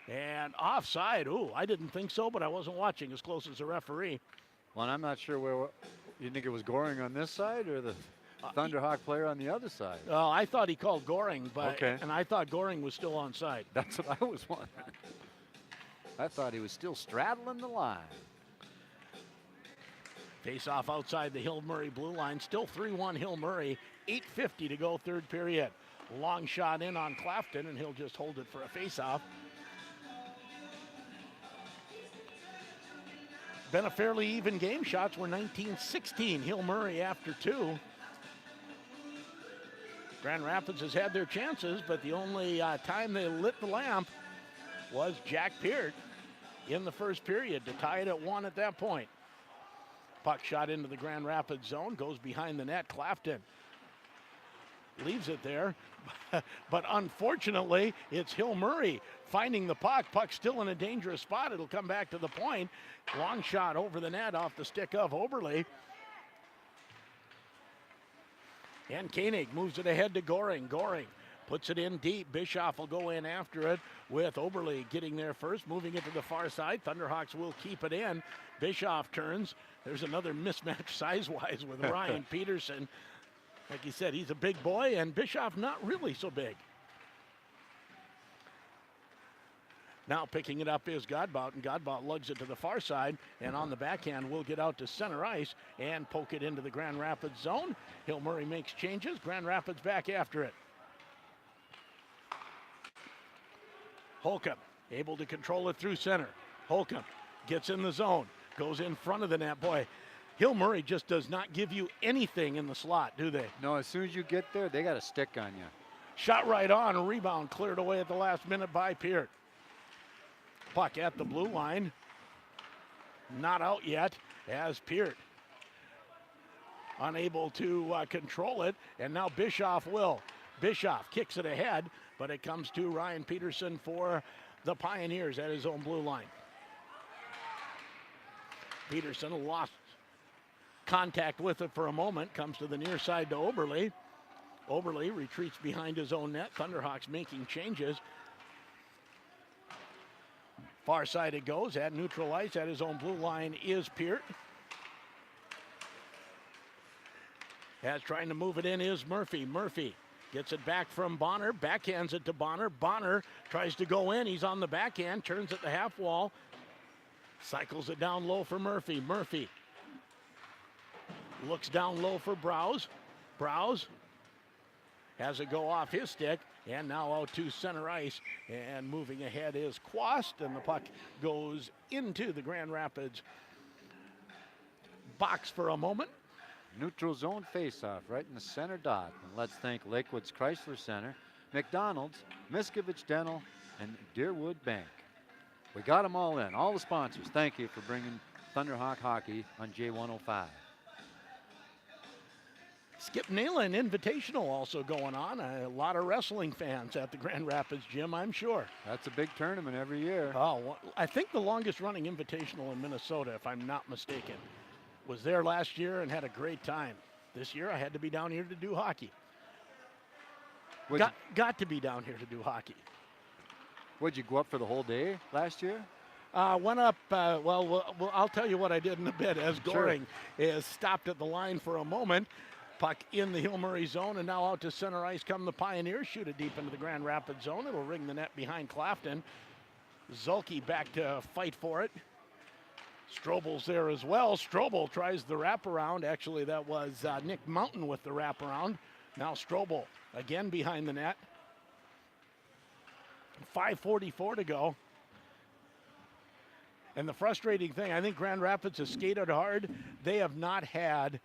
And offside. Ooh, I didn't think so, but I wasn't watching as close as the referee. Well, and I'm not sure where you think it was Goring on this side or the Thunderhawk player on the other side. Well, I thought he called Goring, but okay. And I thought Goring was still on side. That's what I was wondering. I thought he was still straddling the line. Face off outside the Hill Murray blue line. Still 3-1 Hill Murray. 8:50 to go, third period. Long shot in on Clapton, and he'll just hold it for a face-off. Been a fairly even game. Shots were 19-16. Hill Murray after 2. Grand Rapids has had their chances, but the only time they lit the lamp was Jack Peart in the first period to tie it at 1 at that point. Puck shot into the Grand Rapids zone, goes behind the net. Clafton leaves it there, but unfortunately, it's Hill Murray finding the puck. Puck still in a dangerous spot. It'll come back to the point. Long shot over the net off the stick of Oberle. And Koenig moves it ahead to Goring. Goring puts it in deep. Bischoff will go in after it with Oberle getting there first, moving it to the far side. Thunderhawks will keep it in. Bischoff turns. There's another mismatch size-wise with Ryan Peterson. Like you said, he's a big boy, and Bischoff not really so big. Now picking it up is Godbout, and Godbout lugs it to the far side, and on the backhand will get out to center ice and poke it into the Grand Rapids zone. Hill Murray makes changes. Grand Rapids back after it. Holcomb able to control it through center. Holcomb gets in the zone, goes in front of the net. Boy, Hill Murray just does not give you anything in the slot, do they? No, as soon as you get there, they got a stick on you. Shot right on, a rebound cleared away at the last minute by Peart. Puck at the blue line. Not out yet as Peart unable to control it, and now Bischoff will. Bischoff kicks it ahead, but it comes to Ryan Peterson for the Pioneers at his own blue line. Peterson lost contact with it for a moment, comes to the near side to Oberle. Oberle retreats behind his own net. Thunderhawks making changes. Far side it goes at neutral ice at his own blue line is Peart. As trying to move it in is Murphy. Murphy gets it back from Bonner, backhands it to Bonner. Bonner tries to go in, he's on the backhand, turns at the half wall, cycles it down low for Murphy. Murphy looks down low for Browse. Browse has it go off his stick, and now out to center ice, and moving ahead is Quast, and the puck goes into the Grand Rapids box for a moment. Neutral zone faceoff right in the center dot. And let's thank Lakewood's Chrysler Center, McDonald's, Miskovich Dental, and Deerwood Bank. We got them all in, all the sponsors. Thank you for bringing Thunderhawk hockey on J105. Skip Nayland Invitational also going on. A lot of wrestling fans at the Grand Rapids gym, I'm sure. That's a big tournament every year. Oh, well, I think the longest running invitational in Minnesota, if I'm not mistaken, was there last year and had a great time. This year I had to be down here to do hockey. Got to be down here to do hockey. Would you go up for the whole day last year? Went up, well, I'll tell you what I did in a bit as Goring is stopped at the line for a moment. Puck in the Hill Murray zone, and now out to center ice come the Pioneers. Shoot it deep into the Grand Rapids zone. It'll ring the net behind Clafton. Zulke back to fight for it. Strobel's there as well. Strobel tries the wraparound. Actually, that was Nick Mountain with the wraparound. Now Strobel again behind the net. 5:44 to go. And the frustrating thing, I think Grand Rapids has skated hard. They have not had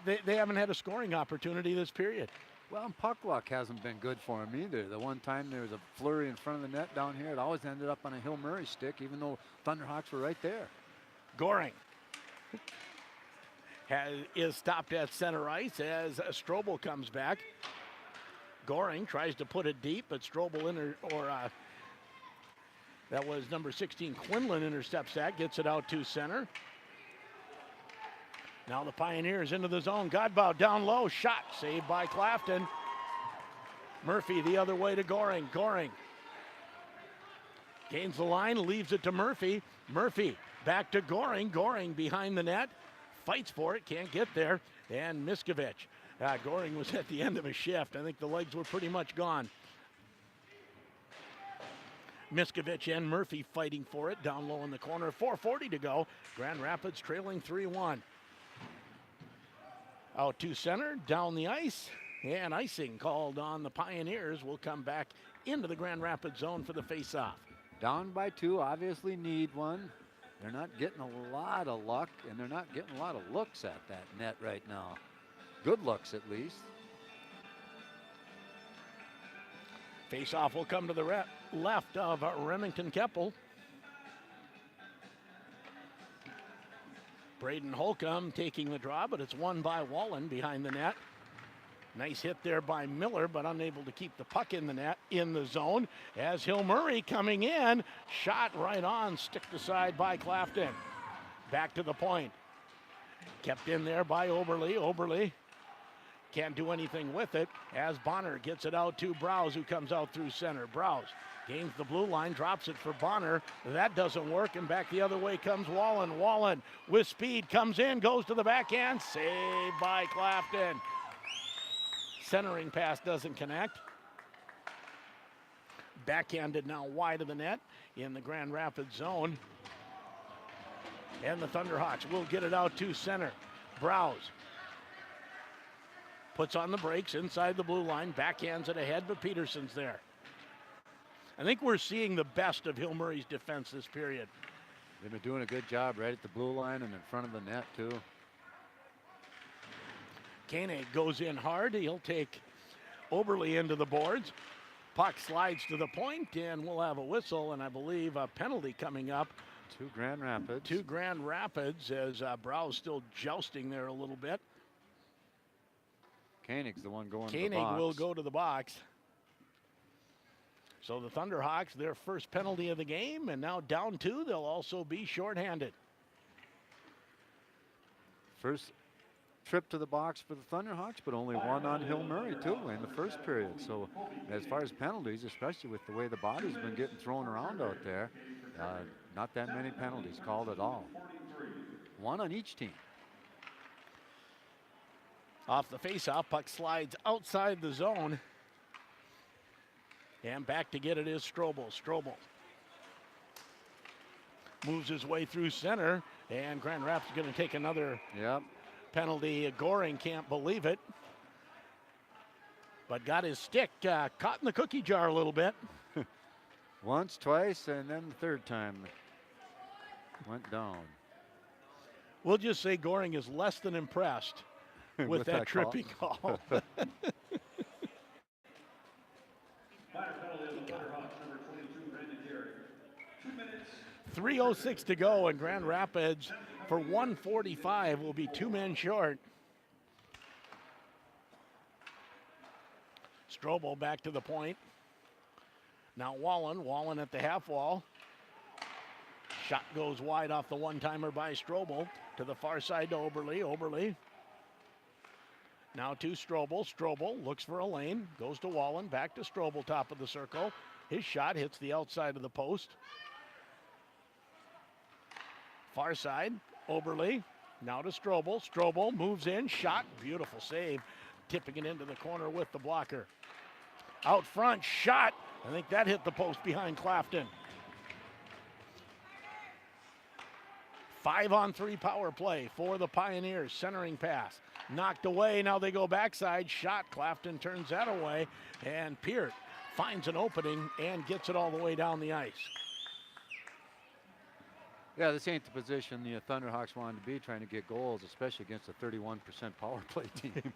they haven't had a scoring opportunity this period. Well, and puck luck hasn't been good for him either. The one time there was a flurry in front of the net down here, it always ended up on a Hill Murray stick, even though Thunderhawks were right there. Goring is stopped at center ice as Strobel comes back. Goring tries to put it deep, but Strobel that was number 16, Quinlan intercepts that, gets it out to center. Now the Pioneers into the zone. Godbout down low, shot saved by Clafton. Murphy the other way to Goring. Goring gains the line, leaves it to Murphy. Murphy back to Goring. Goring behind the net, fights for it, can't get there. And Miskovich. Goring was at the end of his shift. I think the legs were pretty much gone. Miskovich and Murphy fighting for it down low in the corner. 4:40 to go. Grand Rapids trailing 3-1. Out to center, down the ice, and icing called on the Pioneers. Will come back into the Grand Rapids zone for the face-off. Down by 2, obviously need one. They're not getting a lot of luck, and they're not getting a lot of looks at that net right now. Good looks, at least. Face-off will come to the left of Remington Keppel. Braden Holcomb taking the draw, but it's won by Wallen behind the net. Nice hit there by Miller, but unable to keep the puck in the net, in the zone. As Hill Murray coming in, shot right on, sticked aside by Clafton. Back to the point. Kept in there by Oberle. Oberle can't do anything with it as Bonner gets it out to Browse, who comes out through center. Browse gains the blue line, drops it for Bonner. That doesn't work, and back the other way comes Wallen. Wallen with speed comes in, goes to the backhand, saved by Clafton. Centering pass doesn't connect. Backhanded now wide of the net in the Grand Rapids zone. And the Thunderhawks will get it out to center. Browse puts on the brakes inside the blue line, backhands it ahead, but Peterson's there. I think we're seeing the best of Hill Murray's defense this period. They've been doing a good job right at the blue line and in front of the net, too. Koenig goes in hard. He'll take Oberle into the boards. Puck slides to the point, and we'll have a whistle, and I believe a penalty coming up. To Grand Rapids. To Grand Rapids, as Brow's still jousting there a little bit. Koenig's the one going to the box. Koenig will go to the box. So the Thunderhawks, their first penalty of the game, and now down 2, they'll also be shorthanded. First trip to the box for the Thunderhawks, but only one on Hill Murray, too, in the first period. So as far as penalties, especially with the way the body's been getting thrown around out there, not that many penalties called at all. One on each team. Off the faceoff, puck slides outside the zone. And back to get it is Strobel. Strobel moves his way through center, and Grand Rapids is going to take another penalty. Goring can't believe it, but got his stick caught in the cookie jar a little bit. Once, twice, and then the third time went down. We'll just say Goring is less than impressed with that tripping call. 3:06 to go, and Grand Rapids for 145 will be 2 men short. Strobel back to the point. Now Wallen at the half wall. Shot goes wide off the one-timer by Strobel to the far side to Oberle. Oberle now to Strobel. Strobel looks for a lane, goes to Wallen, back to Strobel, top of the circle. His shot hits the outside of the post. Far side, Oberle, now to Strobel. Strobel moves in, shot, beautiful save, tipping it into the corner with the blocker. Out front, shot, I think that hit the post behind Clafton. 5-on-3 power play for the Pioneers, centering pass. Knocked away, now they go backside, shot, Clafton turns that away, and Peart finds an opening and gets it all the way down the ice. Yeah, this ain't the position the Thunderhawks wanted to be, trying to get goals, especially against a 31% power play team.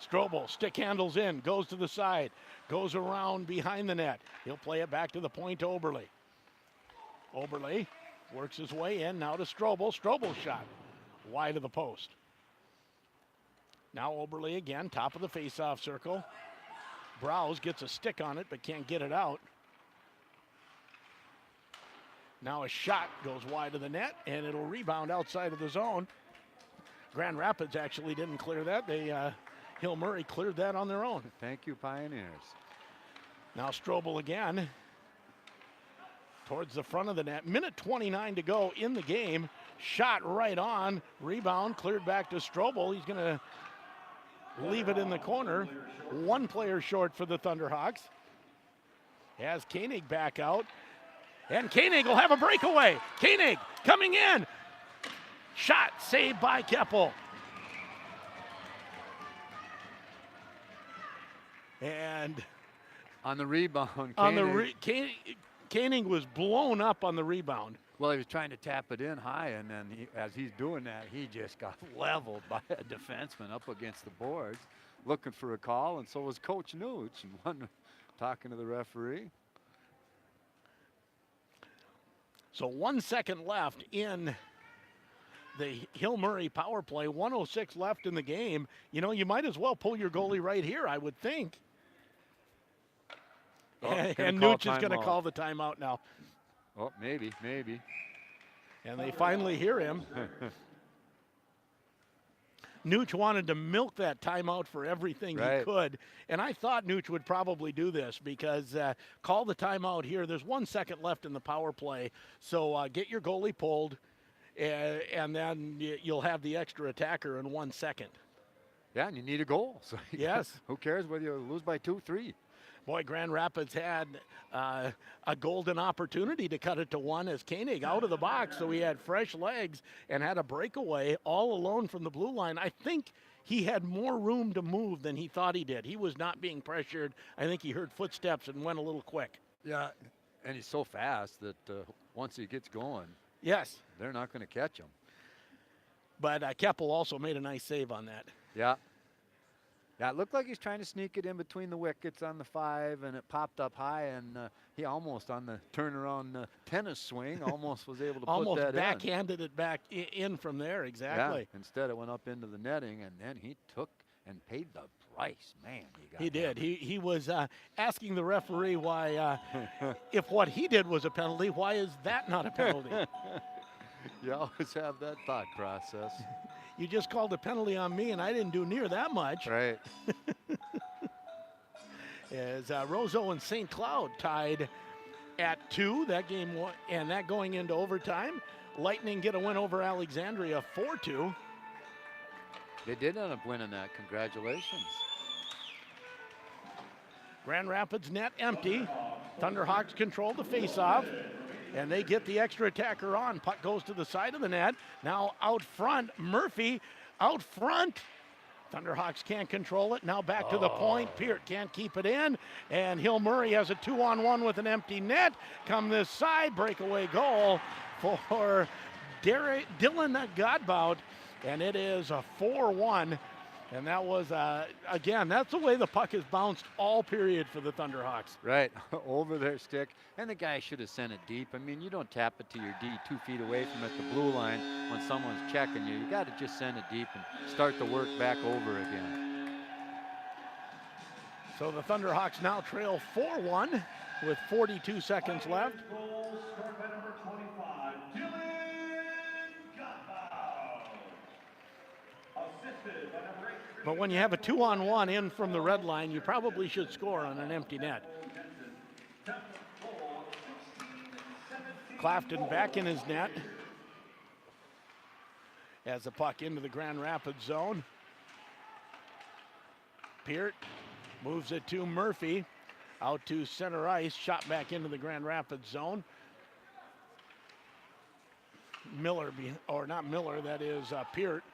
Strobel, stick handles in, goes to the side, goes around behind the net. He'll play it back to the point to Oberle. Oberle works his way in, now to Strobel. Strobel shot wide of the post. Now Oberle again, top of the faceoff circle. Browse gets a stick on it, but can't get it out. Now a shot goes wide of the net, and it'll rebound outside of the zone. Grand Rapids actually didn't clear that. Hill Murray cleared that on their own. Thank you, Pioneers. Now Strobel again towards the front of the net. Minute 29 to go in the game. Shot right on. Rebound cleared back to Strobel. He's going to leave it in the corner. One player short for the Thunderhawks. Has Koenig back out. And Koenig will have a breakaway. Koenig coming in. Shot saved by Keppel. And on the rebound, Koenig was blown up on the rebound. Well, he was trying to tap it in high, and then as he's doing that, he just got leveled by a defenseman up against the boards, looking for a call, and so was Coach Nooch. And talking to the referee. So 1 second left in the Hill Murray power play. 1:06 left in the game. You know, you might as well pull your goalie right here, I would think. And Nooch is going to call the timeout now. Oh, maybe. And they finally hear him. Nooch wanted to milk that timeout for everything he could. And I thought Nooch would probably do this because call the timeout here. There's 1 second left in the power play. So get your goalie pulled, and then you'll have the extra attacker in 1 second. Yeah, and you need a goal. So yes. Who cares whether you lose by 2, 3? Boy, Grand Rapids had a golden opportunity to cut it to 1 as Koenig out of the box, so he had fresh legs and had a breakaway all alone from the blue line. I think he had more room to move than he thought he did. He was not being pressured. I think he heard footsteps and went a little quick. Yeah, and he's so fast that once he gets going, yes, they're not going to catch him. But Keppel also made a nice save on that. Yeah. Yeah, it looked like he's trying to sneak it in between the wickets on the 5, and it popped up high, and he almost, on the turnaround tennis swing, almost was able to put that in. Almost backhanded it back in from there, exactly. Yeah, instead it went up into the netting, and then he took and paid the price. Man, he did. He was asking the referee why, if what he did was a penalty, why is that not a penalty? You always have that thought process. You just called a penalty on me, and I didn't do near that much. Right. As Roseau and St. Cloud tied at 2, that game, and that going into overtime. Lightning get a win over Alexandria 4-2. They did end up winning that. Congratulations. Grand Rapids net empty. Thunderhawks control the faceoff. And they get the extra attacker on. Puck goes to the side of the net. Now out front, Murphy out front. Thunderhawks can't control it. Now back to the point. Peart can't keep it in. And Hill Murray has a 2-on-1 with an empty net. Come this side, breakaway goal for Dylan Godbout. And it is a 4-1. And that was, again, that's the way the puck has bounced all period for the Thunderhawks. Right, over their stick. And the guy should have sent it deep. I mean, you don't tap it to your D 2 feet away from at the blue line when someone's checking you. You got to just send it deep and start the work back over again. So the Thunderhawks now trail 4-1 with 42 seconds left. But when you have a 2-on-1 in from the red line, you probably should score on an empty net. Clafton back in his net as the puck into the Grand Rapids zone. Peart moves it to Murphy, out to center ice, shot back into the Grand Rapids zone. Miller, or not Miller, that is Peart.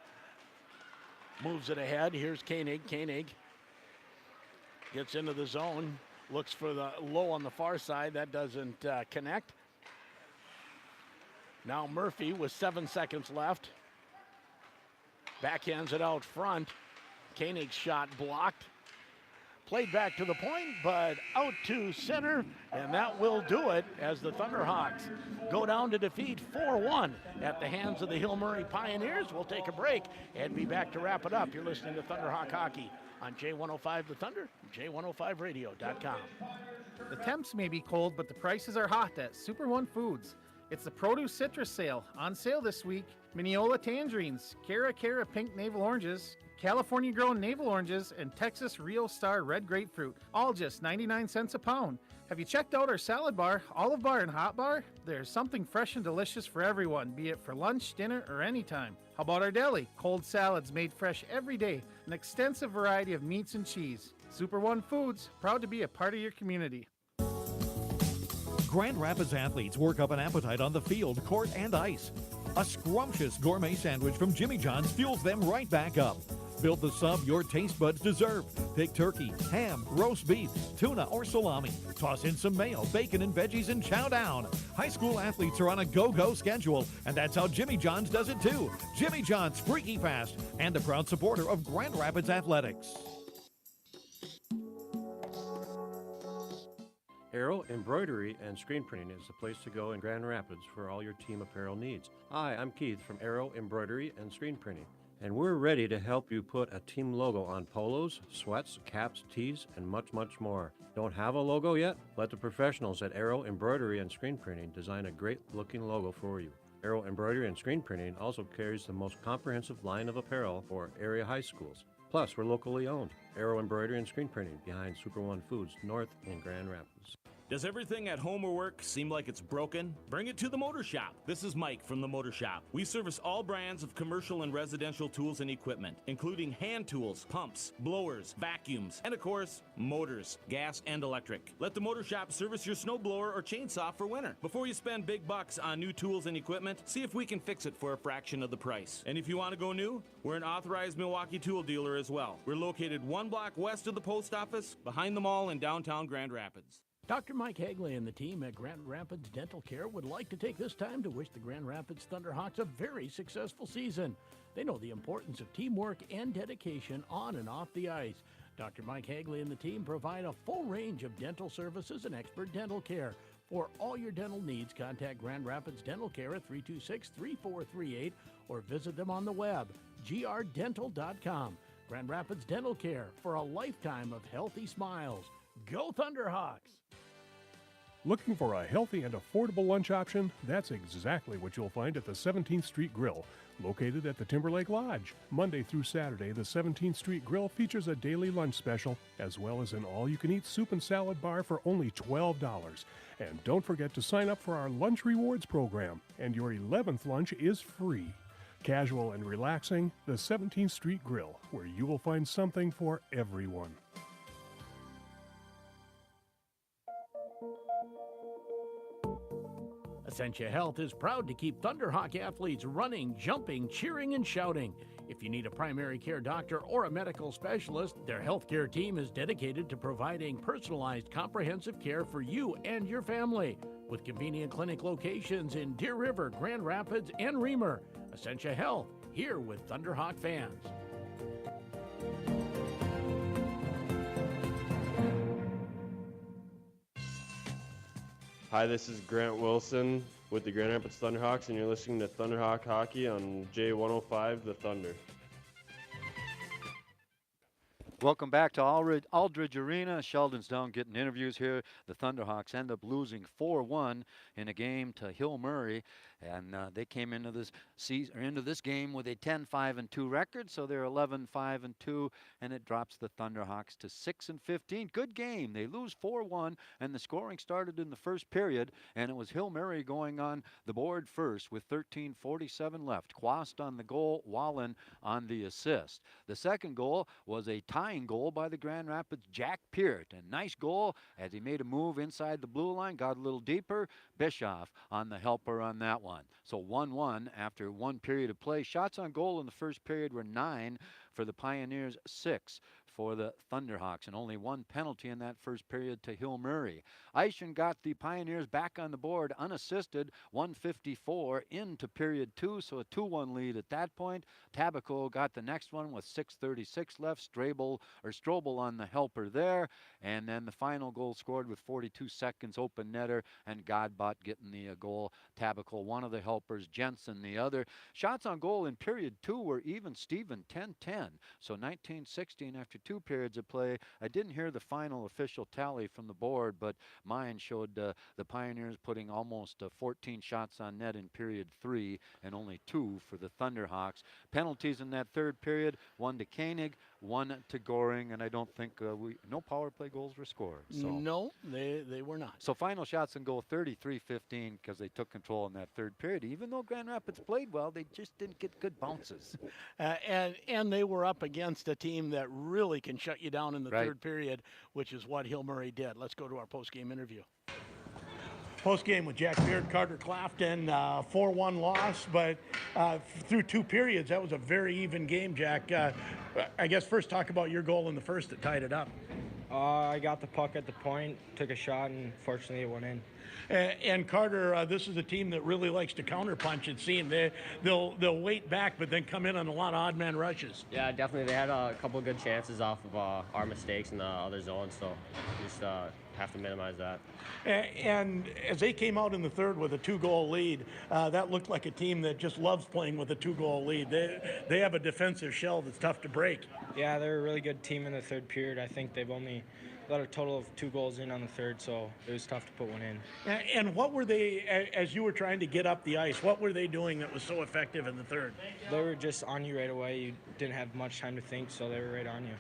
Moves it ahead. Here's Koenig. Koenig gets into the zone. Looks for the low on the far side. That doesn't connect. Now Murphy with 7 seconds left. Backhands it out front. Koenig's shot blocked. Played back to the point, but out to center, and that will do it as the Thunderhawks go down to defeat 4-1 at the hands of the Hill Murray Pioneers. We'll take a break and be back to wrap it up. You're listening to Thunderhawk Hockey on J105 The Thunder, J105radio.com. The temps may be cold, but the prices are hot at Super One Foods. It's the produce citrus sale. On sale this week, Mineola tangerines, Cara pink navel oranges, California-grown navel oranges, and Texas Rio Star red grapefruit, all just 99 cents a pound. Have you checked out our salad bar, olive bar, and hot bar? There's something fresh and delicious for everyone, be it for lunch, dinner, or anytime. How about our deli? Cold salads made fresh every day, an extensive variety of meats and cheese. Super One Foods, proud to be a part of your community. Grand Rapids athletes work up an appetite on the field, court, and ice. A scrumptious gourmet sandwich from Jimmy John's fuels them right back up. Build the sub your taste buds deserve. Pick turkey, ham, roast beef, tuna, or salami. Toss in some mayo, bacon, and veggies and chow down. High school athletes are on a go-go schedule, and that's how Jimmy John's does it too. Jimmy John's Freaky Fast, and a proud supporter of Grand Rapids Athletics. Arrow Embroidery and Screen Printing is the place to go in Grand Rapids for all your team apparel needs. Hi, I'm Keith from Arrow Embroidery and Screen Printing, and we're ready to help you put a team logo on polos, sweats, caps, tees, and much, much more. Don't have a logo yet? Let the professionals at Arrow Embroidery and Screen Printing design a great-looking logo for you. Arrow Embroidery and Screen Printing also carries the most comprehensive line of apparel for area high schools. Plus, we're locally owned. Arrow Embroidery and Screen Printing behind Super One Foods North in Grand Rapids. Does everything at home or work seem like it's broken? Bring it to the Motor Shop. This is Mike from the Motor Shop. We service all brands of commercial and residential tools and equipment, including hand tools, pumps, blowers, vacuums, and of course, motors, gas and electric. Let the Motor Shop service your snowblower or chainsaw for winter. Before you spend big bucks on new tools and equipment, see if we can fix it for a fraction of the price. And if you want to go new, we're an authorized Milwaukee tool dealer as well. We're located 1 block west of the post office, behind the mall in downtown Grand Rapids. Dr. Mike Hagley and the team at Grand Rapids Dental Care would like to take this time to wish the Grand Rapids Thunderhawks a very successful season. They know the importance of teamwork and dedication on and off the ice. Dr. Mike Hagley and the team provide a full range of dental services and expert dental care. For all your dental needs, contact Grand Rapids Dental Care at 326-3438 or visit them on the web, grdental.com. Grand Rapids Dental Care, for a lifetime of healthy smiles. Go Thunderhawks! Looking for a healthy and affordable lunch option? That's exactly what you'll find at the 17th Street Grill, located at the Timberlake Lodge. Monday through Saturday, the 17th Street Grill features a daily lunch special, as well as an all-you-can-eat soup and salad bar for only $12. And don't forget to sign up for our lunch rewards program, and your 11th lunch is free. Casual and relaxing, the 17th Street Grill, where you will find something for everyone. Essentia Health is proud to keep Thunderhawk athletes running, jumping, cheering, and shouting. If you need a primary care doctor or a medical specialist, their healthcare team is dedicated to providing personalized, comprehensive care for you and your family. With convenient clinic locations in Deer River, Grand Rapids, and Reamer, Essentia Health, here with Thunderhawk fans. Hi, this is Grant Wilson with the Grand Rapids Thunderhawks, and you're listening to Thunderhawk Hockey on J105 The Thunder. Welcome back to Aldridge Arena. Sheldon's down getting interviews here. The Thunderhawks end up losing 4-1 in a game to Hill Murray, and they came into this season, or into this game with a 10-5-2 record, so they're 11-5-2, and it drops the Thunderhawks to 6-15. Good game. They lose 4-1, and the scoring started in the first period, and it was Hill Murray going on the board first with 13:47 left. Quast on the goal, Wallen on the assist. The second goal was a tying goal by the Grand Rapids Jack Peart. A nice goal as he made a move inside the blue line, got a little deeper. Bischoff on the helper on that one. So 1-1 after one period of play. Shots on goal in the first period were 9 for the Pioneers, 6 for the Thunderhawks, and only one penalty in that first period to Hill Murray. Eischen got the Pioneers back on the board unassisted, 1:54 into period 2, so a 2-1 lead at that point. Tabaco got the next one with 6:36 left. Strobel on the helper there, and then the final goal scored with 42 seconds, open netter, and Godbot getting the goal. Tabaco, one of the helpers, Jensen the other. Shots on goal in period 2 were even Steven, 10-10, so 19-16 after 2 periods of play. I didn't hear the final official tally from the board, but mine showed the Pioneers putting almost 14 shots on net in period 3 and only 2 for the Thunderhawks. Penalties in that third period, 1 to Koenig, 1 to Goring, and I don't think no power play goals were scored. So. No, they were not. So final shots on goal, 33-15, because they took control in that third period. Even though Grand Rapids played well, they just didn't get good bounces. And they were up against a team that really can shut you down in the third period, which is what Hill Murray did. Let's go to our post-game interview. Post-game with Jack Beard, Carter Clafton, 4-1 loss, but through 2 periods, that was a very even game, Jack. I guess first talk about your goal in the first that tied it up. I got the puck at the point, took a shot, and fortunately it went in. And Carter, this is a team that really likes to counterpunch. It seems they'll wait back, but then come in on a lot of odd man rushes. Yeah, definitely. They had a couple of good chances off of our mistakes in the other zone, so just have to minimize that. And as they came out in the third with a 2-goal lead, that looked like a team that just loves playing with a 2-goal lead. They have a defensive shell that's tough to break. Yeah, they're a really good team in the third period. I think they've only let a total of 2 goals in on the third, so it was tough to put one in. And what were they, as you were trying to get up the ice, what were they doing that was so effective in the third? They were just on you right away. You didn't have much time to think, so they were right on you.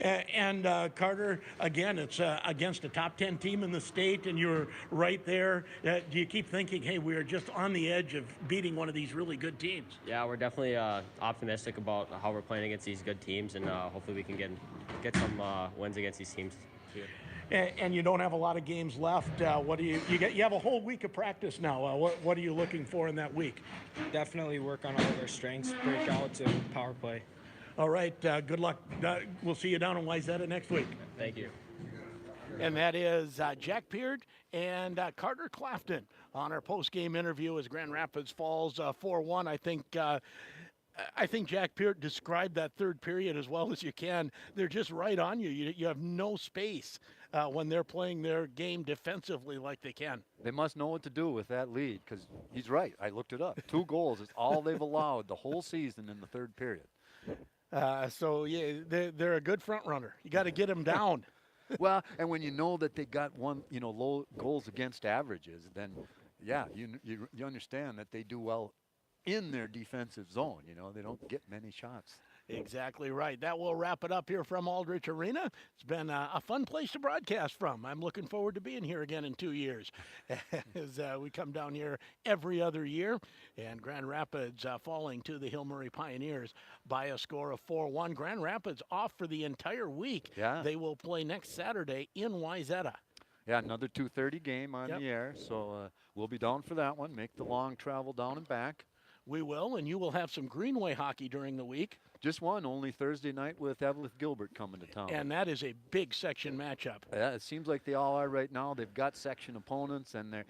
And Carter, again, it's against a top 10 team in the state, and you're right there. Do you keep thinking, hey, we are just on the edge of beating one of these really good teams? Yeah, we're definitely optimistic about how we're playing against these good teams, and hopefully we can get some wins against these teams too. And you don't have a lot of games left. What do you have a whole week of practice now. What are you looking for in that week? Definitely work on all of our strengths, breakouts, and power play. All right, good luck. We'll see you down in Wayzata next week. Thank you. And that is Jack Peart and Carter Clafton on our post-game interview as Grand Rapids falls 4-1. I think Jack Peart described that third period as well as you can. They're just right on you. You have no space when they're playing their game defensively like they can. They must know what to do with that lead, because he's right. I looked it up. 2 goals is all they've allowed the whole season in the third period. So, yeah, they're a good front runner. You got to get them down. Well, and when you know that they got low goals against averages, then, yeah, you understand that they do well in their defensive zone. They don't get many shots. Exactly right. That will wrap it up here from Aldrich Arena. It's been a fun place to broadcast from. I'm looking forward to being here again in 2 years as we come down here every other year. And Grand Rapids falling to the Hill Murray Pioneers by a score of 4-1. Grand Rapids off for the entire week. Yeah. They will play next Saturday in Wayzata. Yeah, another 2:30 game on the air. So we'll be down for that one. Make the long travel down and back. We will, and you will have some Greenway hockey during the week. Just one, only Thursday night with Evelyn Gilbert coming to town. And that is a big section matchup. Yeah, it seems like they all are right now. They've got section opponents, and their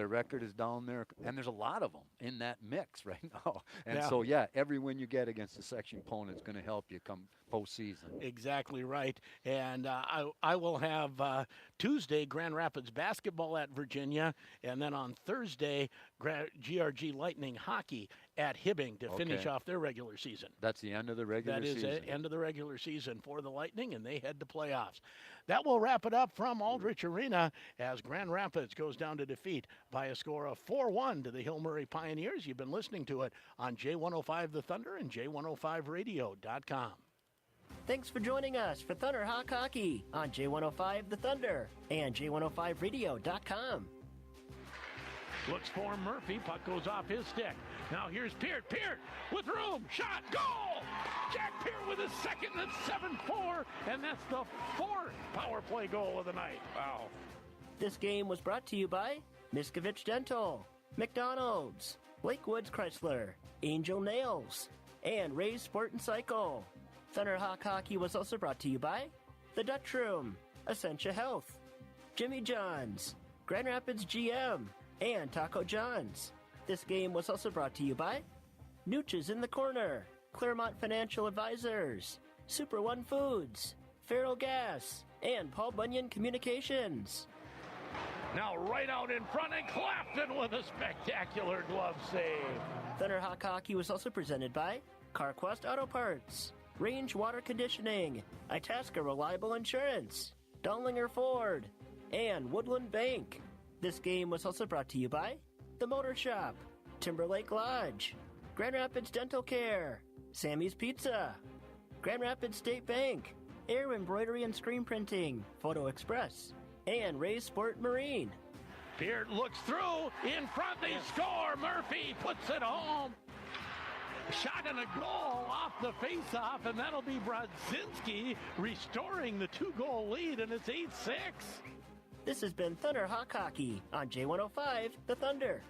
record is down there. And there's a lot of them in that mix right now. And so, every win you get against the section opponent is going to help you come postseason. Exactly right. And I will have Tuesday Grand Rapids basketball at Virginia, and then on Thursday GRG Lightning hockey at Hibbing to finish off their regular season. That's the end of the regular season. That is the end of the regular season for the Lightning, and they head to playoffs. That will wrap it up from Aldrich Arena as Grand Rapids goes down to defeat by a score of 4-1 to the Hill Murray Pioneers. You've been listening to it on J105 The Thunder and J105Radio.com. Thanks for joining us for Thunder Hawk Hockey on J105 The Thunder and J105Radio.com. Looks for Murphy. Puck goes off his stick. Now here's Peart. Peart with room. Shot. Goal! Jack Peart with his second. That's 7-4. And that's the 4th power play goal of the night. Wow. This game was brought to you by Miskovich Dental, McDonald's, Lakewoods Chrysler, Angel Nails, and Ray's Sport and Cycle. Thunder Hawk Hockey was also brought to you by The Dutch Room, Essentia Health, Jimmy John's, Grand Rapids GM, and Taco John's. This game was also brought to you by Nooches in the Corner, Claremont Financial Advisors, Super One Foods, Farrell Gas, and Paul Bunyan Communications. Now right out in front, and Clafton with a spectacular glove save. Thunder Hawk Hockey was also presented by CarQuest Auto Parts, Range Water Conditioning, Itasca Reliable Insurance, Donlinger Ford, and Woodland Bank. This game was also brought to you by The Motor Shop, Timberlake Lodge, Grand Rapids Dental Care, Sammy's Pizza, Grand Rapids State Bank, Air Embroidery and Screen Printing, Photo Express, and Ray's Sport Marine. Peart looks through, in front, they score. Murphy puts it home. Shot and a goal off the face-off, and that'll be Brodzinski restoring the 2-goal lead, and it's 8-6. This has been Thunder Hawk Hockey on J105 The Thunder.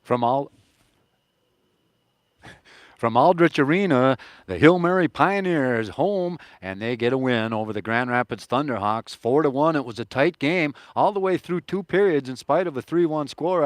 From Aldrich Arena, the Hill Mary Pioneers home, and they get a win over the Grand Rapids Thunderhawks. 4-1. It was a tight game all the way through 2 periods in spite of a 3-1 score.